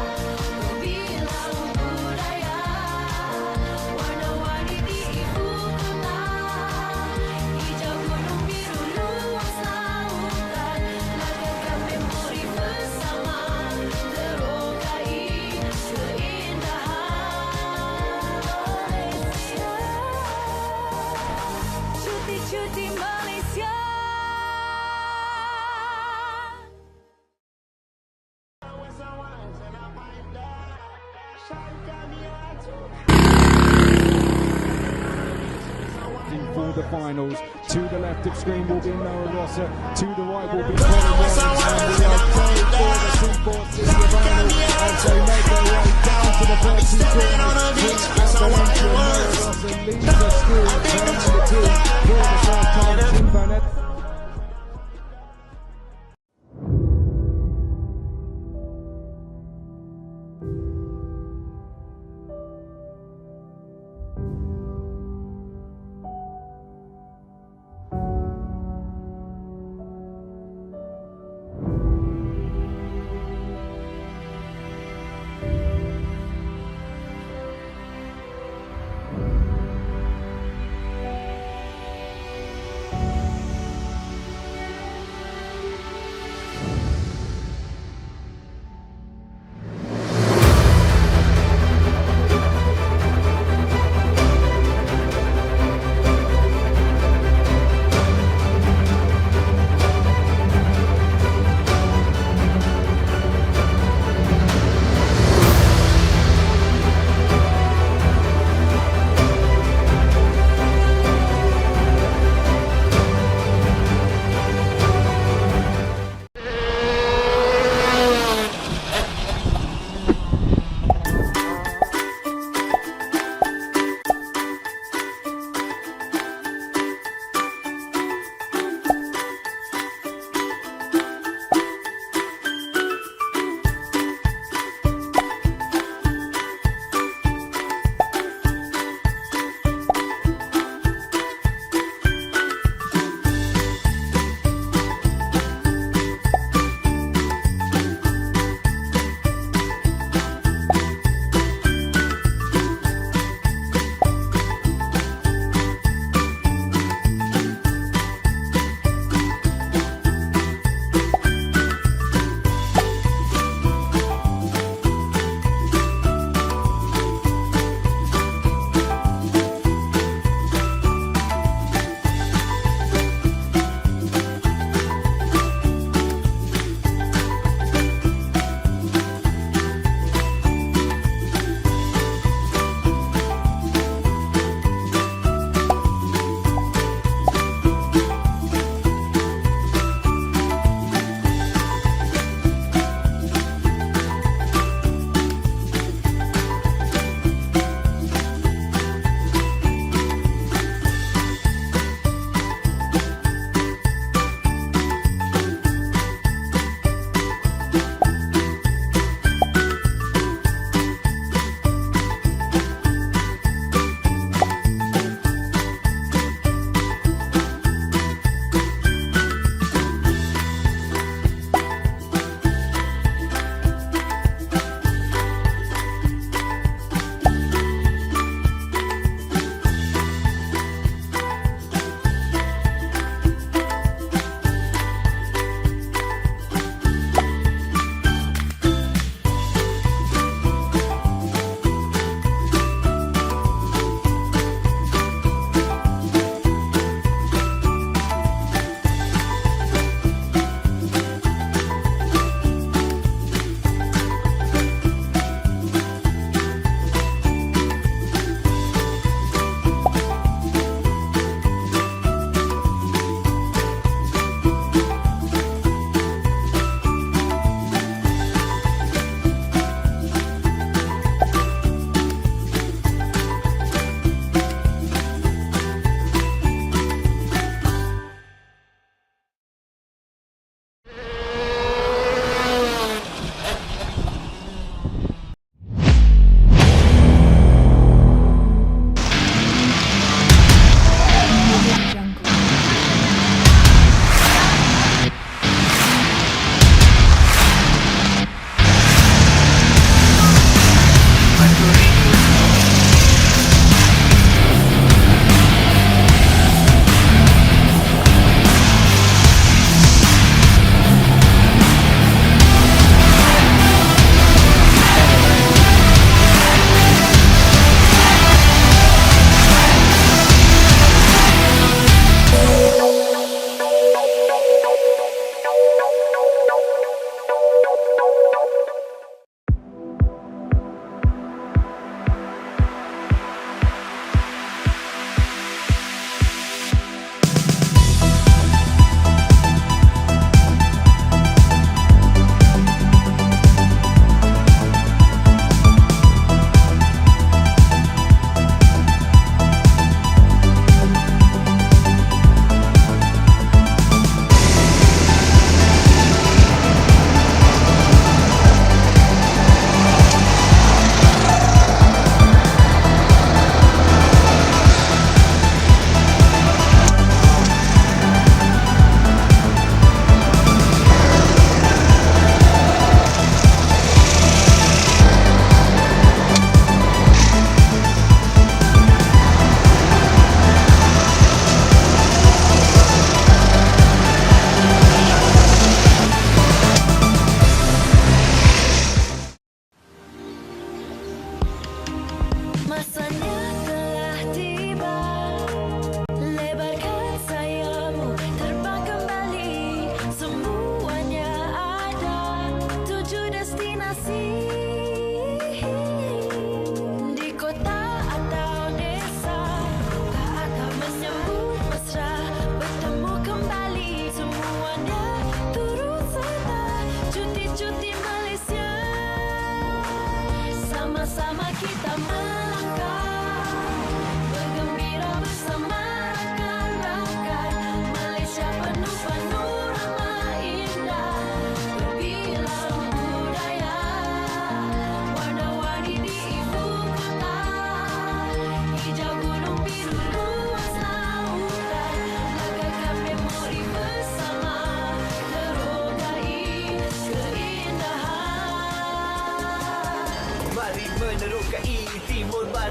berbilang budaya, warna-warni di ibu kota. Hijau gunung biru luas lautan, lagarkan memori bersama, terokai keindahan. Cuti-cuti Malaysia. For the finals, to the left of screen will be Noah Rosser, to the right will be Colin Warren, and we are going for the 3-4 city final as they make their way down to the first two corners. Prince Appalachian, Noah Rosser leads us through, turn number 2 for the first time, Tim Van Ed.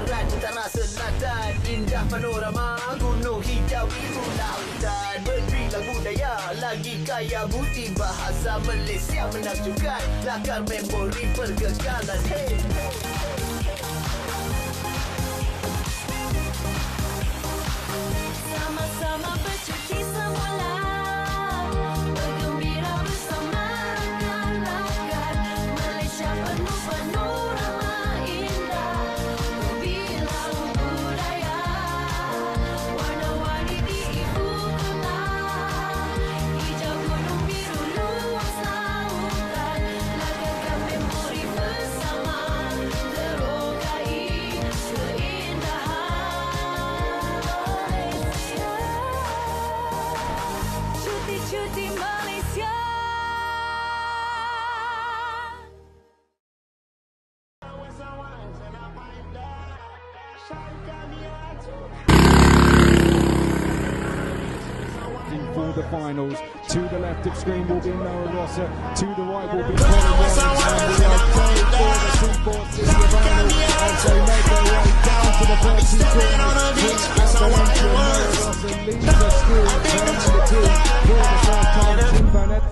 barat Tanah selatan Indah panorama Gunung hijau biru lautan Berilang budaya Lagi kaya budi bahasa Malaysia menakjubkan Lakar memori perkekalan. Hey, Sama-sama bercuti semula Bergembira bersama rakan-rakan Malaysia penuh panorama indah Berbilang budaya Warna-warni di ibu kota Hijau gunung biru luas lautan Lagarkan memori bersama Terokai keindahan Cuti-cuti Malaysia For the finals, to the left of screen will be Noah Rosser, to the right will be Colin Warren, and we are going for the 3-4 city final as they make their way down to the first two corners. Noah Rosser leads us through, turn number 2 for the first time. Tim Van Ed-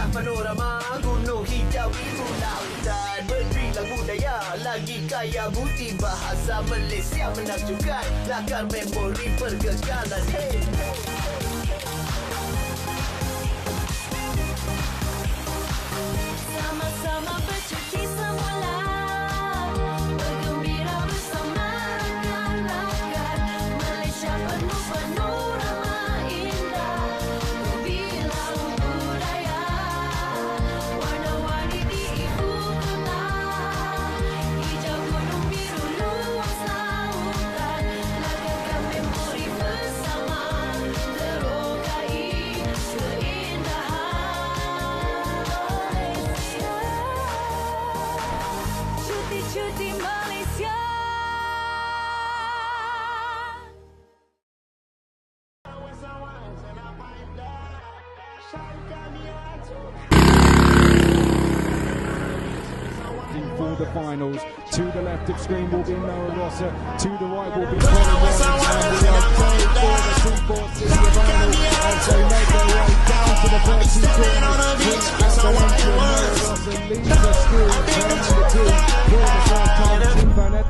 Indah panorama gunung hijau itu lautan Berilang budaya lagi kaya bukti bahasa Malaysia menakjubkan Lakar memori pergagalan Hey, hey. Sama-sama bercuti semula Bergembira bersama rakan-rakan Malaysia penuh panorama indah Berbilang budaya Warna-warni di ibu kota Hijau gunung biru luas lautan Lagarkan memori bersama Terokai keindahan Cuti-cuti Malaysia For the finals, to the left of screen will be Noah Rosser, to the right will be Colin Warren, and we are going for the 3-4 city final as they make their way down to the first two corners. Prince Appalachian, Noah Rosser leads us through, turn number 2 for the first time, Tim Van Ed.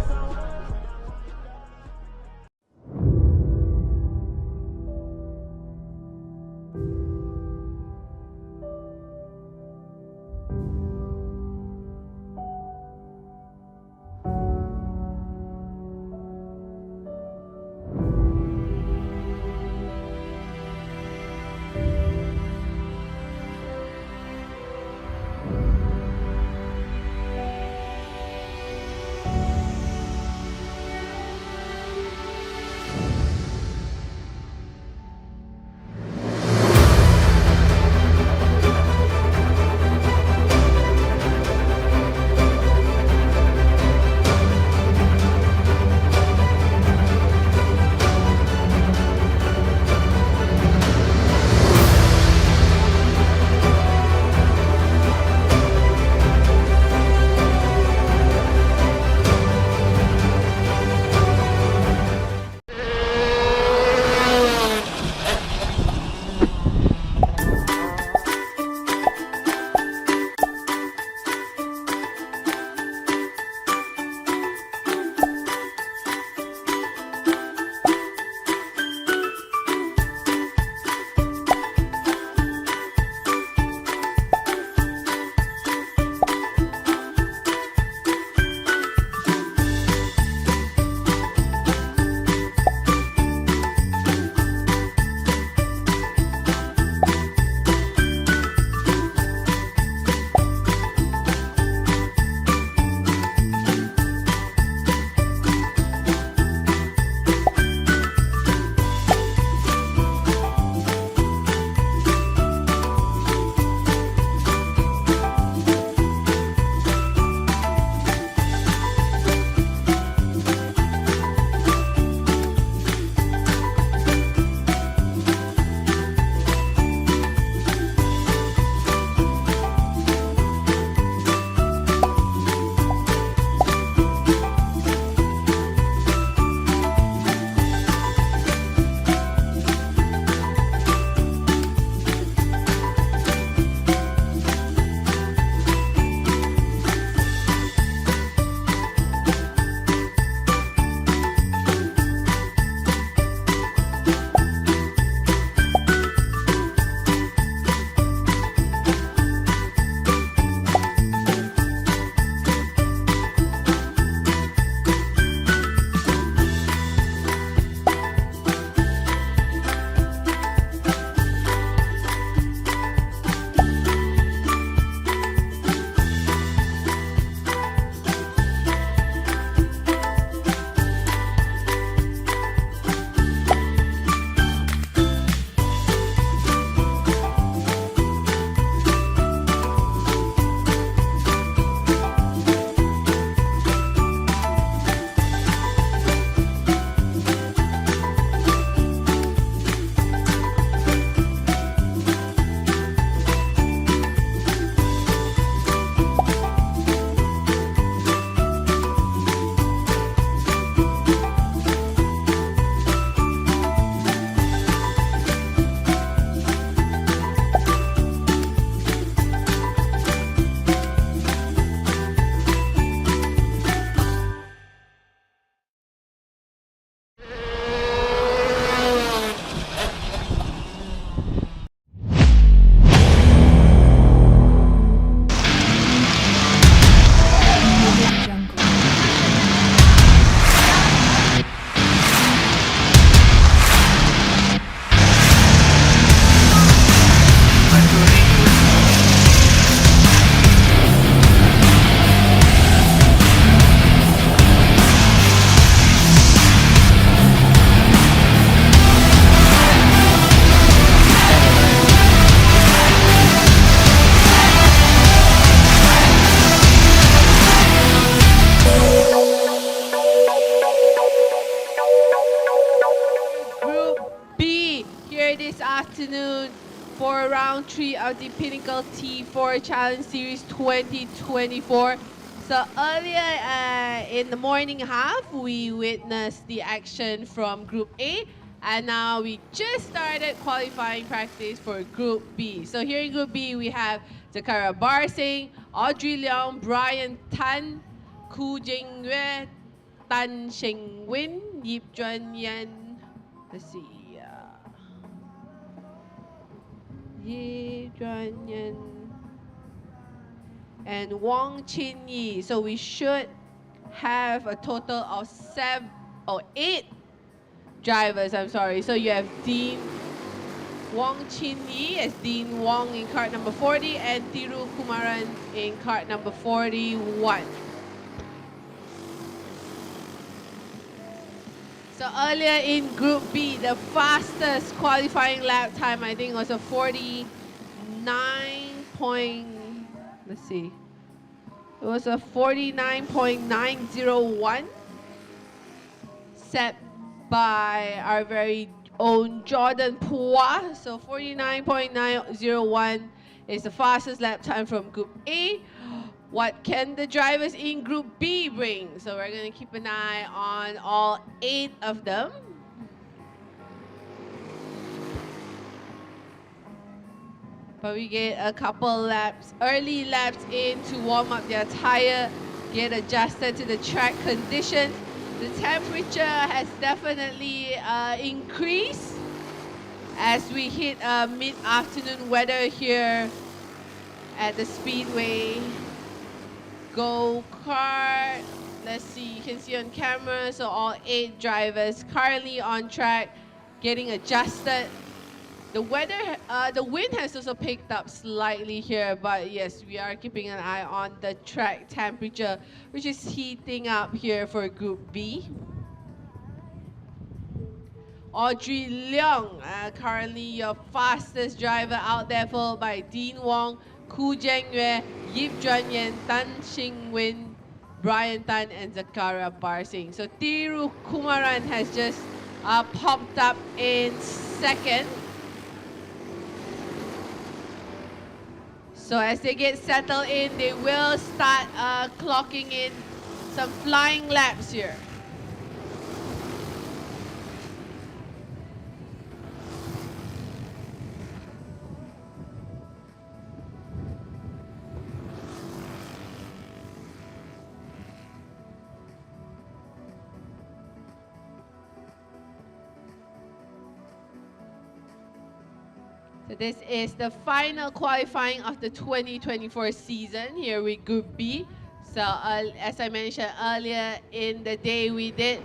afternoon for round 3 of the Pinnacle T4 Challenge Series 2024. So earlier in the morning half, we witnessed the action from Group A, and now we just started qualifying practice for Group B. So here in Group B, we have Zakara Barsing, Audrey Leong, Brian Tan, Ku Jingyue, Tan Shengwin, Yip Juan Yan, let's see, Yip Juan Yan, and Wong Chin Yi. So we should have a total of 8 drivers, I'm sorry. So you have Dean Wong Chin Yi as Dean Wong in cart number 40 and Tiru Kumaran in cart number 41. So earlier in Group B, the fastest qualifying lap time I think was a 49 point, let's see. It was a 49.901 set by our very own Jordan Pua. So 49.901 is the fastest lap time from Group A. What can the drivers in Group B bring? So we're going to keep an eye on all 8 of them. But we get a couple laps, early laps in to warm up their tire, get adjusted to the track conditions. The temperature has definitely increased as we hit mid-afternoon weather here at the Speedway. Go-Kart, let's see, you can see on camera, so all 8 drivers currently on track, getting adjusted. The weather, the wind has also picked up slightly here, but yes, we are keeping an eye on the track temperature, which is heating up here for Group B. Audrey Leong, currently your fastest driver out there, followed by Dean Wong, Ku Jingyue, Yip Juan Yan, Tan Xingwin, Brian Tan, and Zakara Barsing. So Tiru Kumaran has just popped up in second. So as they get settled in, they will start clocking in some flying laps here. So this is the final qualifying of the 2024 season here with Group B. So as I mentioned earlier in the day, we did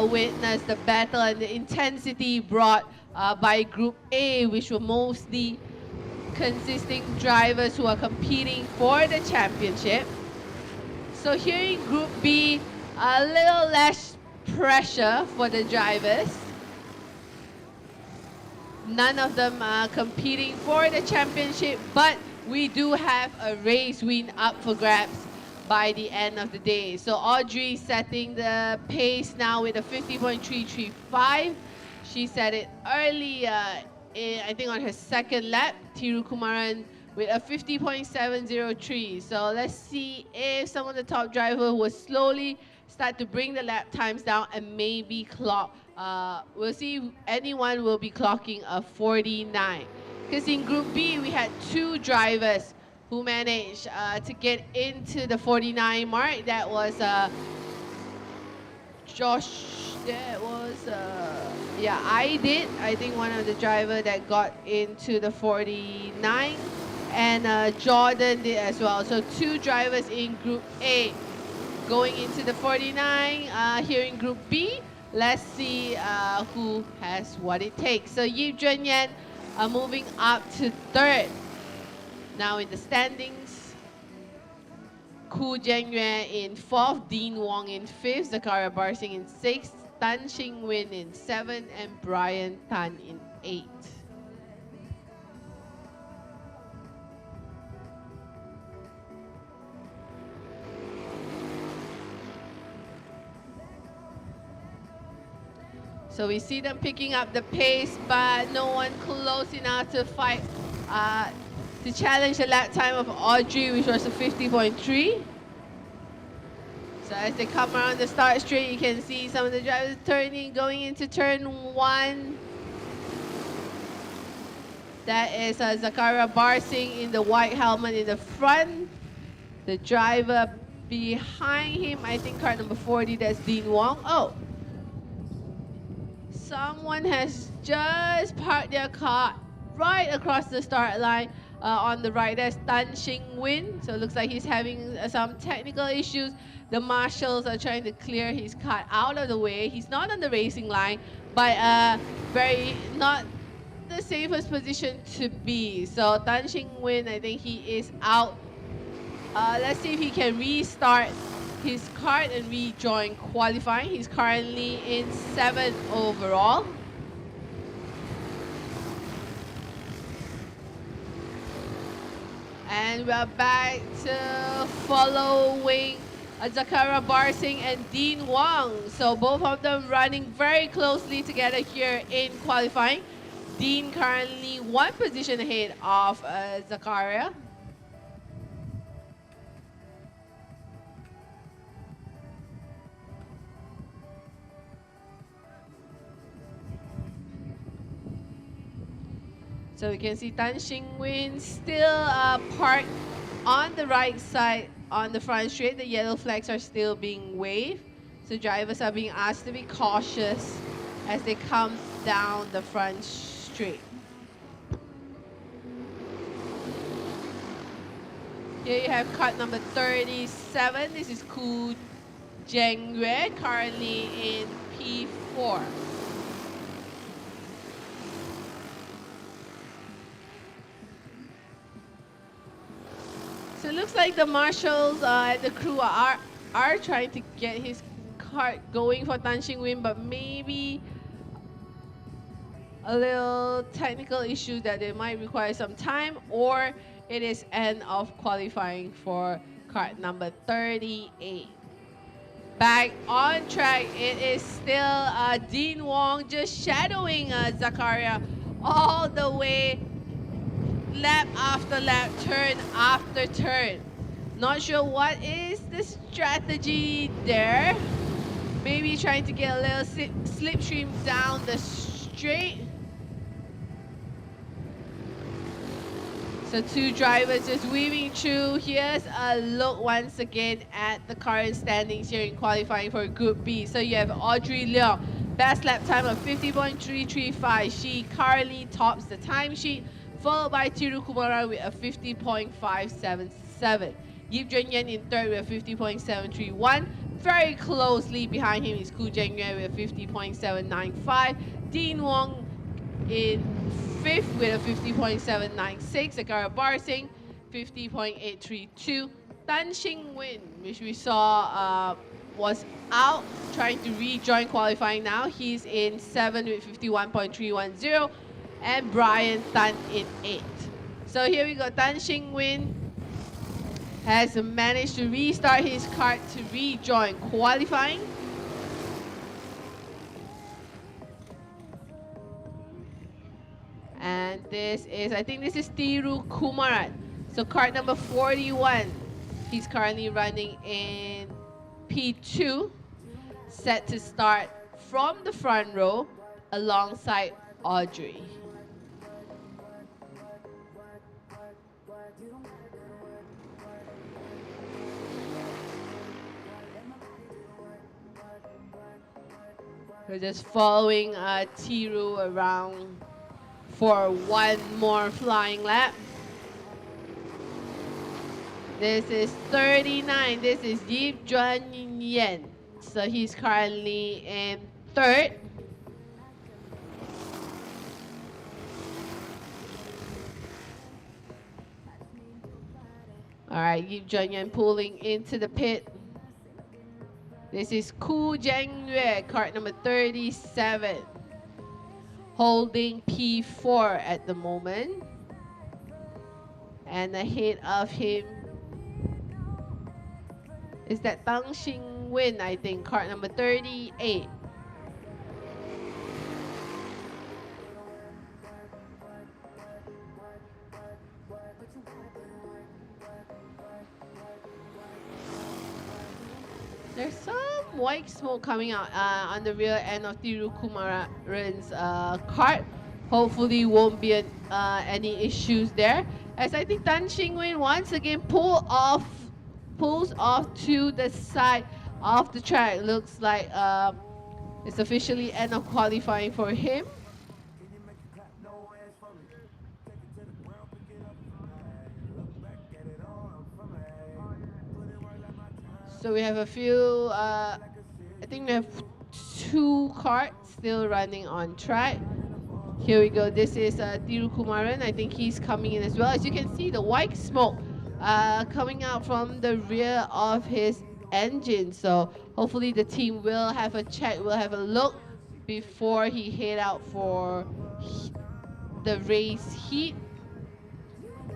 witness the battle and the intensity brought by Group A, which were mostly consisting drivers who are competing for the championship. So here in Group B, a little less pressure for the drivers. None of them are competing for the championship, but we do have a race win up for grabs by the end of the day. So Audrey setting the pace now with a 50.335. She set it early, I think on her second lap. Tiru Kumaran with a 50.703. So let's see if some of the top drivers will slowly start to bring the lap times down and maybe clock. We'll see if anyone will be clocking a 49. Because in Group B, we had 2 drivers who managed to get into the 49 mark. That was Josh, that was, yeah, I think one of the drivers that got into the 49. And Jordan did as well. So 2 drivers in Group A going into the 49. Here in Group B, let's see who has what it takes. So Yip Juan Yan moving up to 3rd. Now in the standings, Ku Jingyue in 4th, Dean Wong in 5th, Zakara Barsing in 6th, Tan Xingwin in 7th, and Brian Tan in 8th. So we see them picking up the pace, but no one close enough to fight, to challenge the lap time of Audrey, which was a 50.3. So as they come around the start straight, you can see some of the drivers turning, going into turn 1. That is Zakaria Barsing in the white helmet in the front. The driver behind him, I think car number 40, that's Dean Wong. Oh, someone has just parked their car right across the start line on the right. That's Tan Xing Win. So it looks like he's having some technical issues. The marshals are trying to clear his car out of the way. He's not on the racing line, but very not the safest position to be. So Tan Xing Win, I think he is out. Let's see if he can restart his kart and rejoin qualifying. He's currently in 7th overall. And we're back to following Zakaria Barsing and Dean Wong. So both of them running very closely together here in qualifying. Dean currently 1 position ahead of Zakaria. So we can see Tan Xing Win still parked on the right side on the front straight. The yellow flags are still being waved. So drivers are being asked to be cautious as they come down the front straight. Here you have kart number 37. This is Ku Zhengyue, currently in P4. So it looks like the marshals and the crew are trying to get his kart going for Tan Xing Win, but maybe a little technical issue that they might require some time, or it is end of qualifying for kart number 38. Back on track, it is still Dean Wong just shadowing Zakaria all the way, lap after lap, turn after turn. Not sure what is the strategy there. Maybe trying to get a little slipstream down the straight. So 2 drivers just weaving through. Here's a look once again at the current standings here in qualifying for Group B. So you have Audrey Leong, best lap time of 50.335. She currently tops the timesheet, followed by Tiru Kumara with a 50.577. Yip Junyan in 3rd with a 50.731. Very closely behind him is Ku Zhengyue with a 50.795. Dean Wong in 5th with a 50.796. Zakaria Barsing, 50.832. Tan Xing Win, which we saw was out, trying to rejoin qualifying now. He's in 7th with 51.310. And Brian Tan in 8th. So here we go. Tan Xing Win has managed to restart his kart to rejoin qualifying. And this is, I think this is Tiru Kumaran. So kart number 41. He's currently running in P2, set to start from the front row alongside Audrey. We're just following Tiru around for 1 more flying lap. This is 39. This is Yip Juan-Yen. So he's currently in 3rd. All right, Yip Juan-Yen pulling into the pit. This is Ku Zhengyue, kart number 37, holding P4 at the moment. And ahead of him is that Tan Xing Win, I think, kart number 38. There's some white smoke coming out on the rear end of Tirukumaran's cart. Hopefully won't be any issues there. As I think Tan Xingwen once again pulls off to the side of the track. Looks like it's officially end of qualifying for him. So we have a few, I think we have 2 carts still running on track. Here we go. This is Tirukumaran. I think he's coming in as well. As you can see, the white smoke coming out from the rear of his engine. So hopefully the team will have a check, will have a look before he head out for the race heat.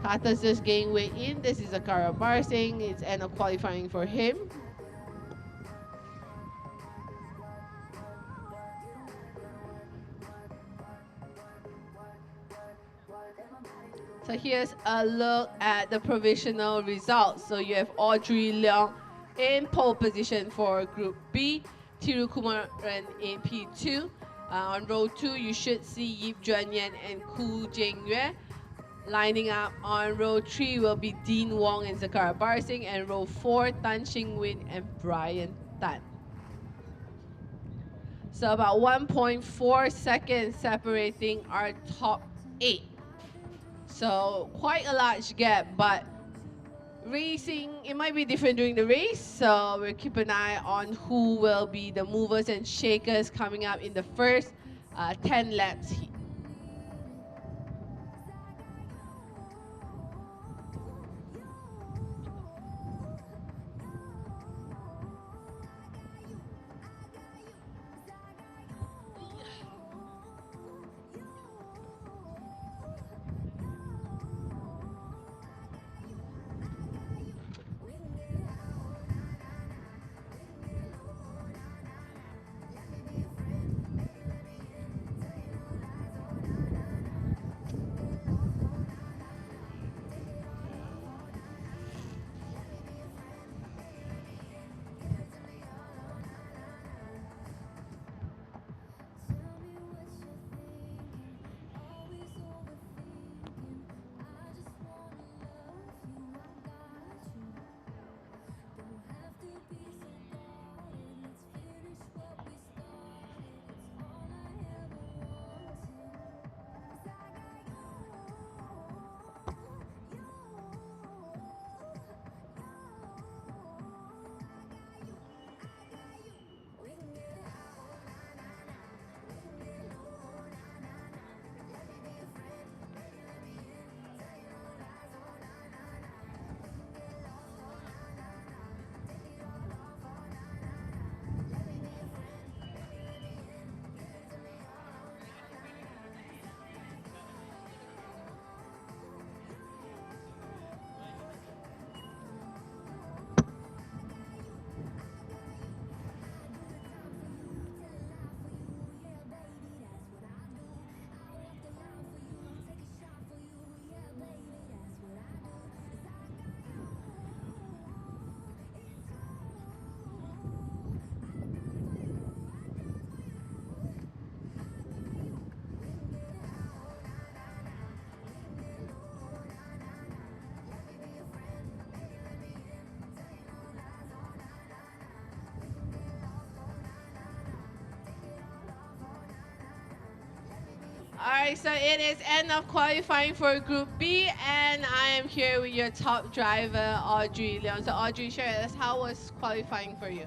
Kata's just getting way in. This is Akara Barsing. It's end of qualifying for him. So here's a look at the provisional results. So you have Audrey Leong in pole position for Group B, Tirukumaran in P2. On row 2, you should see Yip Juanyan and Ku Jingyue. Lining up on row 3 will be Dean Wong and Zakara Barsing, and row 4, Tan Xingwin and Brian Tan. So about 1.4 seconds separating our top 8. So quite a large gap, but racing, it might be different during the race. So we'll keep an eye on who will be the movers and shakers coming up in the first 10 laps. All right, so it is end of qualifying for Group B, and I am here with your top driver, Audrey Leong. So Audrey, share with us, how was qualifying for you?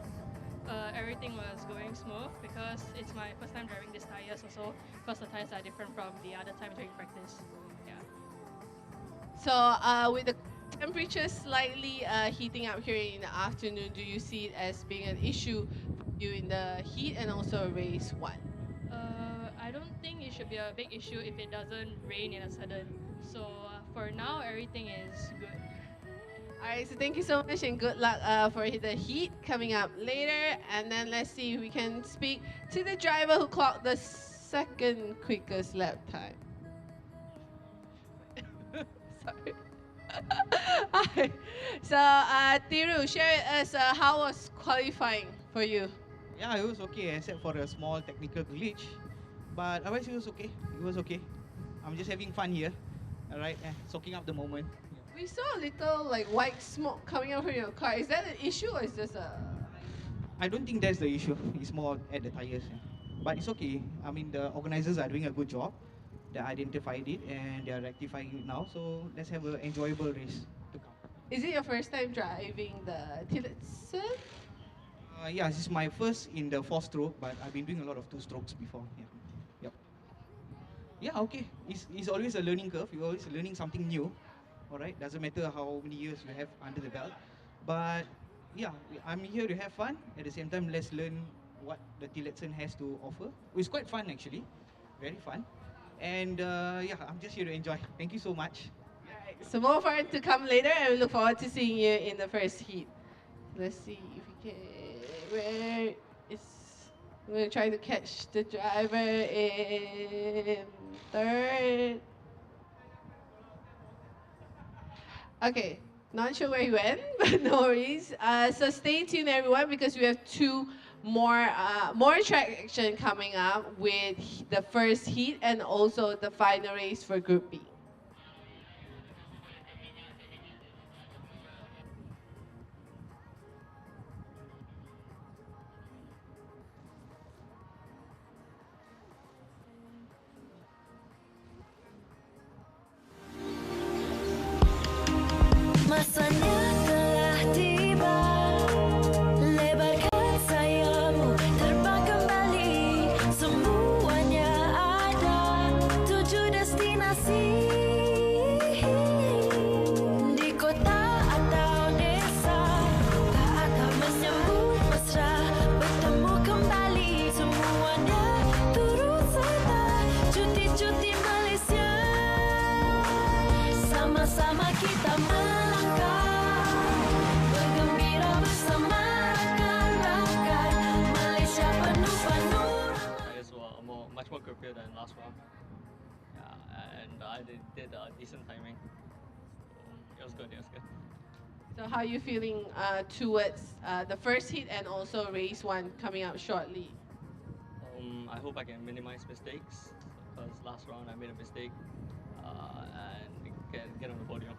Everything was going smooth because it's my first time driving these tires also, because the tires are different from the other times during practice. Yeah. So with the temperature slightly heating up here in the afternoon, do you see it as being an issue for you in the heat and also race 1? I don't think it should be a big issue if it doesn't rain in a sudden. So for now, everything is good. All right, so thank you so much and good luck for the heat coming up later. And then let's see if we can speak to the driver who clocked the second quickest lap time. Sorry. So, Thiru, share with us how was qualifying for you? Yeah, it was okay except for a small technical glitch. But otherwise, it was okay. It was okay. I'm just having fun here. All right, soaking up the moment. We saw a little like white smoke coming out from your car. Is that an issue or is this a... I don't think that's the issue. It's more at the tires. Yeah. But it's okay. I mean, the organizers are doing a good job. They identified it and they are rectifying it now. So let's have an enjoyable race to come. Is it your first time driving the Tillotson? Yeah, this is my first in the 4-stroke, but I've been doing a lot of 2 strokes before. Yeah. Yep. Yeah, okay. It's always a learning curve. You're always learning something new. All right. Doesn't matter how many years you have under the belt. But yeah, I'm here to have fun. At the same time, let's learn what the Tillotson has to offer. It's quite fun actually. Very fun. And yeah, I'm just here to enjoy. Thank you so much. Alright, so more fun to come later and we look forward to seeing you in the first heat. Let's see if we can... Where is... I'm going to try to catch the driver in third. Okay, not sure where he went, but no worries. So stay tuned everyone because we have two more track action coming up with the first heat and also the final race for Group B. Masanya telah tiba, lebarkan sayapmu, terbang kembali. Semuanya ada 7 destinasi di kota atau desa. Tak akan menyambut mesra, bertemu kembali. Semuanya turut serta, cuti-cuti Malaysia. Sama-sama kita much more grippier than last round. Yeah, and I did a decent timing. So it was good, it was good. So how are you feeling towards the first heat and also race 1 coming up shortly? I hope I can minimize mistakes because last round I made a mistake and get on the podium.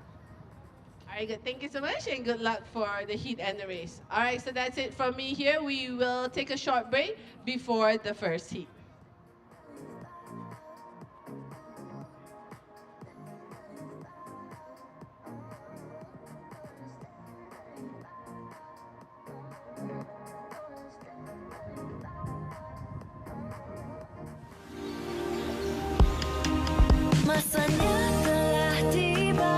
All right, good. Thank you so much and good luck for the heat and the race. All right, so that's it from me here. We will take a short break before the first heat. Masanya telah tiba,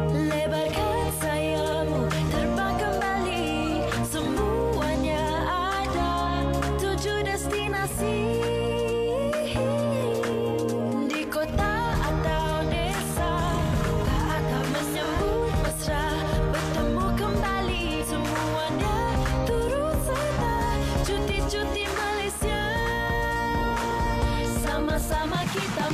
lebarkan sayapmu, terbang kembali. Semuanya ada 7 destinasi di kota atau desa. Tak akan menyambut mesra, bertemu kembali. Semuanya turut serta, cuti-cuti Malaysia. Sama-sama kita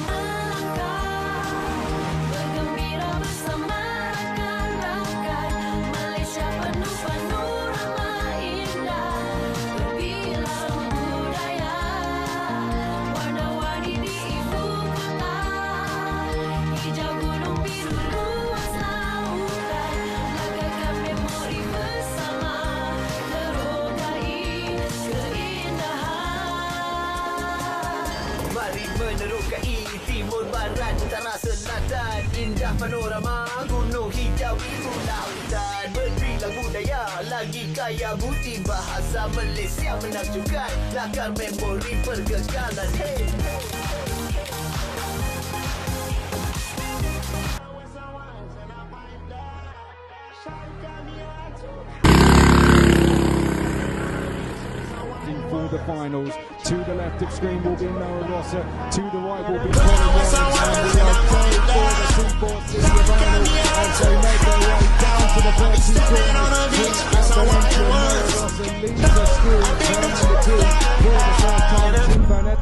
indah panorama gunung hijau biru lautan berilang budaya lagi kaya budi bahasa Malaysia menakjubkan lakar memori pergagalan hey. For the finals, to the left of screen will be Noah Rosser, to the right will be Colin Warren, and we are going for the Seaport City of Arnold as they make their way down to the 30 corners. The entry, Noah Rosser leads us through, turning the 2 for the first time. Tim Burnett.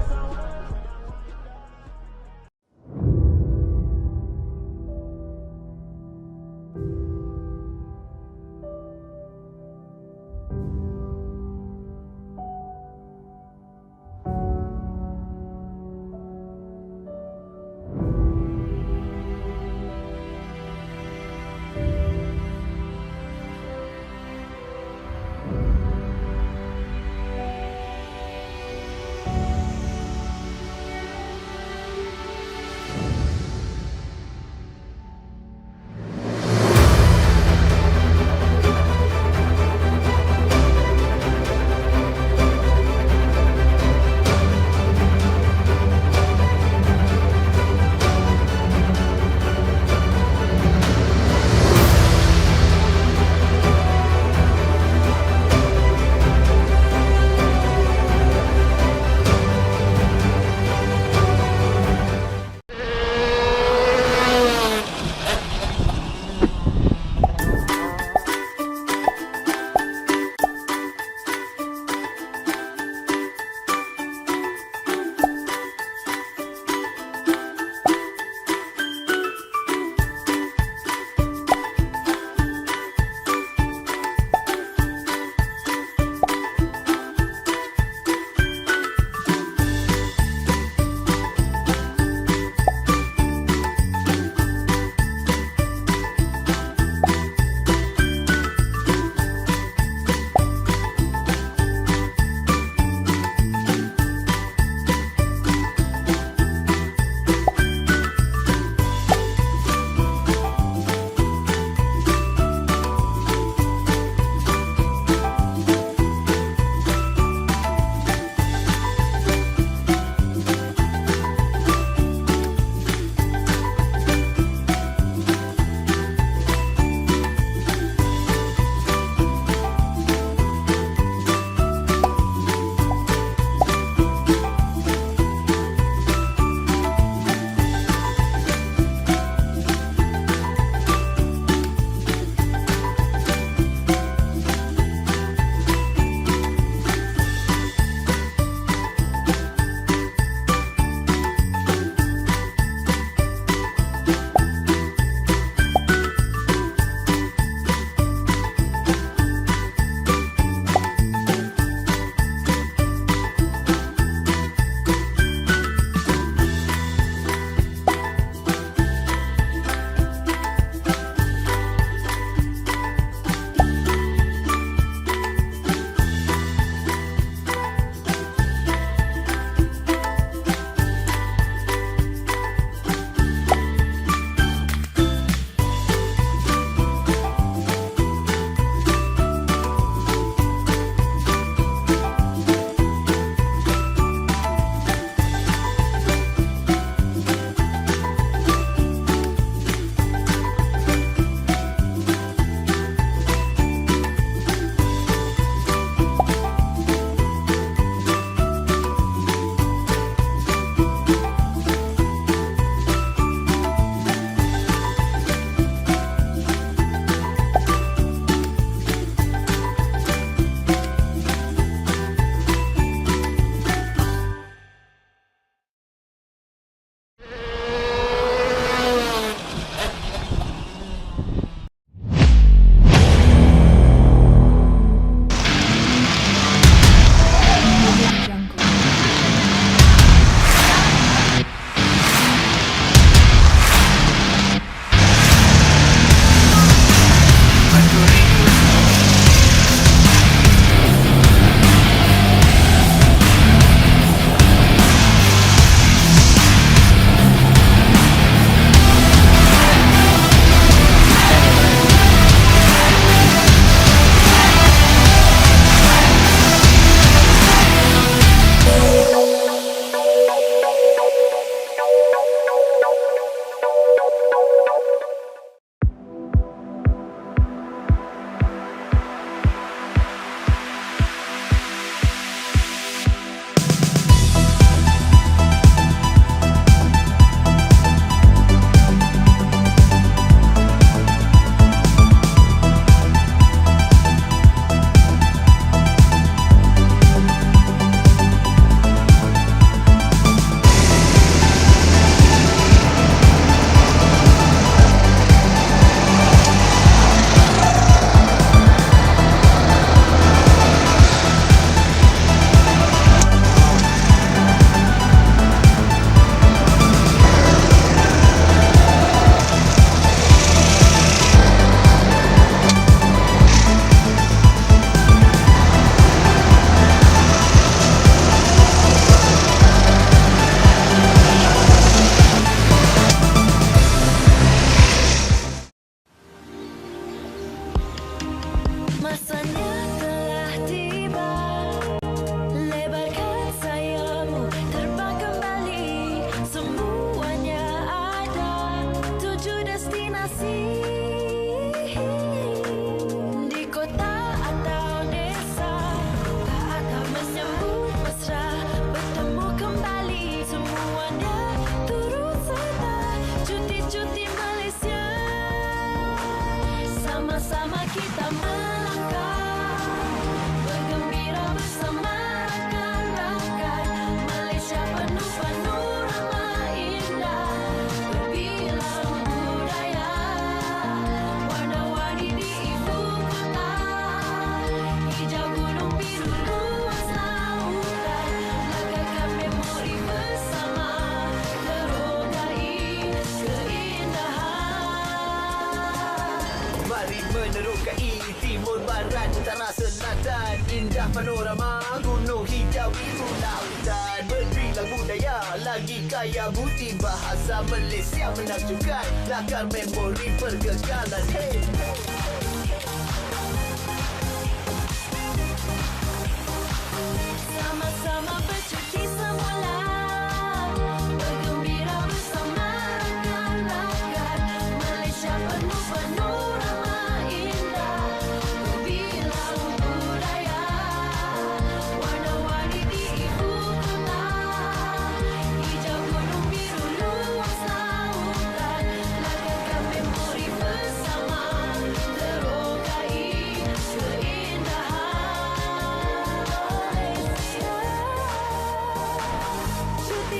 tanah selatan. Indah panorama gunung hijau biru lautan. Berilang budaya lagi kaya bukti bahasa Malaysia menakjubkan. Lakar memori pergagalan. Hey. Sama-sama bercuti semula, bergembira bersama rakan-rakan. Malaysia penuh panorama indah, berbilang budaya, warna-warni di ibu kota. Hijau gunung biru luas lautan, lagarkan memori bersama, terokai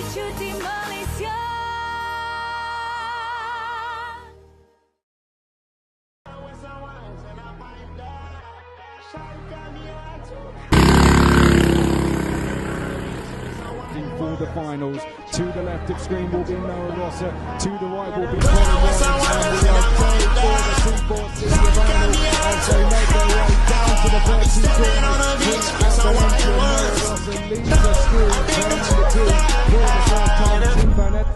cuti Malaysia. For the finals, to the left of screen will be Noah Rosser, to the right will be Colin Warren, and we are going for the 2-4 city of Arnold as they make their way down to the first two corners. Noah Rosser leads us through, turning the two for the first time. Tim Burnett.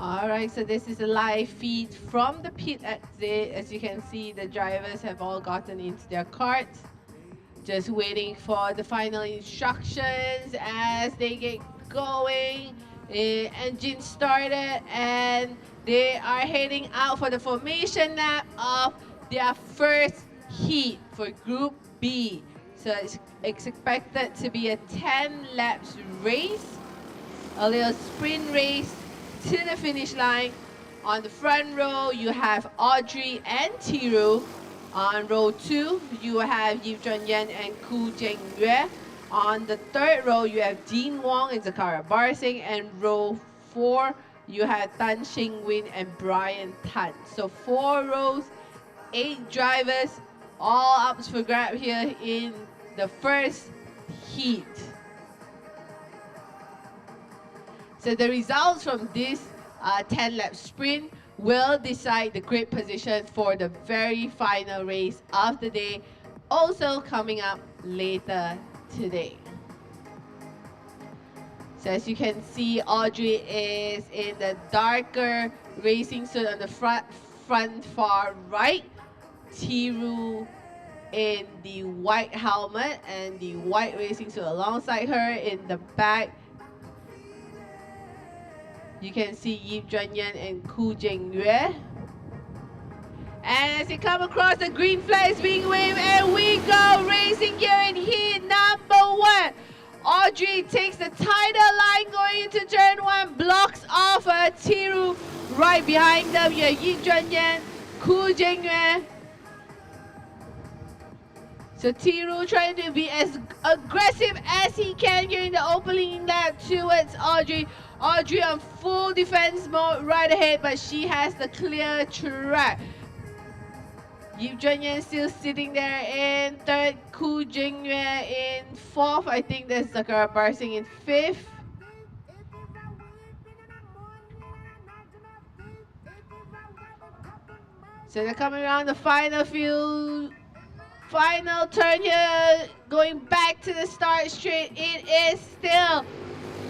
All right, so this is a live feed from the pit exit. As you can see, the drivers have all gotten into their carts. Just waiting for the final instructions as they get going. Engine started and they are heading out for the formation lap of their first heat for Group B. So it's expected to be a 10 laps race, a little sprint race to the finish line. On the front row, you have Audrey and Tiru. On row 2, you have Yip Jun Yen and Ku Jeng Yue. On the third row, you have Dean Wong and Zakara Barsing. And row 4, you have Tan Xing Win and Brian Tan. So 4 rows, 8 drivers, all up for grab here in the first heat. So the results from this 10-lap sprint will decide the grid position for the very final race of the day, also coming up later today. So as you can see, Audrey is in the darker racing suit on the front far right. Tiru in the white helmet and the white racing suit alongside her in the back. You can see Yip Jun Yen and Ku Jeng Yue. And as they come across, the green flag is being waved, and we go racing here in heat number 1. Audrey takes the tighter line going into turn 1, blocks off Tiru. Right behind them, you have Yip Jun Yen, Ku Jeng Yue. So Tiru trying to be as aggressive as he can here in the opening lap towards Audrey. Audrey on full defense mode right ahead, but she has the clear track. Yip Jun Yen still sitting there in third, Ku Jeng Yue in fourth. I think there's Zakara Barsing in fifth. So they're coming around the final turn here, going back to the start straight. It is still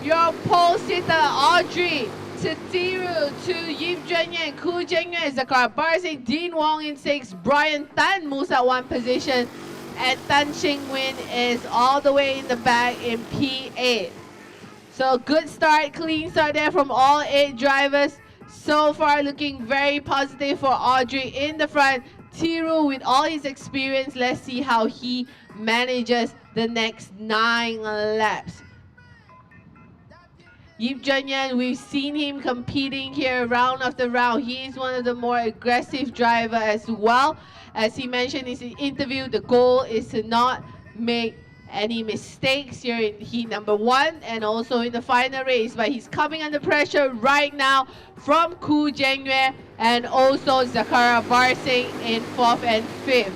your pole sitter, Audrey, to Tiru, to Yip Jun Yen, Ku Jeng Yue, Zakara Barsing, Dean Wong in 6, Brian Tan moves at 1 position, and Tan Xing Win is all the way in the back in P8. So good start, clean start there from all 8 drivers. So far looking very positive for Audrey in the front. Tiru with all his experience, let's see how he manages the next 9 laps. Yip Jun Yen, we've seen him competing here round after round. He is one of the more aggressive drivers as well. As he mentioned in his interview, the goal is to not make any mistakes here in heat number 1 and also in the final race. But he's coming under pressure right now from Ku Jeng Yue and also Zakara Barsing in 4th and 5th.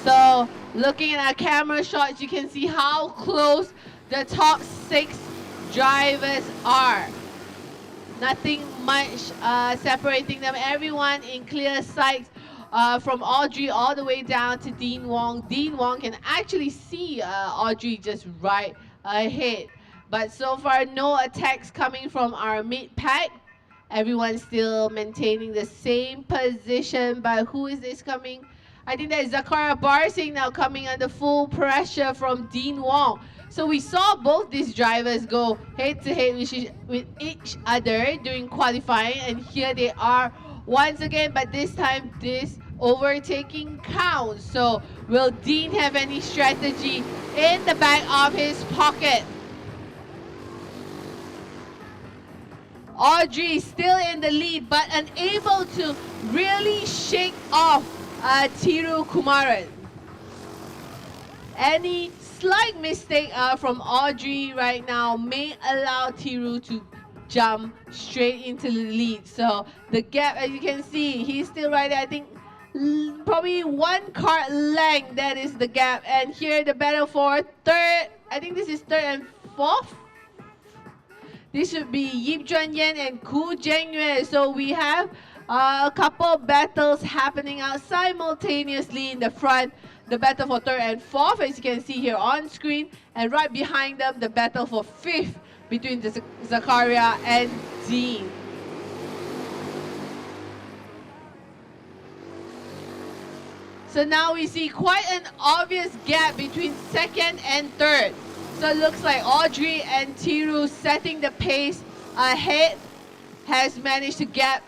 So looking at our camera shots, you can see how close the top 6 drivers are. Nothing much separating them. Everyone in clear sight from Audrey all the way down to Dean Wong. Dean Wong can actually see Audrey just right ahead. But so far, no attacks coming from our mid-pack. Everyone's still maintaining the same position. But who is this coming? I think that is Zakara Barsing now coming under full pressure from Dean Wong. So we saw both these drivers go head-to-head with each other during qualifying, and here they are once again, but this time this overtaking counts. So will Dean have any strategy in the back of his pocket? Audrey still in the lead, but unable to really shake off Tiru Kumaran. Any slight mistake from Audrey right now may allow Tiru to jump straight into the lead. So the gap, as you can see, he's still right there. I think probably 1 kart length, that is the gap. And here the battle for third, I think this is 3rd and 4th. This should be Yip Jun Yen and Ku Jeng Yue. So we have a couple battles happening out simultaneously in the front. The battle for 3rd and 4th, as you can see here on screen. And right behind them, the battle for 5th between Zakaria and Dean. So now we see quite an obvious gap between second and third. So it looks like Audrey and Tiru setting the pace ahead has managed to get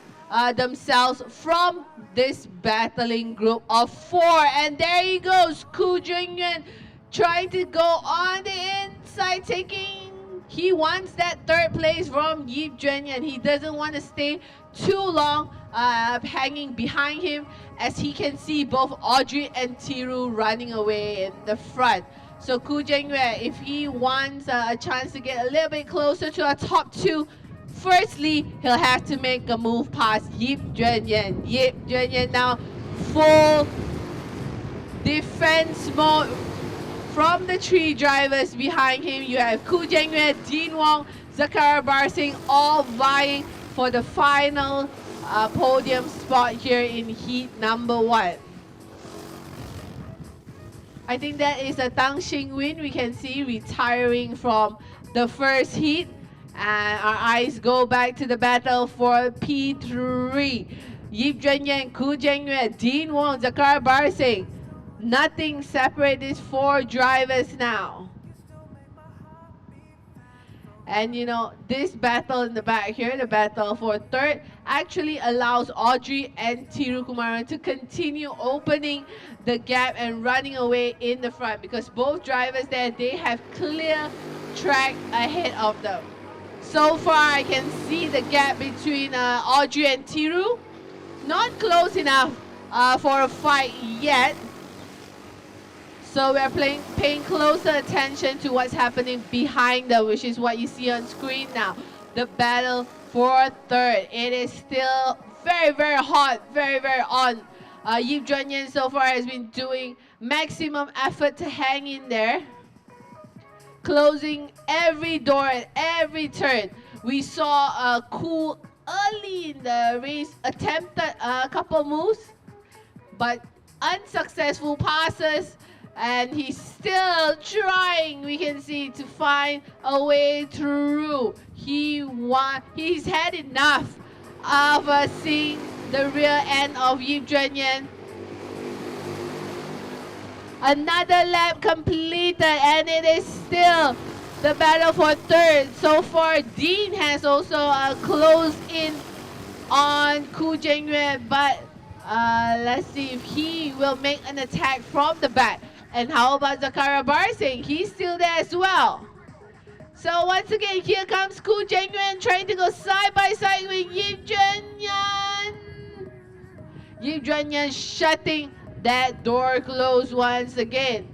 themselves from this battling group of 4. And there he goes, Koo Jungyuan trying to go on the inside, he wants that third place from Yip Junyan. He doesn't want to stay too long hanging behind him, as he can see both Audrey and Tiru running away in the front. So Koo Jungyuan, if he wants a chance to get a little bit closer to our top 2, firstly, he'll have to make a move past Yip Junyan. Yip Junyan now full defense mode from the 3 drivers behind him. You have Koo Jungyuan, Dean Wong, Zakaria Barsing all vying for the final podium spot here in heat number 1. I think that is a Tang Xingwin we can see retiring from the first heat. And our eyes go back to the battle for P3. Yip Junyan, Koo Jungyuan, Dean Wong, Zakaria Barsing. Nothing separates these 4 drivers now. And you know, this battle in the back here, the battle for third, actually allows Audrey and Tiru Kumaran to continue opening the gap and running away in the front, because both drivers there, they have clear track ahead of them. So far, I can see the gap between Audrey and Tiru. Not close enough for a fight yet. So we're paying closer attention to what's happening behind them, which is what you see on screen now. The battle for third. It is still very, very hot, very, very on. Yip Junyan so far has been doing maximum effort to hang in there, closing every door at every turn. We saw Koo early in the race attempted a couple moves, but unsuccessful passes. And he's still trying, we can see, to find a way through. He's had enough of seeing the rear end of Yip Junyan. Another lap completed, and it is still the battle for third. So far, Dean has also closed in on Koo Jungyuan, but let's see if he will make an attack from the back. And how about Zakaria Barsing? He's still there as well. So once again, here comes Koo Jungyuan trying to go side by side with Yip Junyan. Yip Junyan shutting that door closed once again.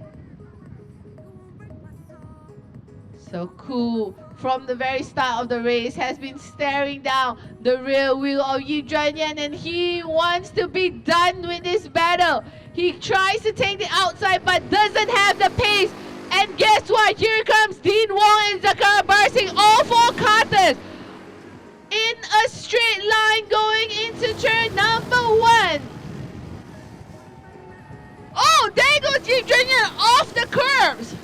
So Koo, from the very start of the race, has been staring down the rear wheel of Yip Junyan, and he wants to be done with this battle. He tries to take the outside, but doesn't have the pace. And guess what? Here comes Dean Wong and Zakaria Barsing, all 4 karters in a straight line going into turn number 1. Oh, there goes Yip Junyan off the curbs.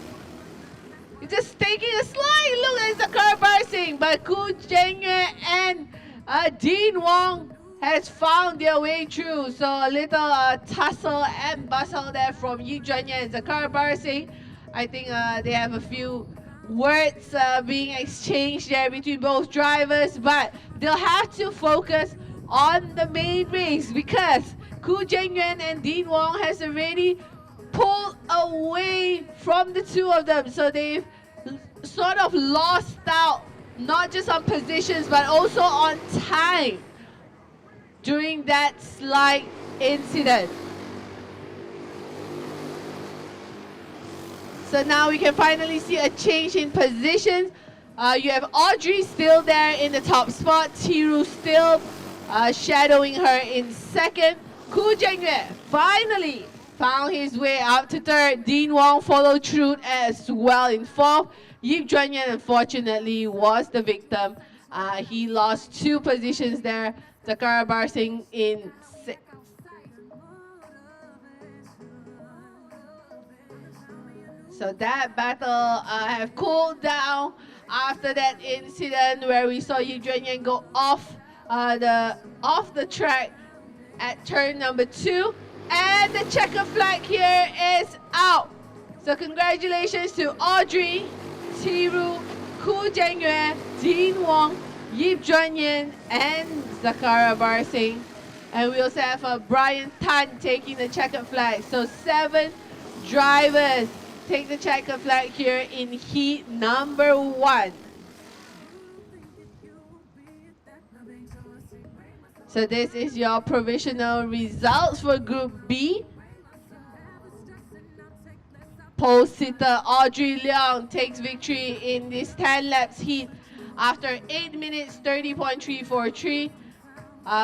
He's just taking a slight look at Zakaria Barsing, but Koo Jungyuan and Dean Wong has found their way through. So a little tussle and bustle there from Yip Junyan and Zakaria Barsing. I think they have a few words being exchanged there between both drivers, but they'll have to focus on the main race, because Koo Jungyuan and Dean Wong has already pulled away from the 2 of them. So they've sort of lost out, not just on positions, but also on time during that slight incident. So now we can finally see a change in positions. You have Audrey still there in the top spot, Tiru still shadowing her in second. Koo Jungyuan finally found his way up to third. Dean Wong followed through as well in fourth. Yip Junyan, unfortunately, was the victim. He lost 2 positions there. Zakaria Barsing in 6th. So that battle have cooled down. after that incident where we saw Yu Juanyan go off the track at turn number 2. And the checker flag here is out. So congratulations to Audrey, Tiru, Ku Jianyue, Dean Wong, Yip Juanyan, and Zakara Barsing. And we also have Brian Tan taking the checkered flag. So 7 drivers take the checkered flag here in heat number 1. So this is your provisional results for Group B. Pole sitter Audrey Leong takes victory in this 10 laps heat after 8 minutes 30.343.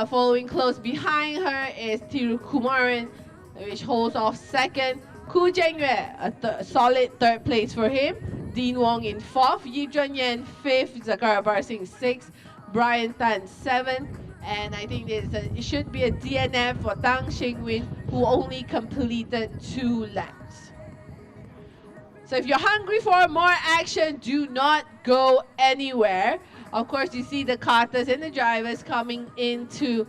Following close behind her is Tiru Kumaran, which holds off second. Ku Jianyue, a solid third place for him. Dean Wong in 4th. Yi Juanyan 5th. Zakara Barsing 6th. Brian Tan 7th. And I think it should be a DNF for Tang Xingwin, who only completed 2 laps. So if you're hungry for more action, do not go anywhere. Of course, you see the karters and the drivers coming into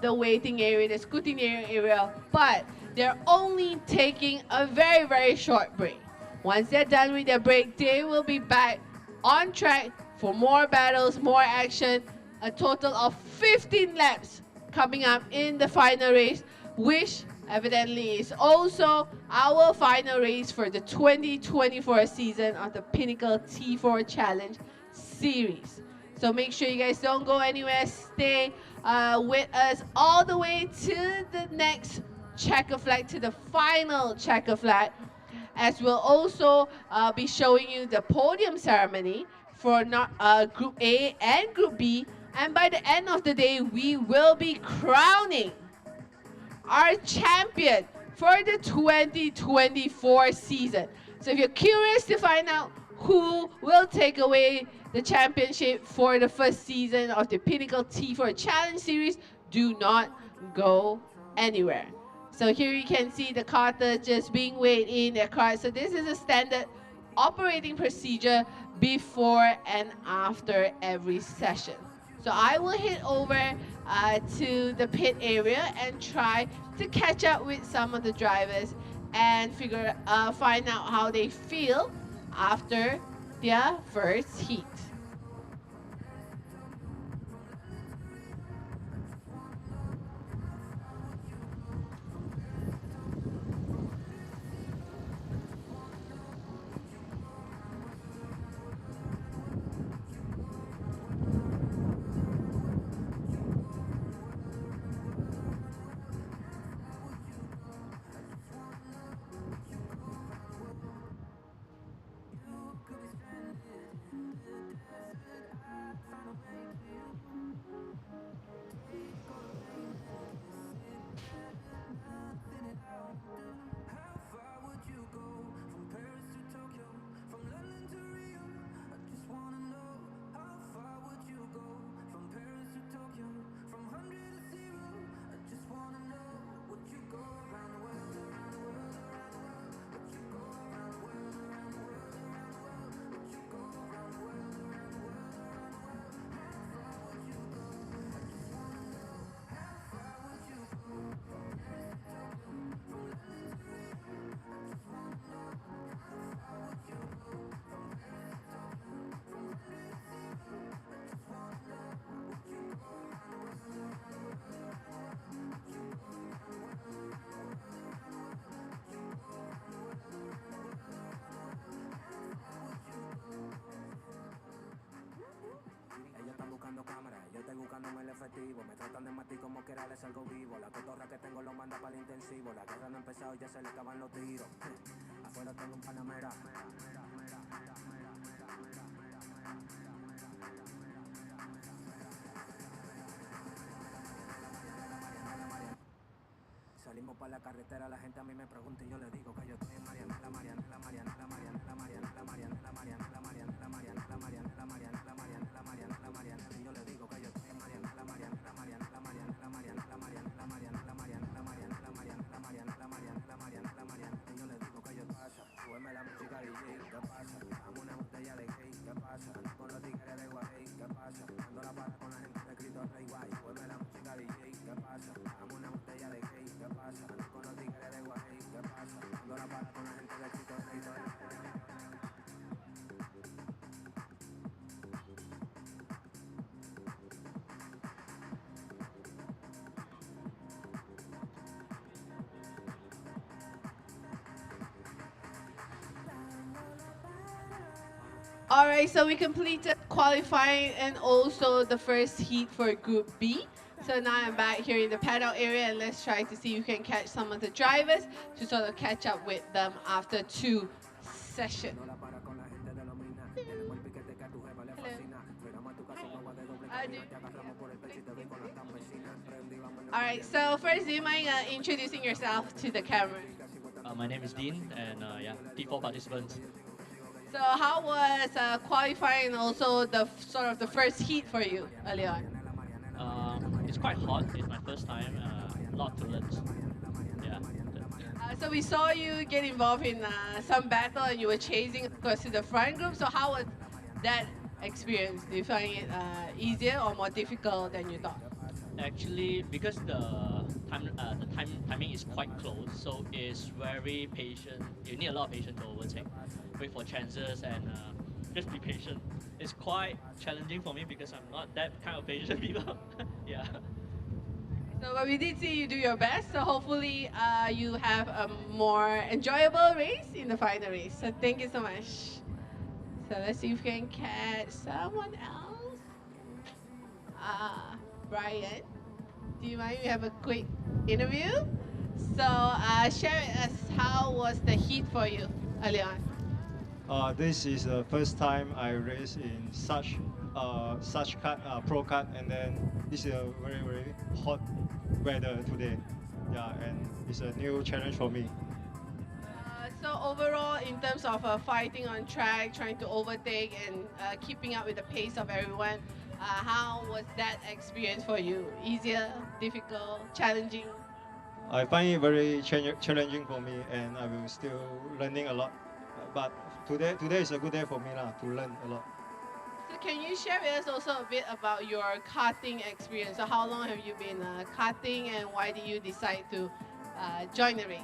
the waiting area, the scrutineering area, but they're only taking a very, very short break. Once they're done with their break, they will be back on track for more battles, more action, a total of 15 laps coming up in the final race, which evidently is also our final race for the 2024 season of the Pinnacle T4 Challenge Series. So make sure you guys don't go anywhere. Stay with us all the way to the next checker flag, to the final checker flag, as we'll also be showing you the podium ceremony for Group A and Group B. And by the end of the day, we will be crowning our champion for the 2024 season. So if you're curious to find out who will take away the championship for the first season of the Pinnacle T4 Challenge Series, do not go anywhere. So here you can see the karters just being weighed in their cart. So this is a standard operating procedure before and after every session. So I will head over to the pit area and try to catch up with some of the drivers and find out how they feel after their first heat. efectivo. Me tratan de matar como quiera les salgo vivo. La cotorra que tengo lo manda para el intensivo. La guerra no ha empezado y ya se le acaban los tiros. Afuera tengo un panamera. Salimos para la carretera, la gente a mí me pregunta y yo le digo que yo estoy en Mariana, la Mariana, la Mariana, la Mariana, la Mariana, la Mariana, la Mariana, la Mariana, la Mariana, la Mariana, la Mariana, la Mariana, la Mariana, la Mariana, y yo le digo que yo estoy en Mariana, la Mariana, la Mariana, la Mariana, la Mariana, la Mariana, la Mariana, la Mariana, la Mariana, la Mariana, la Mariana, la Mariana, la Mariana, la Mariana, y yo le digo que yo pasa, súbeme la música DJ, ¿qué pasa? Dame una botella de cake, ¿qué All right, so we completed qualifying and also the first heat for Group B. So now I'm back here in the paddock area and let's try to see if we can catch some of the drivers to sort of catch up with them after 2 sessions. All right, so first, do you mind introducing yourself to the camera? My name is Dean, and yeah, P4 participants. So how was qualifying and also the sort of the first heat for you early on? It's quite hot. It's my first time. A lot to learn. Yeah. So we saw you get involved in some battle and you were chasing, of course, to the front group. So how was that experience? Do you find it easier or more difficult than you thought? Actually, because the timing is quite close, so it's very patient. You need a lot of patience to overtake, wait for chances, and just be patient. It's quite challenging for me because I'm not that kind of patient people. Yeah. So but we did see you do your best. So hopefully you have a more enjoyable race in the final race. So thank you so much. So let's see if we can catch someone else. Brian, do you mind we have a quick interview? So share with us how was the heat for you early on? This is the first time I race in such kart, pro kart, and then this is a very hot weather today. Yeah, and it's a new challenge for me. So overall, in terms of fighting on track, trying to overtake and keeping up with the pace of everyone, how was that experience for you? Easier, difficult, challenging? I find it very challenging for me, and I will still learning a lot. But today is a good day for me to learn a lot. So can you share with us also a bit about your karting experience? So how long have you been karting and why did you decide to join the race?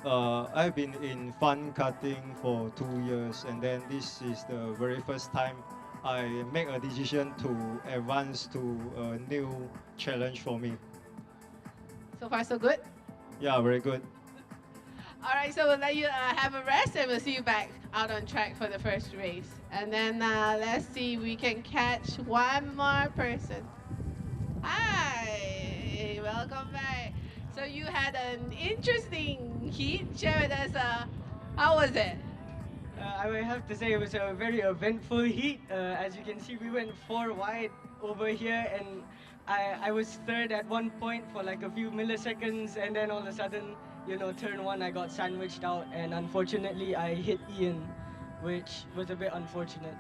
I've been in fun karting for 2 years, and then this is the very first time I make a decision to advance to a new challenge for me. So far, so good? Yeah, very good. All right, so we'll let you have a rest and we'll see you back out on track for the first race. And then let's see if we can catch one more person. Hi, welcome back. So you had an interesting heat. Share with us, how was it? I would have to say it was a very eventful heat. As you can see, we went 4 wide over here, and I was third at one point for like a few milliseconds, and then all of a sudden, you know, turn 1, I got sandwiched out, and unfortunately, I hit Ian, which was a bit unfortunate.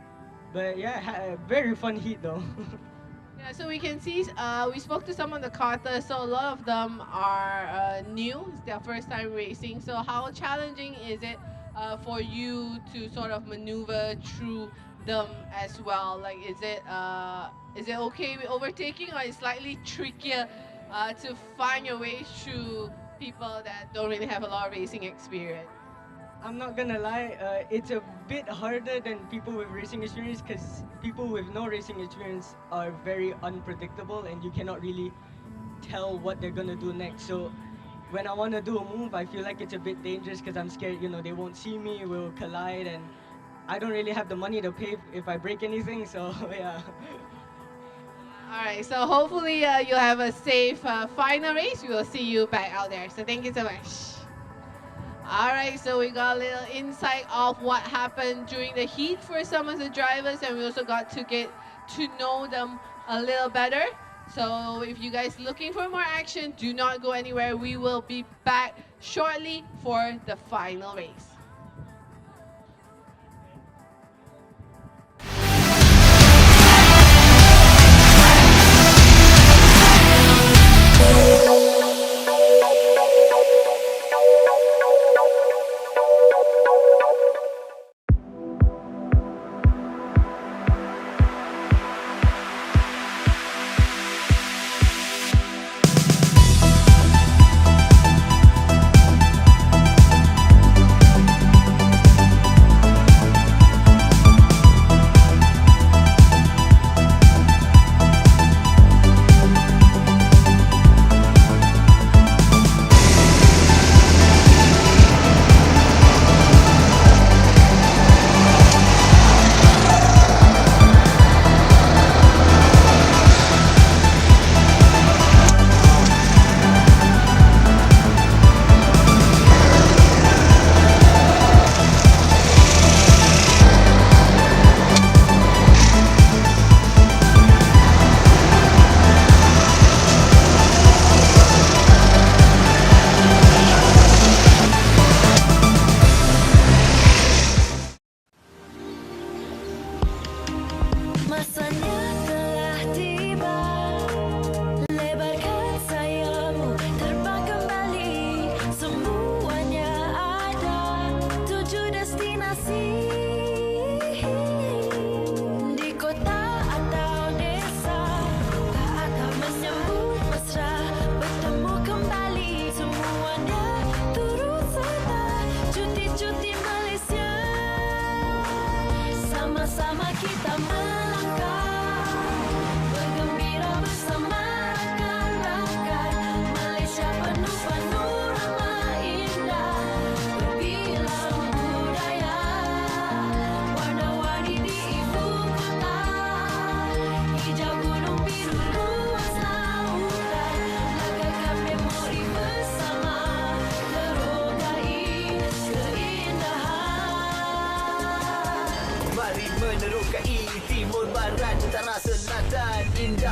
But yeah, a very fun heat though. Yeah, so we can see, we spoke to some of the karters, so a lot of them are new, it's their first time racing. So how challenging is it for you to sort of maneuver through them as well? Like, is it okay with overtaking, or is it slightly trickier to find your way through people that don't really have a lot of racing experience? I'm not gonna lie, it's a bit harder than people with racing experience because people with no racing experience are very unpredictable and you cannot really tell what they're gonna do next. So when I want to do a move, I feel like it's a bit dangerous because I'm scared, you know, they won't see me, we'll collide, and I don't really have the money to pay if I break anything, so yeah. All right, so hopefully you'll have a safe final race. We will see you back out there. So thank you so much. All right, so we got a little insight of what happened during the heat for some of the drivers, and we also got to get to know them a little better. So if you guys looking for more action, do not go anywhere. We will be back shortly for the final race.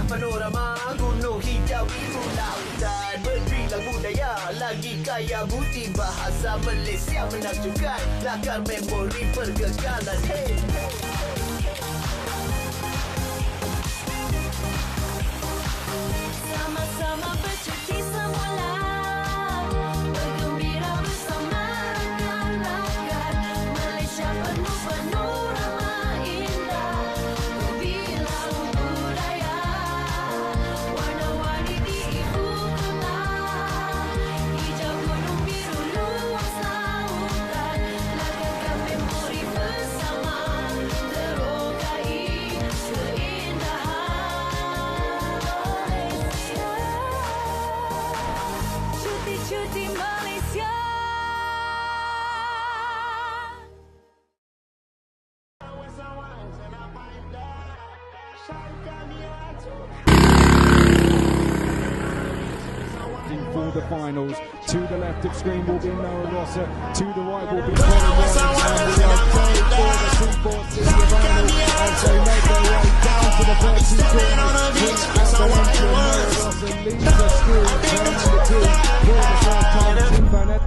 panorama gunung hijau biru lautan berilang budaya lagi kaya bukti bahasa Malaysia menakjubkan lakar memori pergagalan hey. Sama-sama bercuti semula bergembira bersama rakan-rakan Malaysia penuh panorama indah berbilang budaya warna-warni di ibu kota hijau gunung biru luas lautan lagarkan memori bersama terokai keindahan Cuti Malaysia For the finals, to the left of screen will be Noah Rosser, to the right will be Colin Warren, and we are going for the 2-4 city of Arnold as they make their way down to the first two corners. Noah Rosser leads us through, turning the two for the first time. Tim Burnett.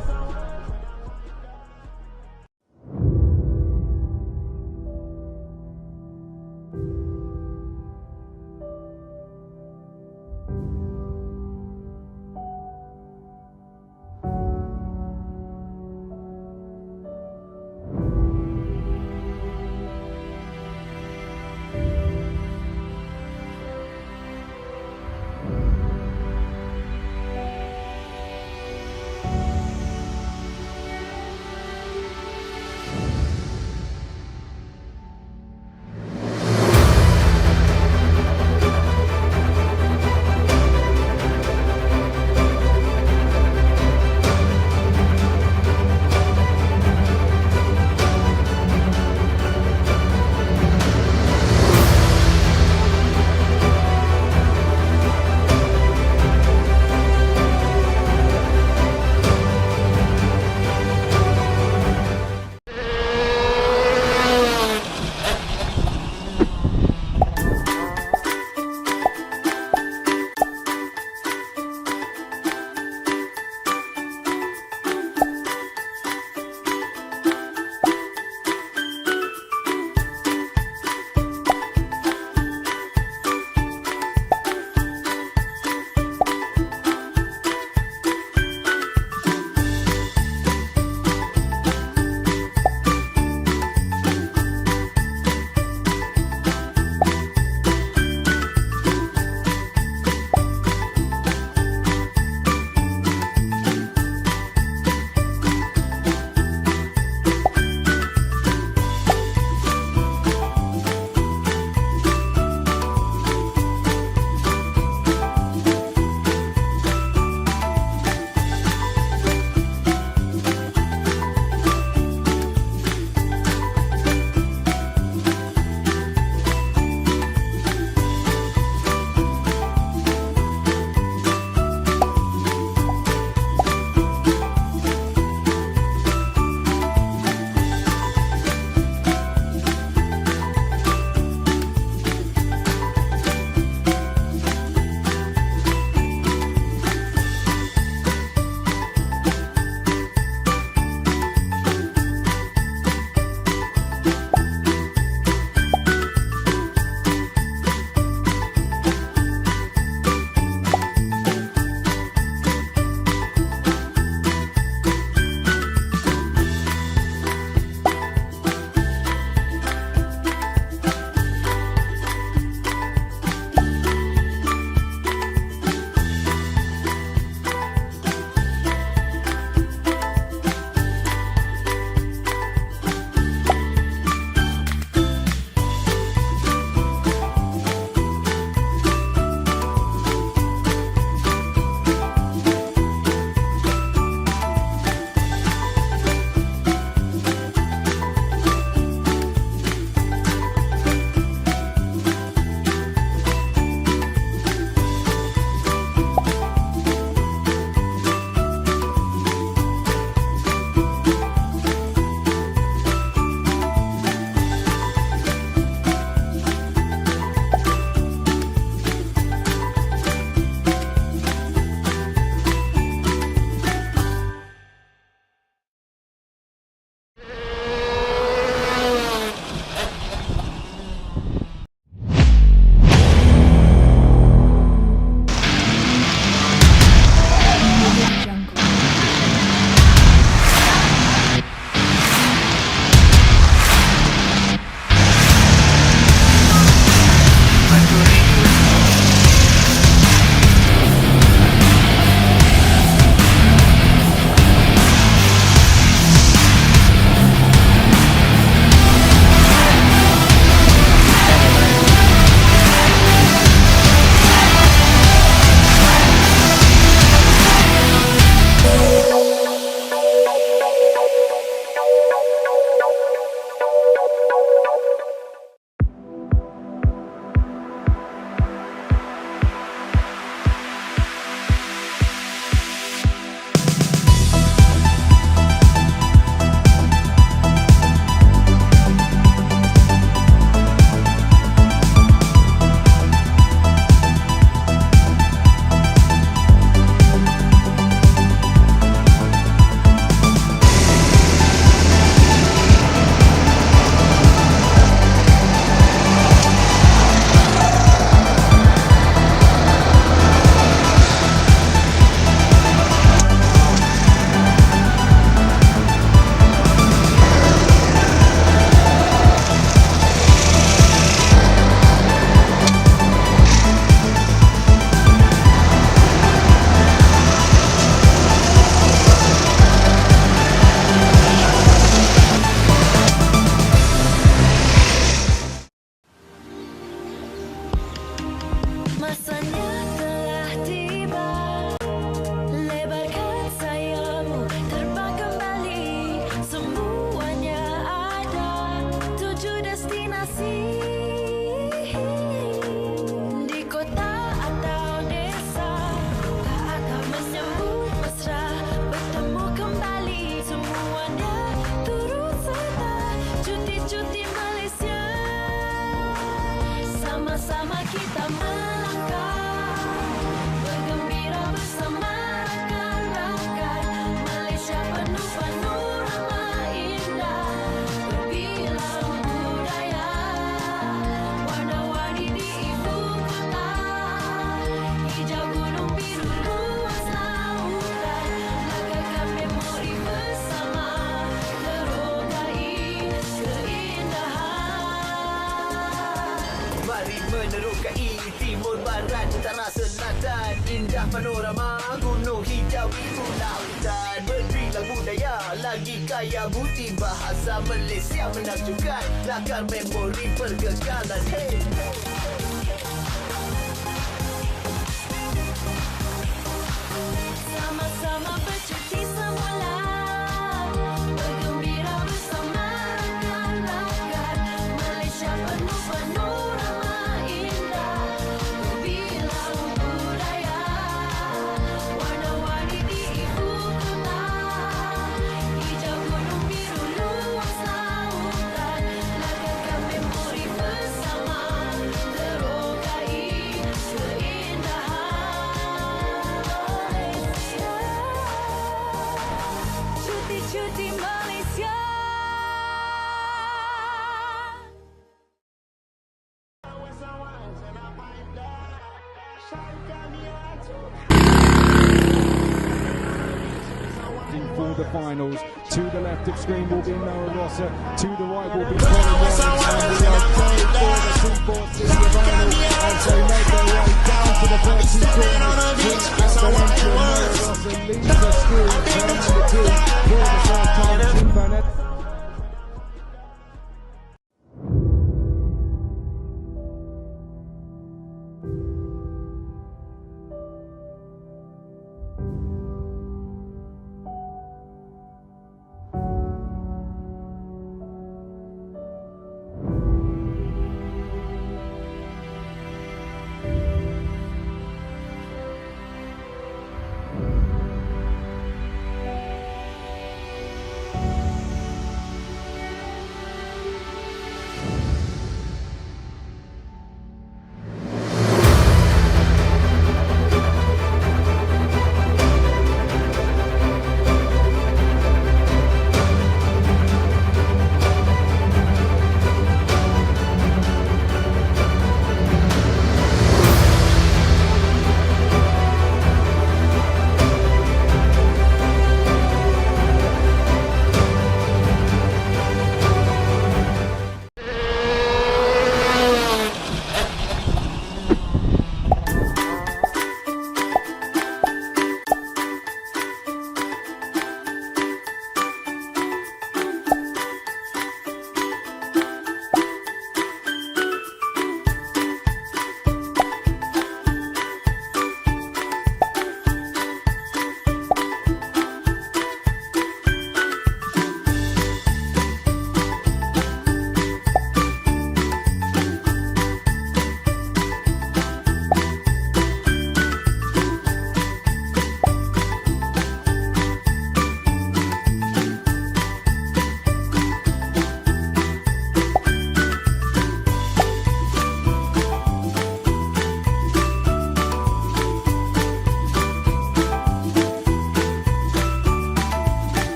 menyukai timur barat utara selatan. Indah panorama gunung hijau itu lautan. Berilang budaya lagi kaya bukti bahasa Malaysia menakjubkan. Lakar memori pergagalan. Hey. Sama-sama bercuti semula, bergembira bersama rakan-rakan. Malaysia penuh panorama indah, berbilang budaya, warna-warni di ibu kota. Hijau gunung biru luas lautan, lagarkan memori bersama, terokai keindahan. Cuti-cuti Malaysia. For the finals, to the left of screen will be Noah Rosser, to the right will be Colin Williams, and we are going for the 3-4 city of Arnold as they make their way down to the 30 corners. At the entry, Noah Rosser leads us through, turning the two for the first time. Tim Burnett.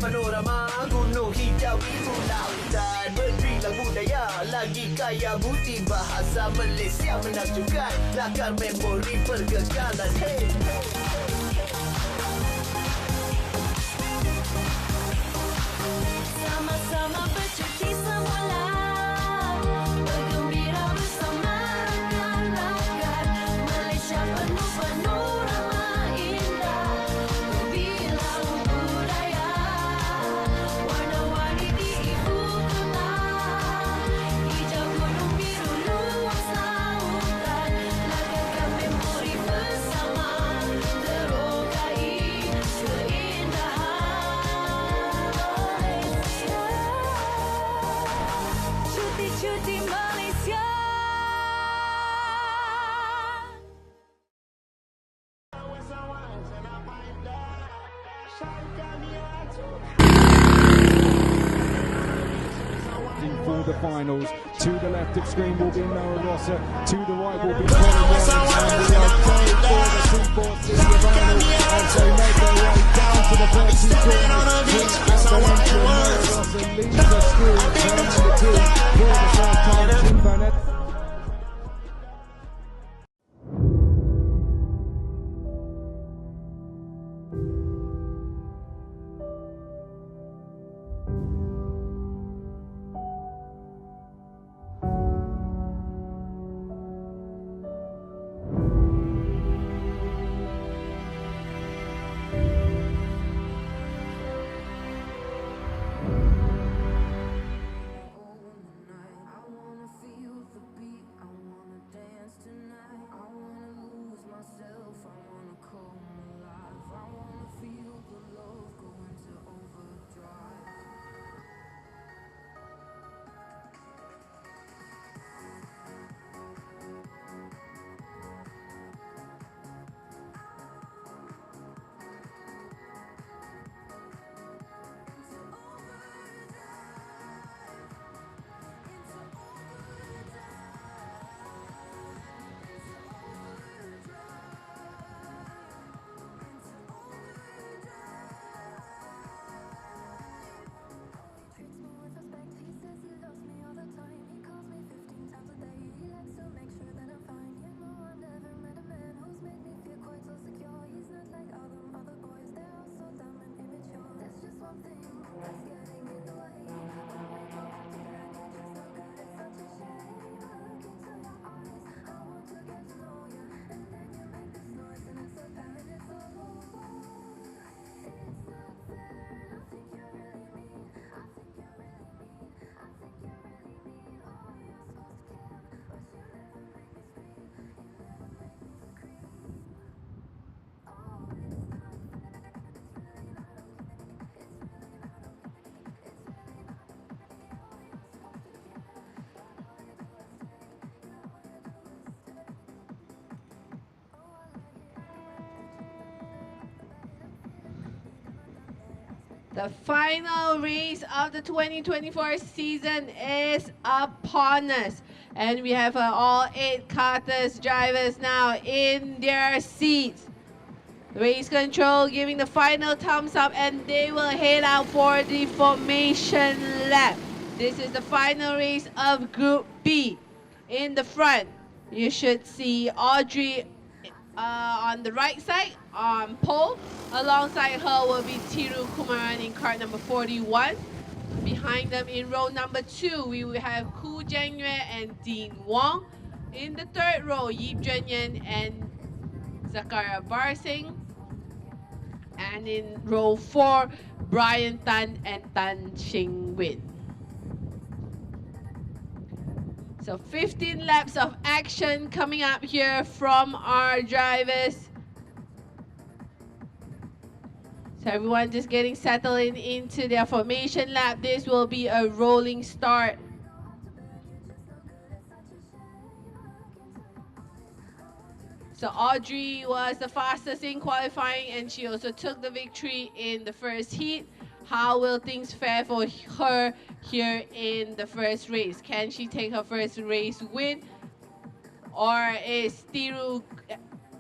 panorama gunung hijau biru lautan berilang budaya lagi kaya bukti bahasa Malaysia menakjubkan lakar memori pergagalan hey. Sama-sama bercuti semula bergembira bersama rakan-rakan Malaysia penuh panorama indah berbilang budaya warna-warni di ibu kota hijau gunung biru luas lautan lagarkan memori bersama terokai keindahan cuti Malaysia. For the finals, to the left of screen will be Noah Rosser, to the right will be Colin Williams, and we are going for the 2-4 city of Arnold as they make their way down to the first two corners. Noah Rosser leads us through, turning the two for the first time. Tim Burnett. The final race of the 2024 season is upon us. And we have all 8 karters drivers now in their seats. Race control giving the final thumbs up, and they will head out for the formation lap. This is the final race of Group B. In the front, you should see Audrey on the right side on pole. Alongside her will be Tiru Kumaran in cart number 41. Behind them in row number 2, we will have Ku Jianyue and Dean Wong. In the third row, Yip Junyan and Zakaria Barsing. And in row 4, Brian Tan and Tan Xing Win. So 15 laps of action coming up here from our drivers. So everyone just getting settled into their formation lap. This will be a rolling start. So Audrey was the fastest in qualifying, and she also took the victory in the first heat. How will things fare for her here in the first race? Can she take her first race win? Or is Tiru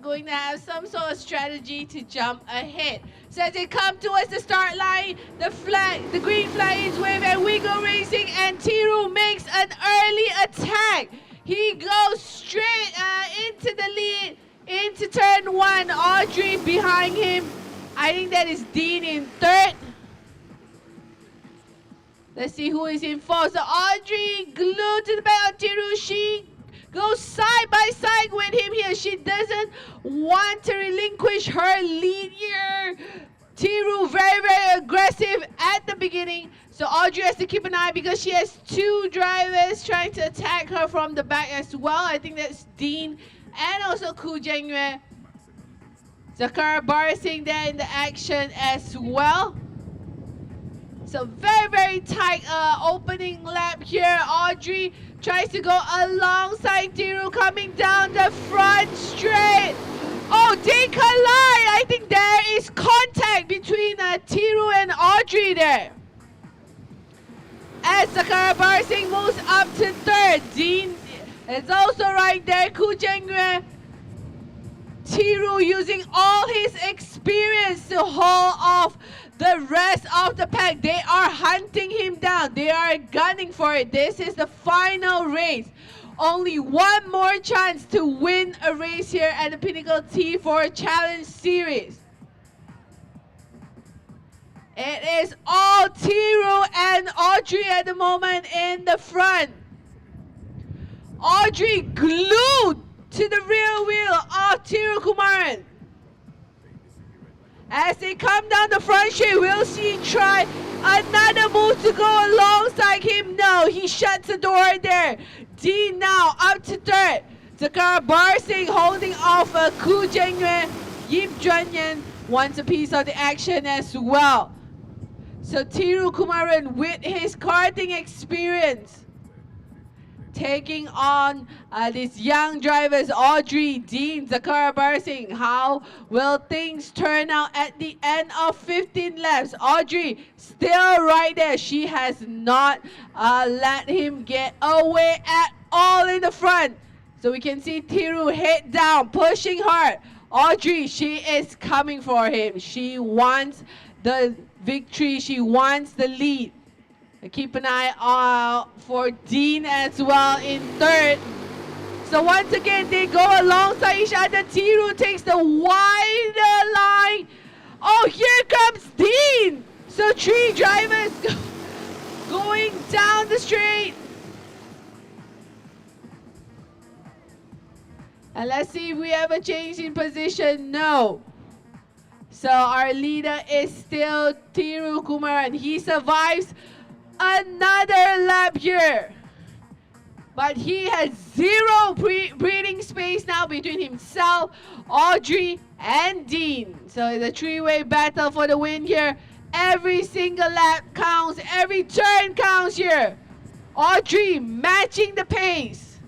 going to have some sort of strategy to jump ahead. So as they come towards the start line, the green flag is waved and we go racing and Tiru makes an early attack. He goes straight into the lead, into turn 1. Audrey behind him. I think that is Dean in third. Let's see who is in fourth. So Audrey glued to the back of Tiru. She goes side by side with him here. She doesn't want to relinquish her lead here. Tiru very, very aggressive at the beginning. So Audrey has to keep an eye because she has 2 drivers trying to attack her from the back as well. I think that's Dean and also Ku Jengyue. Zakara Barsing there in the action as well. So very, very tight opening lap here. Audrey tries to go alongside Tiru coming down the front straight. Oh, they collide. I think there is contact between Tiru and Audrey there. As Sakara Barsing moves up to third. Dean is also right there. Ku Jengyue. Tiru using all his experience to haul off the rest of the pack. They are hunting him down. They are gunning for it. This is the final race. Only one more chance to win a race here at the Pinnacle T4 Challenge Series. It is all Tiru and Audrey at the moment in the front. Audrey glued to the rear wheel of Tiru Kumaran. As they come down the front straight, will she try another move to go alongside him? No, he shuts the door there. Dean now up to third. Zakara Barsing holding off Ku Jengyue. Yip Junyan wants a piece of the action as well. So Tiru Kumaran with his karting experience taking on these young drivers, Audrey, Dean, Zakara Barsing. How will things turn out at the end of 15 laps? Audrey still right there. She has not let him get away at all in the front. So we can see Tiru head down, pushing hard. Audrey, she is coming for him. She wants the victory. She wants the lead. Keep an eye out for Dean as well in third. So once again, they go alongside each other. Tiru takes the wider line. Oh, here comes Dean. So 3 drivers going down the straight. And let's see if we have a change in position. No. So our leader is still Tiru Kumaran. He survives another lap here, but he has 0 breathing space now between himself, Audrey, and Dean. So it's a 3-way battle for the win here. Every single lap counts, every turn counts here. Audrey matching the pace.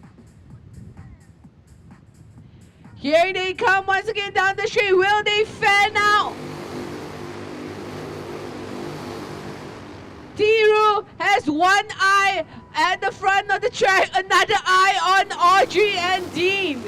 Here they come once again down the straight. Will they fan out? Tiru has one eye at the front of the track, another eye on Audrey and Dean.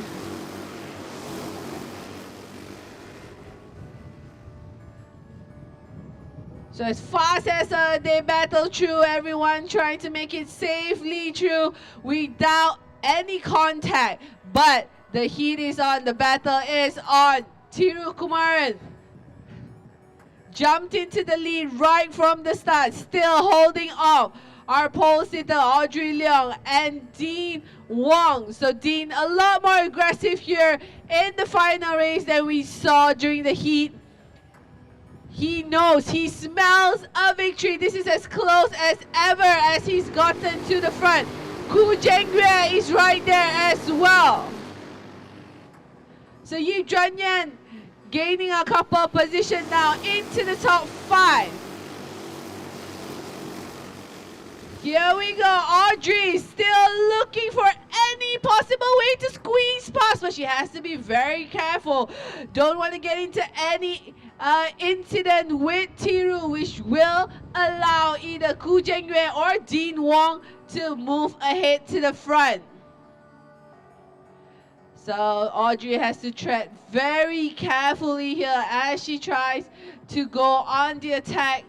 So as fast as they battle through, everyone trying to make it safely through without any contact. But the heat is on, the battle is on. Tiru Kumaran jumped into the lead right from the start, still holding off our pole sitter Audrey Leong and Dean Wong. So Dean a lot more aggressive here in the final race than we saw during the heat. He knows, he smells a victory. This is as close as ever as he's gotten to the front. Ku Jengyue is right there as well. So Yi Junyan gaining a couple of positions now into the top 5. Here we go. Audrey still looking for any possible way to squeeze past, but she has to be very careful. Don't want to get into any incident with Tiru, which will allow either Ku Jengyue or Dean Wong to move ahead to the front. So So Audrey has to tread very carefully here as she tries to go on the attack.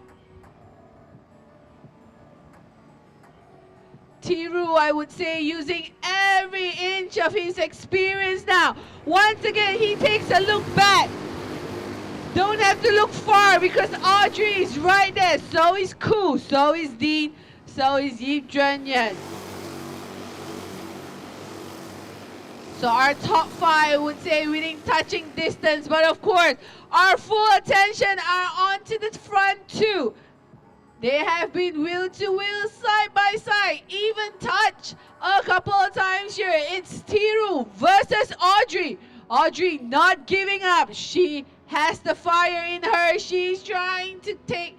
Tiru, I would say, using every inch of his experience now. Once again, he takes a look back. Don't have to look far because Audrey is right there. So is Koo, so is Dean, so is Yip Junyan. So our top 5 would say within touching distance, but of course, our full attention are onto the front too. They have been wheel to wheel, side by side, even touch a couple of times here. It's Tiru versus Audrey. Audrey not giving up. She has the fire in her. She's trying to take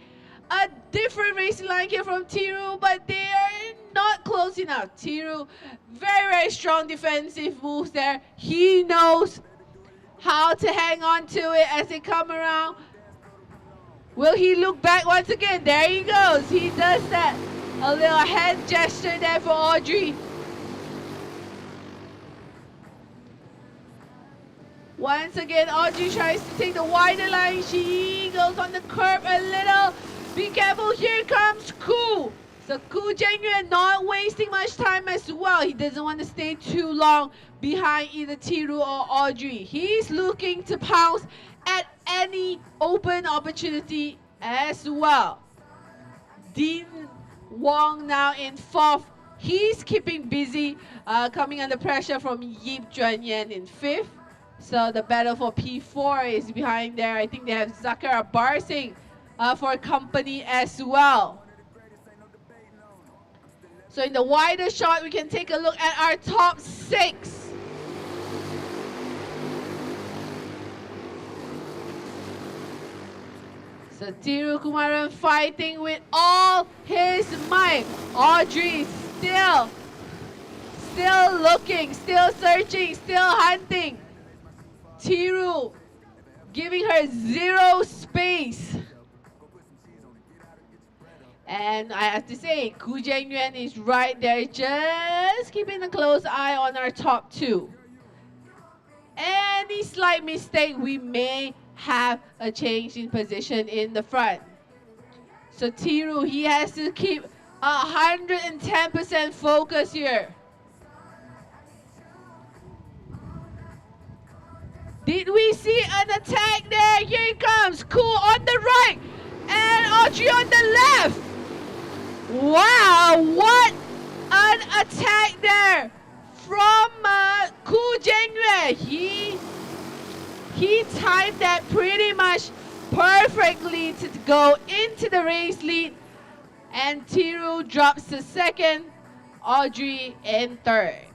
a different racing line here from Tiru, but they are not close enough. Tiru, very, very strong defensive moves there. He knows how to hang on to it as they come around. Will he look back once again? There he goes. He does that. A little hand gesture there for Audrey. Once again, Audrey tries to take the wider line. She goes on the curb a little. Be careful, here comes Koo. So Koo Jianyuan not wasting much time as well. He doesn't want to stay too long behind either Tiru or Audrey. He's looking to pounce at any open opportunity as well. Dean Wong now in 4th. He's keeping busy, coming under pressure from Yip Junyan in 5th. So the battle for P4 is behind there. I think they have Zakara Barsing for company as well. So in the wider shot, we can take a look at our top 6. So Tiru Kumaran fighting with all his might. Audrey still looking, still searching, still hunting. Tiru giving her 0 space. And I have to say, Koo Jianyuan is right there, just keeping a close eye on our top 2. Any slight mistake, we may have a change in position in the front. So Tiru, he has to keep 110% focus here. Did we see an attack there? Here it comes. Koo on the right and Audrey on the left. Wow, what an attack there from Koo Jianyuan. He timed that pretty much perfectly to go into the race lead. And Tiru drops to 2nd, Audrey in 3rd.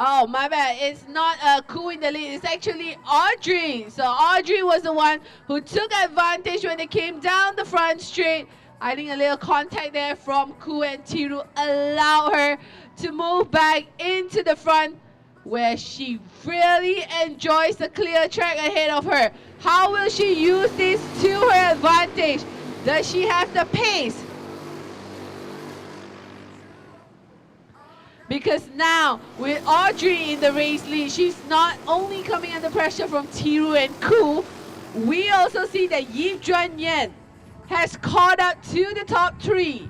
Oh, my bad. It's not Koo in the lead. It's actually Audrey. So Audrey was the one who took advantage when they came down the front straight. I think a little contact there from Koo and Tiru allowed her to move back into the front where she really enjoys the clear track ahead of her. How will she use this to her advantage? Does she have the pace? Because now, with Audrey in the race lead, she's not only coming under pressure from Tiru and Koo, we also see that Yip Junyan has caught up to the top 3.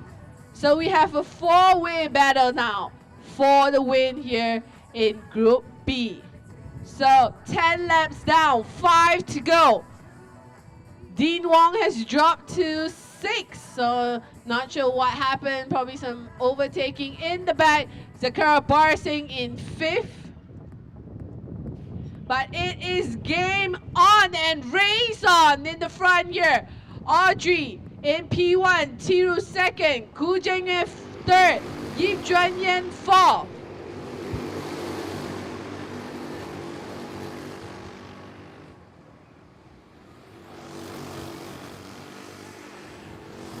So we have a 4-way battle now for the win here in Group B. So 10 laps down, 5 to go. Dean Wong has dropped to 6, so not sure what happened. Probably some overtaking in the back. Zakara Barsing in 5th. But it is game on and race on in the front here. Audrey in P1, Tiru 2nd, Koo Jianyuan 3rd, Yip Junyan 4th.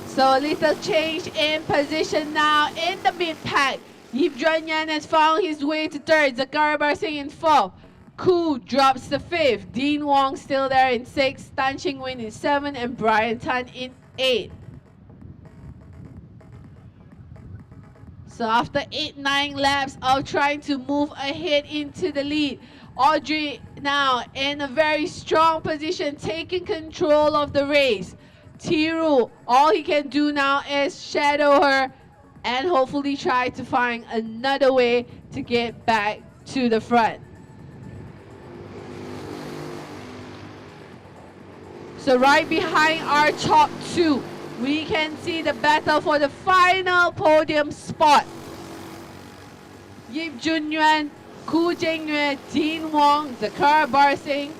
So a little change in position now in the mid-pack. Yip Junyan has found his way to 3rd, Zakara Barsing in 4th. Koo drops to 5th. Dean Wong still there in 6th. Tan Ching Win in 7th. And Brian Tan in 8. So after 8-9 laps of trying to move ahead into the lead, Audrey now in a very strong position, taking control of the race. Tiru, all he can do now is shadow her and hopefully try to find another way to get back to the front. So right behind our top two, we can see the battle for the final podium spot. Yip Junyuan, Ku Jingyue, Dean Wong, Zakar Barsing,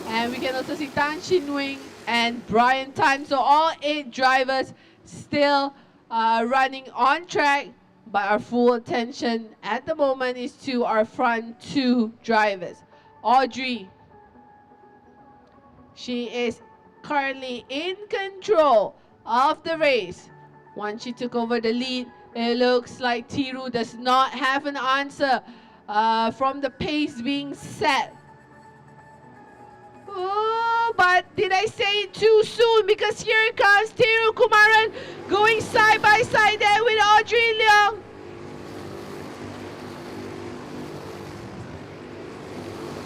and we can also see Tan Shin Wing and Brian Tan. So all 8 drivers still running on track, but our full attention at the moment is to our front 2 drivers. Audrey, she is currently in control of the race. Once she took over the lead, it looks like Tiru does not have an answer from the pace being set. Oh, but did I say it too soon? Because here comes Tiru Kumaran going side by side there with Audrey Leong.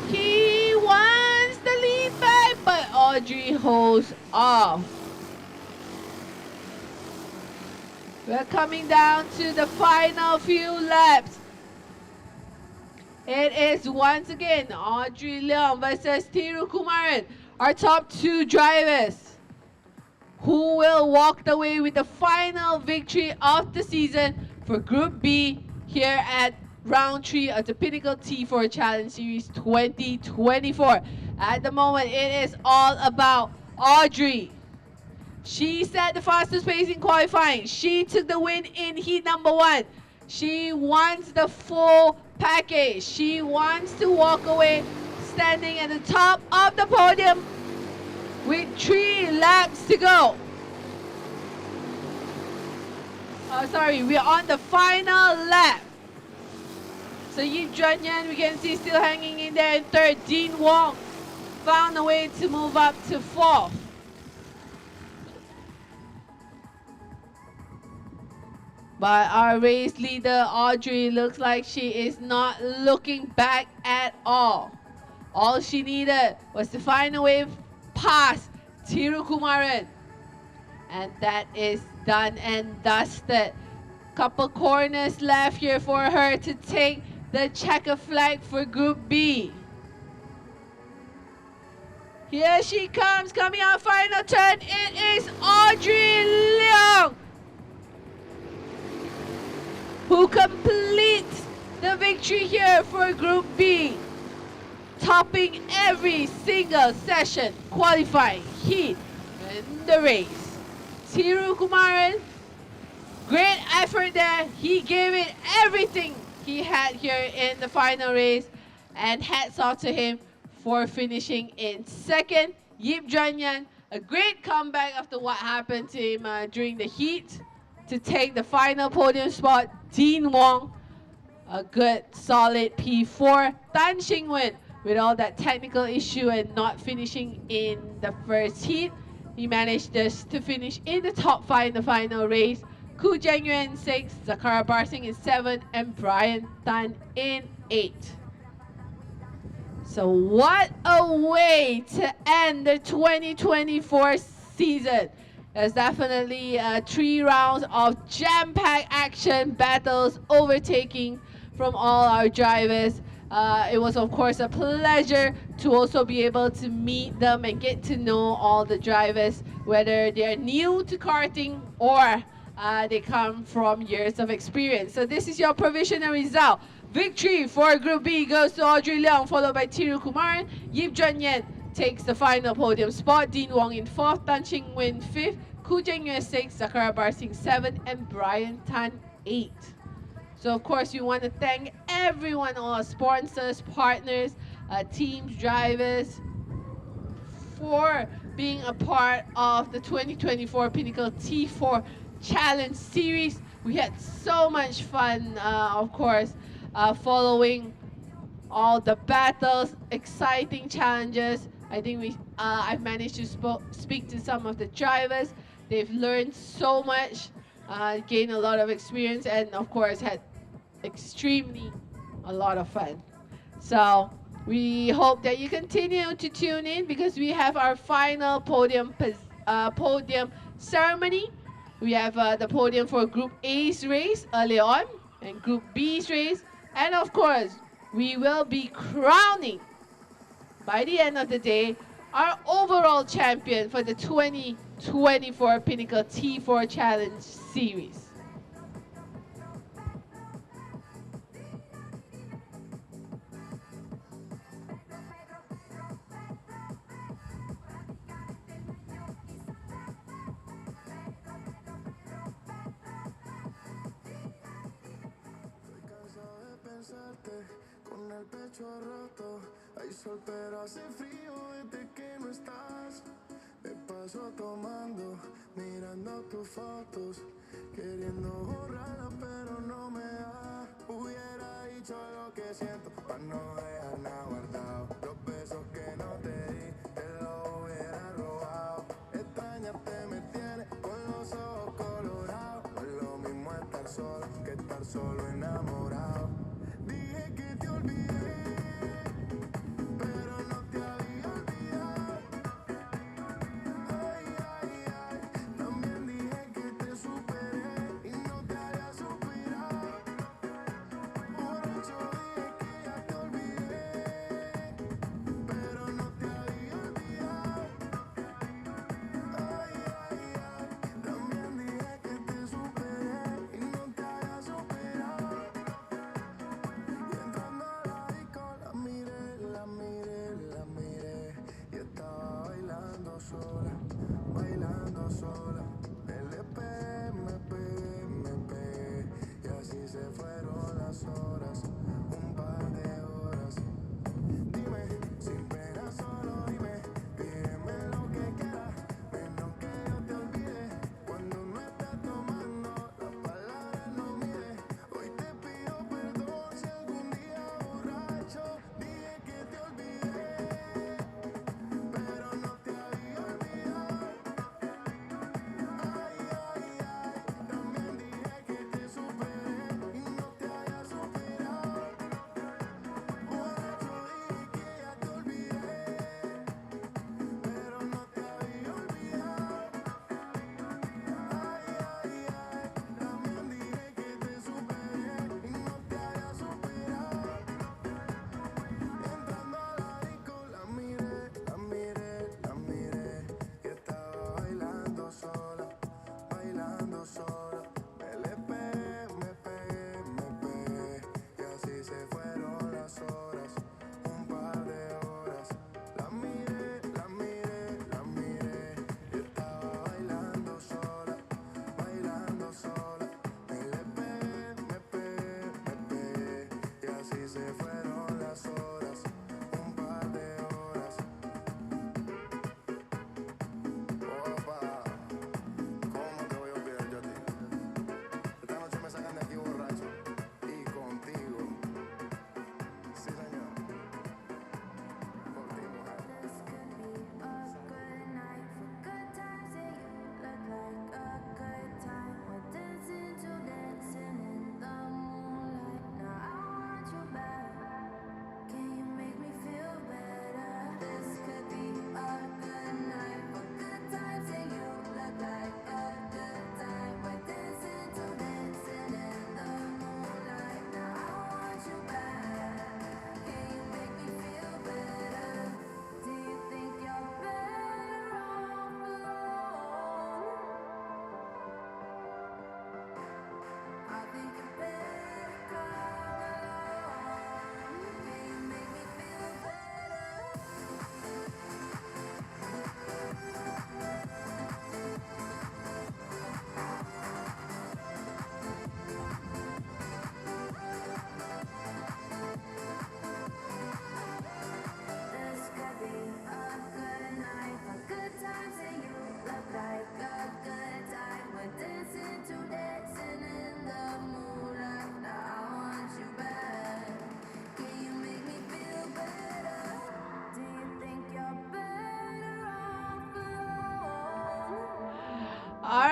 He wants the lead back, but Audrey holds off. We're coming down to the final few laps. It is once again Audrey Leong versus Tiru Kumaran, our top 2 drivers, who will walk away with the final victory of the season for Group B here at Round 3 of the Pinnacle T4 Challenge Series 2024. At the moment, it is all about Audrey. She set the fastest pace in qualifying. She took the win in heat number 1. She wants the full package. She wants to walk away standing at the top of the podium with 3 laps to go. Oh, sorry, we're on the final lap. So Yip Junyuan, we can see still hanging in there in 3rd. Dean Wong found a way to move up to 4th. But our race leader, Audrey, looks like she is not looking back at all. All she needed was to find a way past Tiru Kumaran. And that is done and dusted. Couple corners left here for her to take the checker flag for Group B. Here she comes, coming out final turn. It is Audrey Leong, who completes the victory here for Group B, topping every single session, qualifying, heat, and the race. Tiru Kumaran, great effort there. He gave it everything he had here in the final race, and hats off to him for finishing in 2nd. Yip Junyuan, a great comeback after what happened to him during the heat to take the final podium spot. Dean Wong, a good solid P4. Tan Xingwen, with all that technical issue and not finishing in the first heat, he managed just to finish in the top 5 in the final race. Ku Jingyue in 6th, Zakara Barsing in 7th, and Brian Tan in 8th. So what a way to end the 2024 season. There's definitely 3 rounds of jam-packed action, battles, overtaking from all our drivers. It was, of course, a pleasure to also be able to meet them and get to know all the drivers, whether they're new to karting or they come from years of experience. So this is your provisional result. Victory for Group B goes to Audrey Leong, followed by Tiru Kumaran. Yip Junyuan takes the final podium spot. Dean Wong in 4th, Tan Xingwen 5th, Ku Jingyue 6th, Zakara Barsing 7th, and Brian Tan 8th. So of course, we want to thank everyone, all our sponsors, partners, teams, drivers, for being a part of the 2024 Pinnacle T4 Challenge Series. We had so much fun, of course, following all the battles, exciting challenges. I think I've managed to speak to some of the drivers. They've learned so much, gained a lot of experience, and of course had extremely a lot of fun. So we hope that you continue to tune in because we have our final podium ceremony. We have the podium for Group A's race early on and Group B's race. And of course, we will be crowning, by the end of the day, our overall champion for the 2024 Pinnacle T4 Challenge Series. Con el pecho roto, hay sol pero hace frío desde que no estás. Me paso tomando, mirando tus fotos, queriendo borrarlas pero no me da. Hubiera dicho lo que siento para no dejar nada guardado. Los besos que no te di, te los hubiera robado. Extrañarte me tiene con los ojos colorados. No es lo mismo estar solo que estar solo enamorado. Dije que te olvidé, pero no te había olvidado. Ay, ay, ay, también dije que te superé y no te había superado. Borracho dije que ya te olvidé, pero no te había olvidado. Ay, ay, ay, también dije que te superé y no te había superado.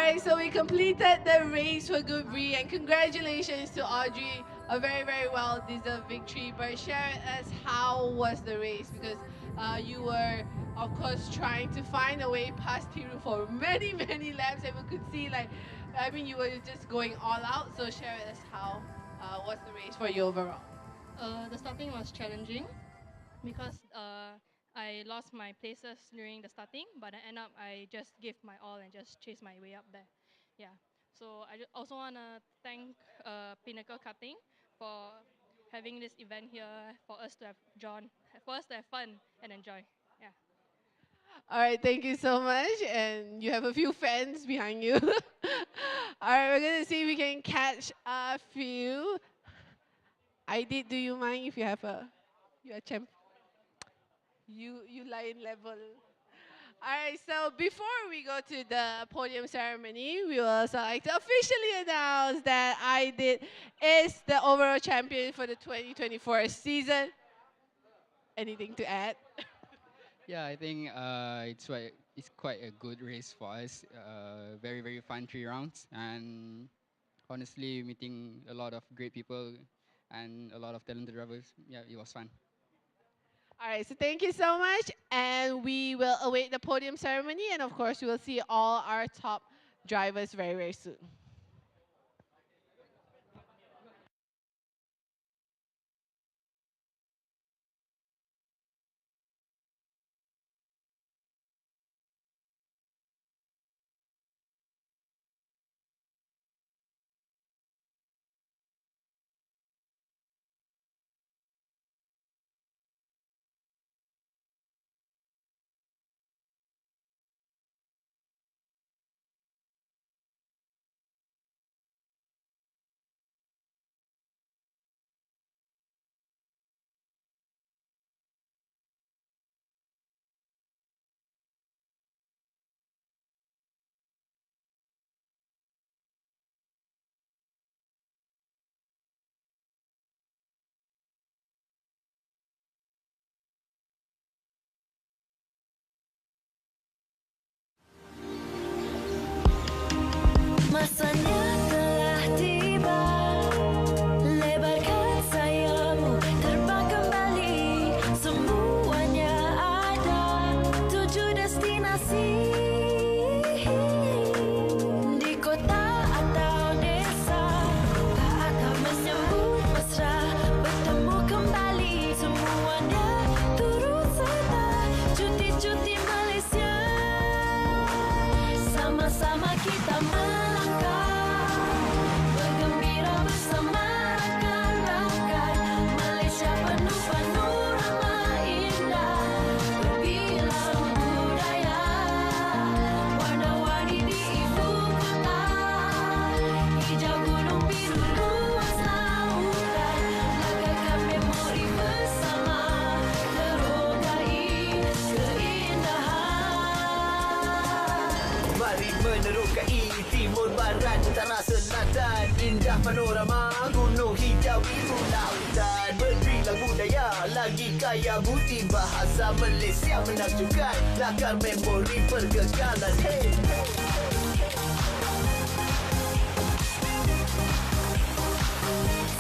right, so we completed the race for Group B, and congratulations to Audrey, a very, very well-deserved victory. But share with us, how was the race? Because you were, of course, trying to find a way past Piru for many, many laps, and we could see, like, I mean, you were just going all out. So share with us how was the race for you overall? The starting was challenging because I lost my places during the starting, but I just gave my all and just chased my way up there. Yeah. So I also want to thank Pinnacle Karting for having this event here for us to have fun and enjoy. Yeah. All right, thank you so much. And you have a few fans behind you. All right, we're going to see if we can catch a few. Do you mind if you have you're a champ? You lie in level. All right, so before we go to the podium ceremony, we will also like to officially announce that I did is the overall champion for the 2024 season. Anything to add? Yeah, I think it's quite a good race for us. Very very fun 3 rounds, and honestly meeting a lot of great people and a lot of talented drivers. Yeah, it was fun. All right, so thank you so much. And we will await the podium ceremony. And of course, we will see all our top drivers very, very soon. Masanya telah tiba, lebarkan sayapmu, terbang kembali. Semuanya ada 7 destinasi, di kota atau desa, tak atau menyambut mesra, bertemu kembali. Semuanya turut serta, cuti-cuti Malaysia, sama-sama kita bergembira bersama rakan-rakan. Malaysia penuh panorama indah, berbilang budaya, warna-warni di ibu kota, hijau gunung biru luas lautan, lagakan memori bersama, terogai keindahan. Mari menerokai timur barat utara selatan, indah panorama gunung hijau biru lautan, berbilang budaya lagi kaya bukti bahasa Malaysia menakjubkan, lakar memori pergagalan. Hey,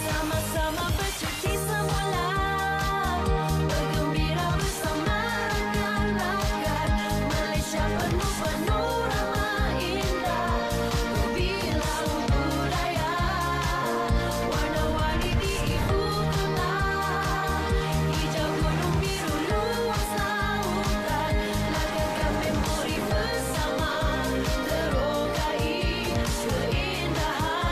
sama-sama bercuti semula, bergembira bersama rakan-rakan. Malaysia penuh panorama indah, berbilang budaya, warna-warni di ibu kota, hijau gunung biru luas lautan, lagakan memori bersama, terogai keindahan.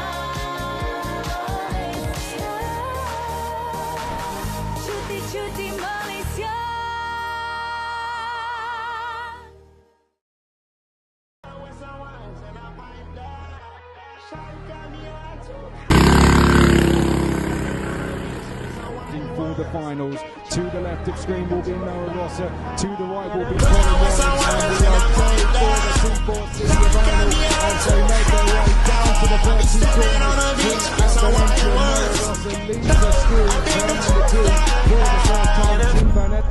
Cuti-cuti Malaysia. For the finals, to the left of screen will be Noah Rosser, to the right will be Colin Williams, and we are going for the 3-4 city of Arnold as they make their way down to the 30 corners. At the entry, Noah Rosser leads us through, turning the two for the first time. Tim Burnett.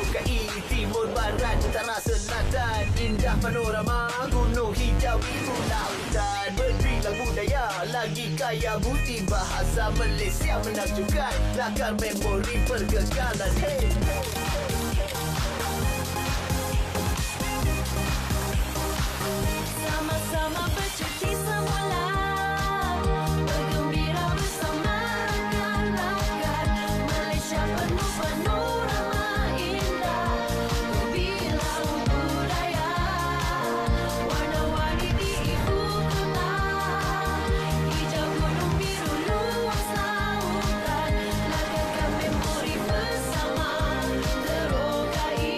menyukai timur barat utara selatan. Indah panorama gunung hijau biru lautan. Berbilang budaya lagi kaya bukti bahasa Malaysia menakjubkan. Lakar memori pergagalan. Hey. Sama-sama bercuti semula, bergembira bersama rakan-rakan. Malaysia penuh panorama indah, berbilang budaya, warna-warni di ibu kota. Hijau gunung biru luas lautan, lagarkan memori bersama, terokai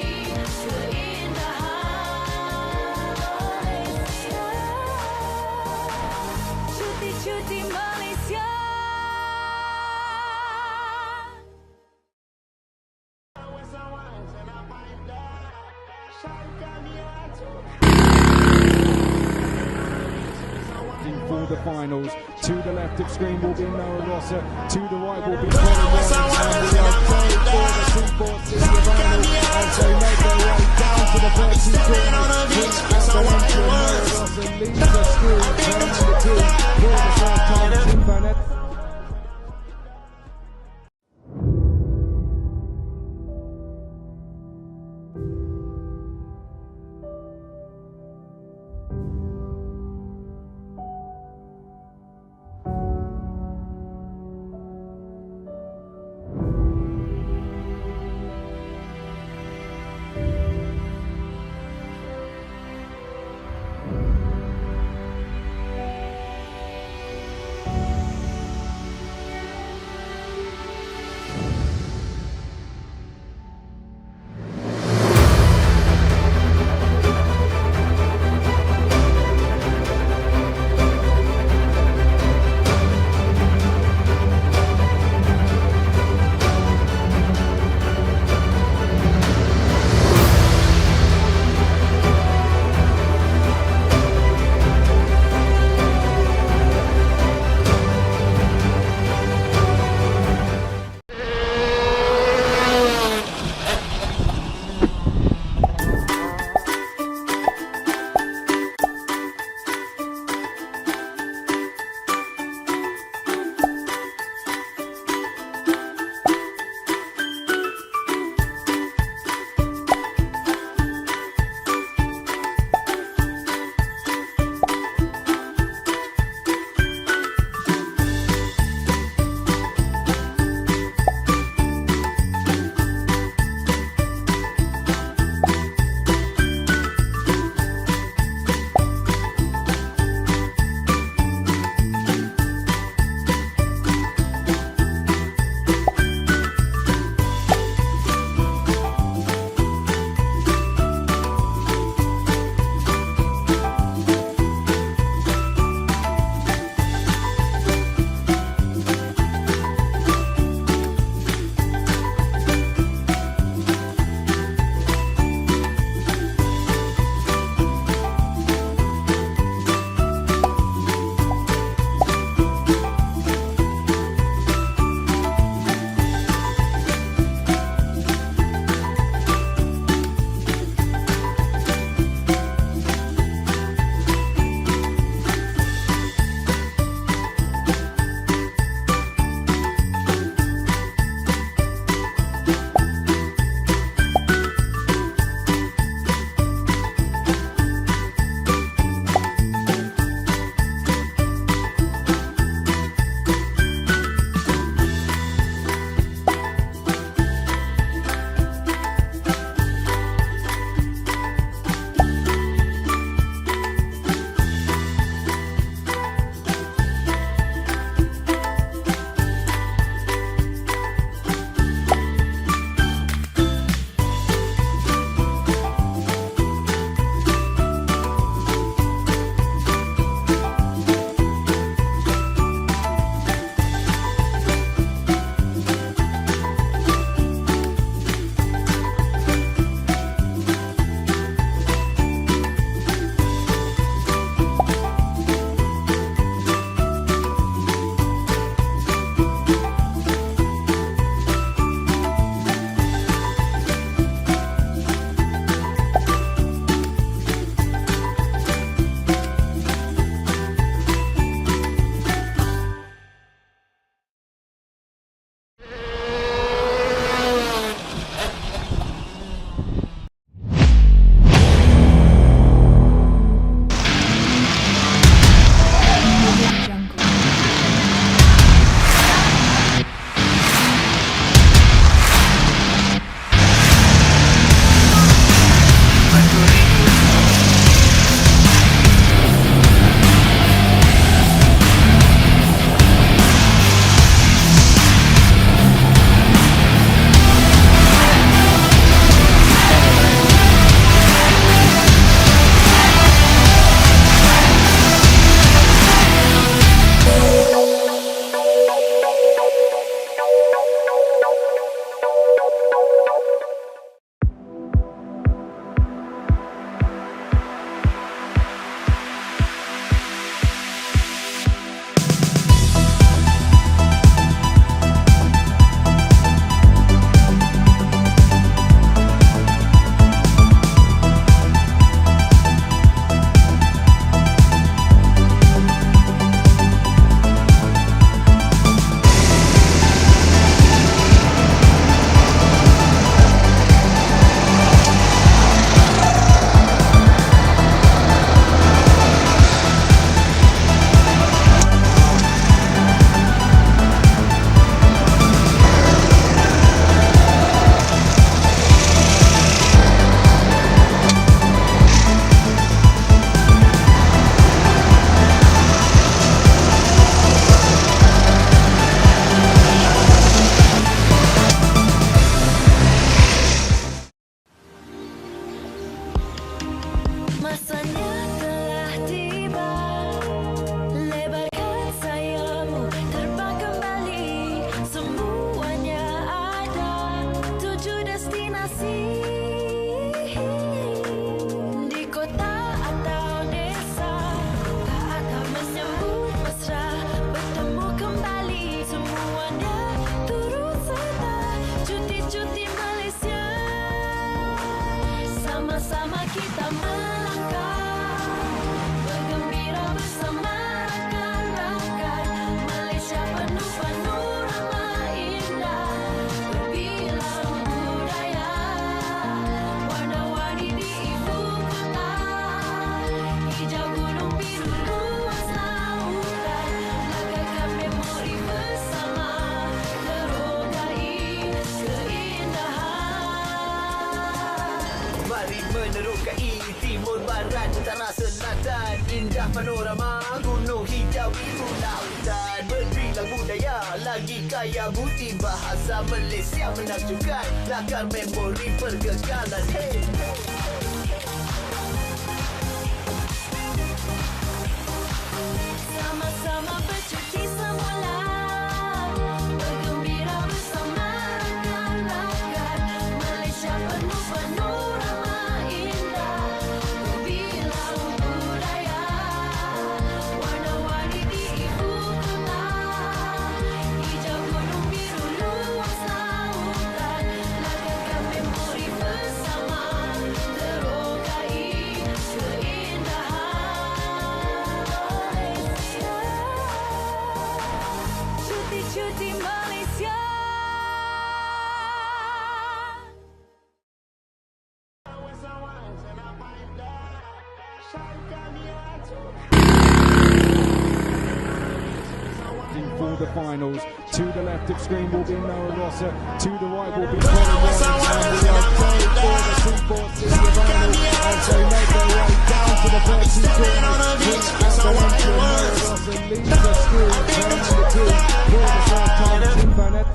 cuti Malaysia. For the finals, to the left of screen will be Noah Rosser, to the right will be Colin Warren, and we are going for the 2-4 city of Arnold as they make their way down to the 30 corner. He's at the entry, Noah Rosser leads us through, turning the two for the first time. Tim Burnett. panorama gunung hijau biru lautan berilang budaya lagi kaya bukti bahasa Malaysia menakjubkan lakar memori pergagalan hey. Sama-sama bercuti semula bergembira bersama rakan-rakan Malaysia penuh panorama indah berbilang budaya warna-warni di ibu kota hijau gunung biru luas lautan lagarkan memori bersama terokai cuti Malaysia. For the finals, to the left of screen will be Noah Rosser, to the right will be Colin Warren, and we are going for the 3-4 city final as they make their way down to the first two corners. Noah Rosser leads us through, turning the two for the first time. Tim Burnett.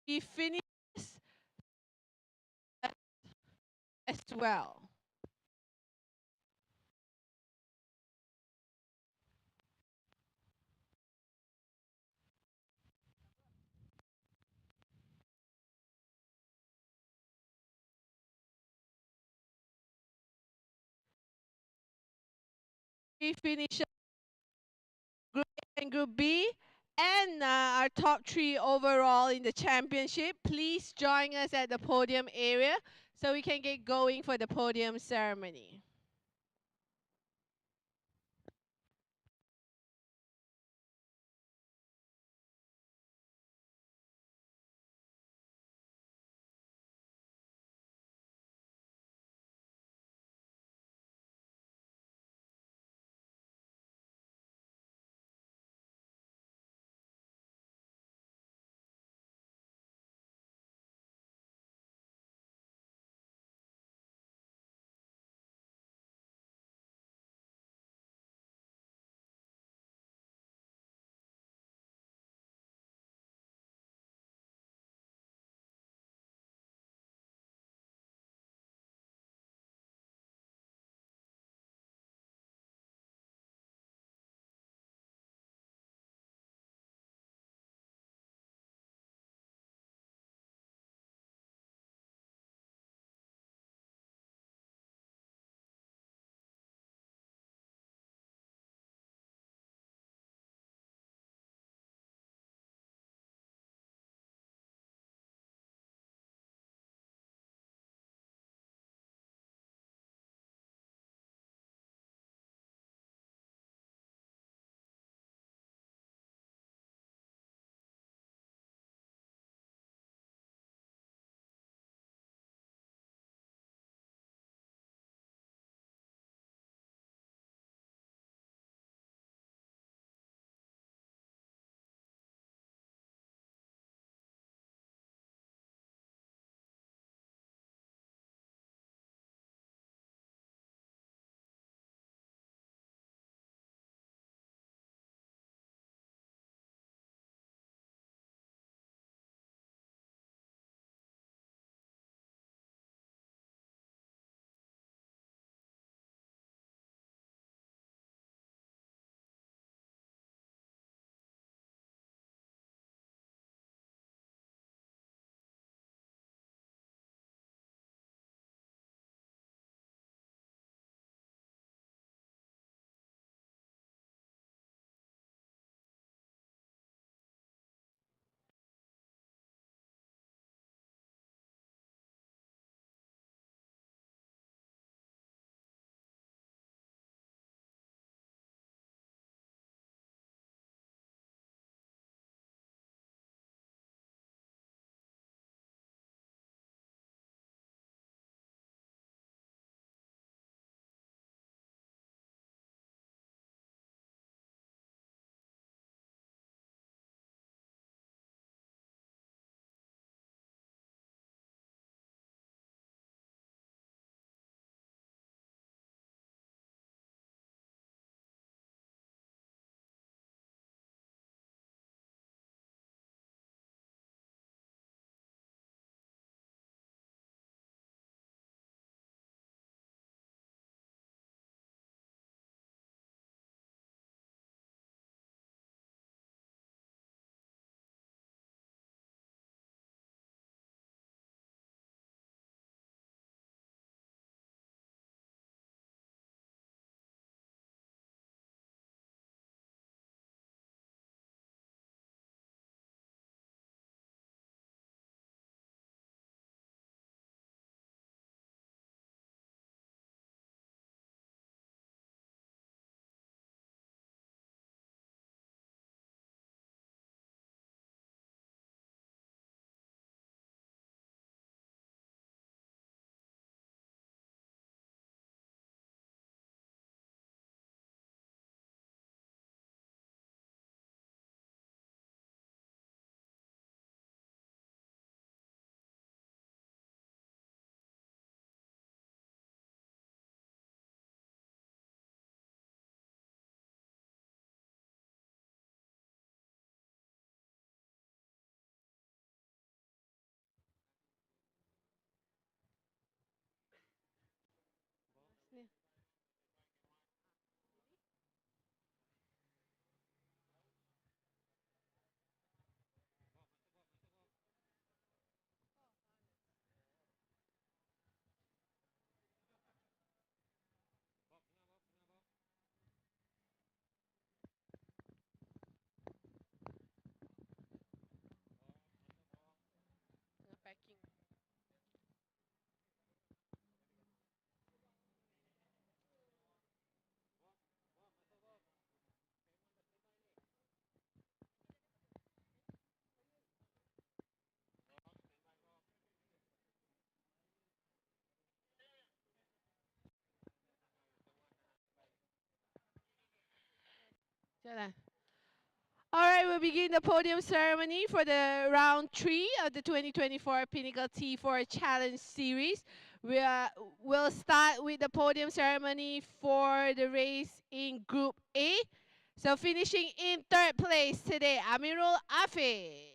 We finish as well. We finish Group A and Group B and our top three overall in the championship. Please join us at the podium area so we can get going for the podium ceremony. Jalan. All right, we'll begin the podium ceremony for the round 3 of the 2024 Pinnacle T4 Challenge Series. We'll start with the podium ceremony for the race in Group A. So finishing in 3rd place today, Amirul Afe.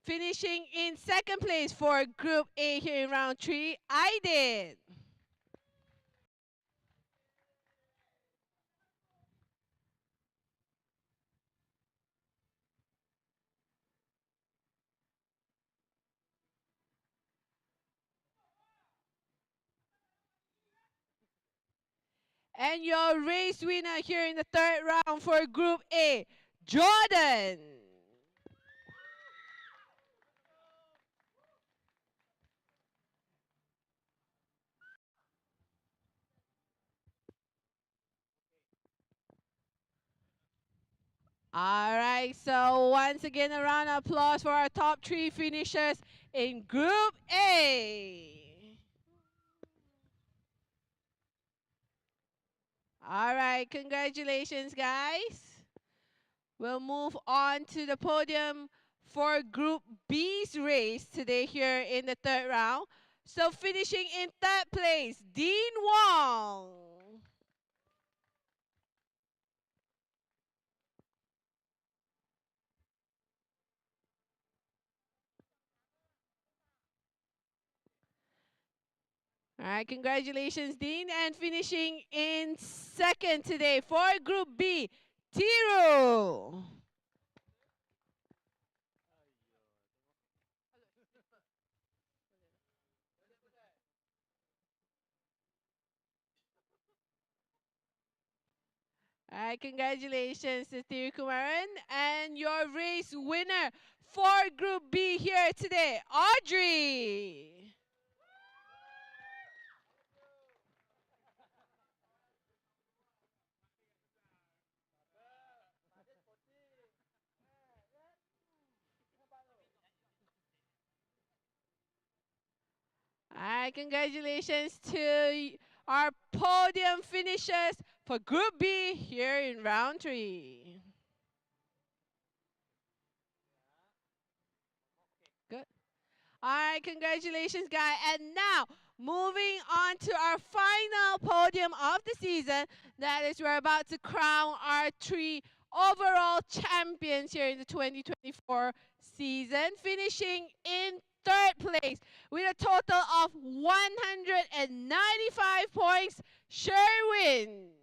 Finishing in 2nd place for Group A here in round 3, Aidin. And your race winner here in the 3rd round for Group A, Jordan. All right, so once again, a round of applause for our top 3 finishers in Group A. All right, congratulations, guys. We'll move on to the podium for Group B's race today here in the 3rd round. So finishing in 3rd place, Dean Wong. All right, congratulations, Dean. And finishing in 2nd today for Group B, Tiru. All right, congratulations to Tiru Kumaran. And your race winner for Group B here today, Audrey. All right, congratulations to our podium finishers for Group B here in round 3. Good. All right, congratulations, guys. And now, moving on to our final podium of the season. That is, we're about to crown our 3 overall champions here in the 2024 season, finishing in 3rd place with a total of 195 points, Sherwin.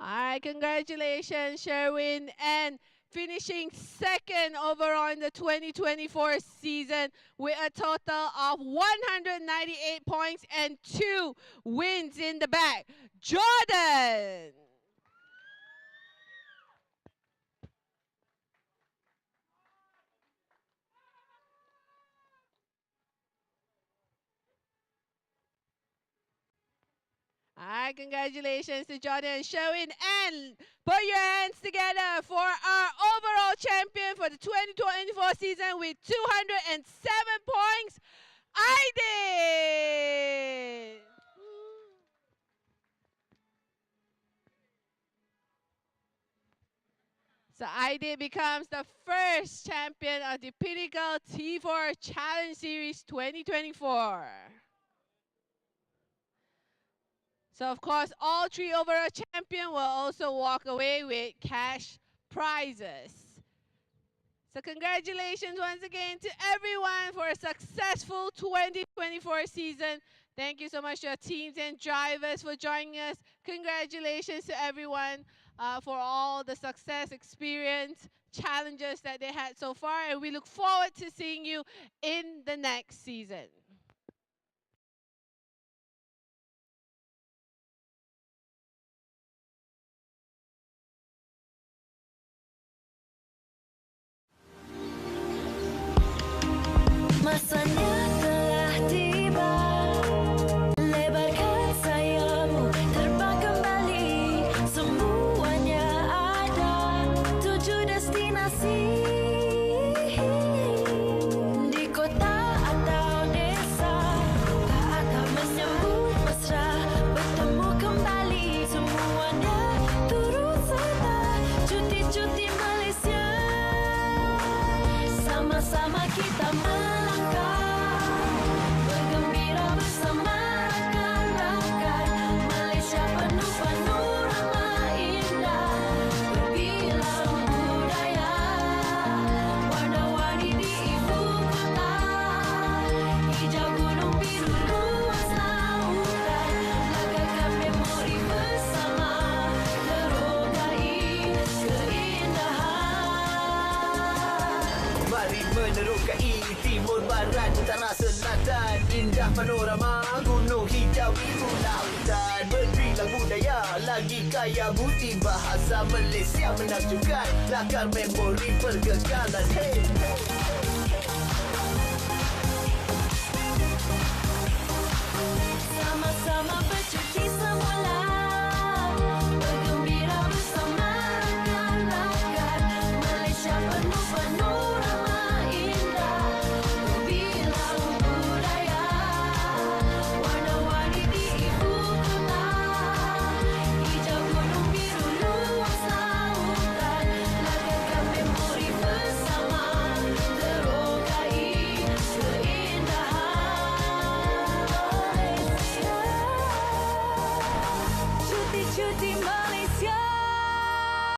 All right, congratulations, Sherwin. And finishing 2nd overall in the 2024 season with a total of 198 points and 2 wins in the bag, Jordan. All right, congratulations to Jordan and Sherwin. And put your hands together for our overall champion for the 2024 season with 207 points, Aidin. So Aidin becomes the first champion of the Pinnacle T4 Challenge Series 2024. So of course, all 3 overall champions will also walk away with cash prizes. So congratulations once again to everyone for a successful 2024 season. Thank you so much to our teams and drivers for joining us. Congratulations to everyone for all the success, experience, challenges that they had so far. And we look forward to seeing you in the next season. Masanya telah tiba. Lebarkan sayapmu, terbang kembali. Semuanya ada 7 destinasi. Di kota atau desa, tak akan menyambut mesra. Bertemu kembali, semuanya turut serta. Cuti-cuti Malaysia, sama-sama kita melangkah, bergembira bersama rakan-rakan. Malaysia penuh panorama indah, berbilang budaya, warna-warni di ibu kota. Hijau gunung, biru luas lautan, langkahkan memori bersama, terogai keindahan. Mari menerokai timur, barat, utara, selatan. Indah panorama gunung hijau biru lautan. Berbilang budaya lagi kaya bukti bahasa Malaysia menakjubkan. Lakar memori pergagalan. Hey, hey.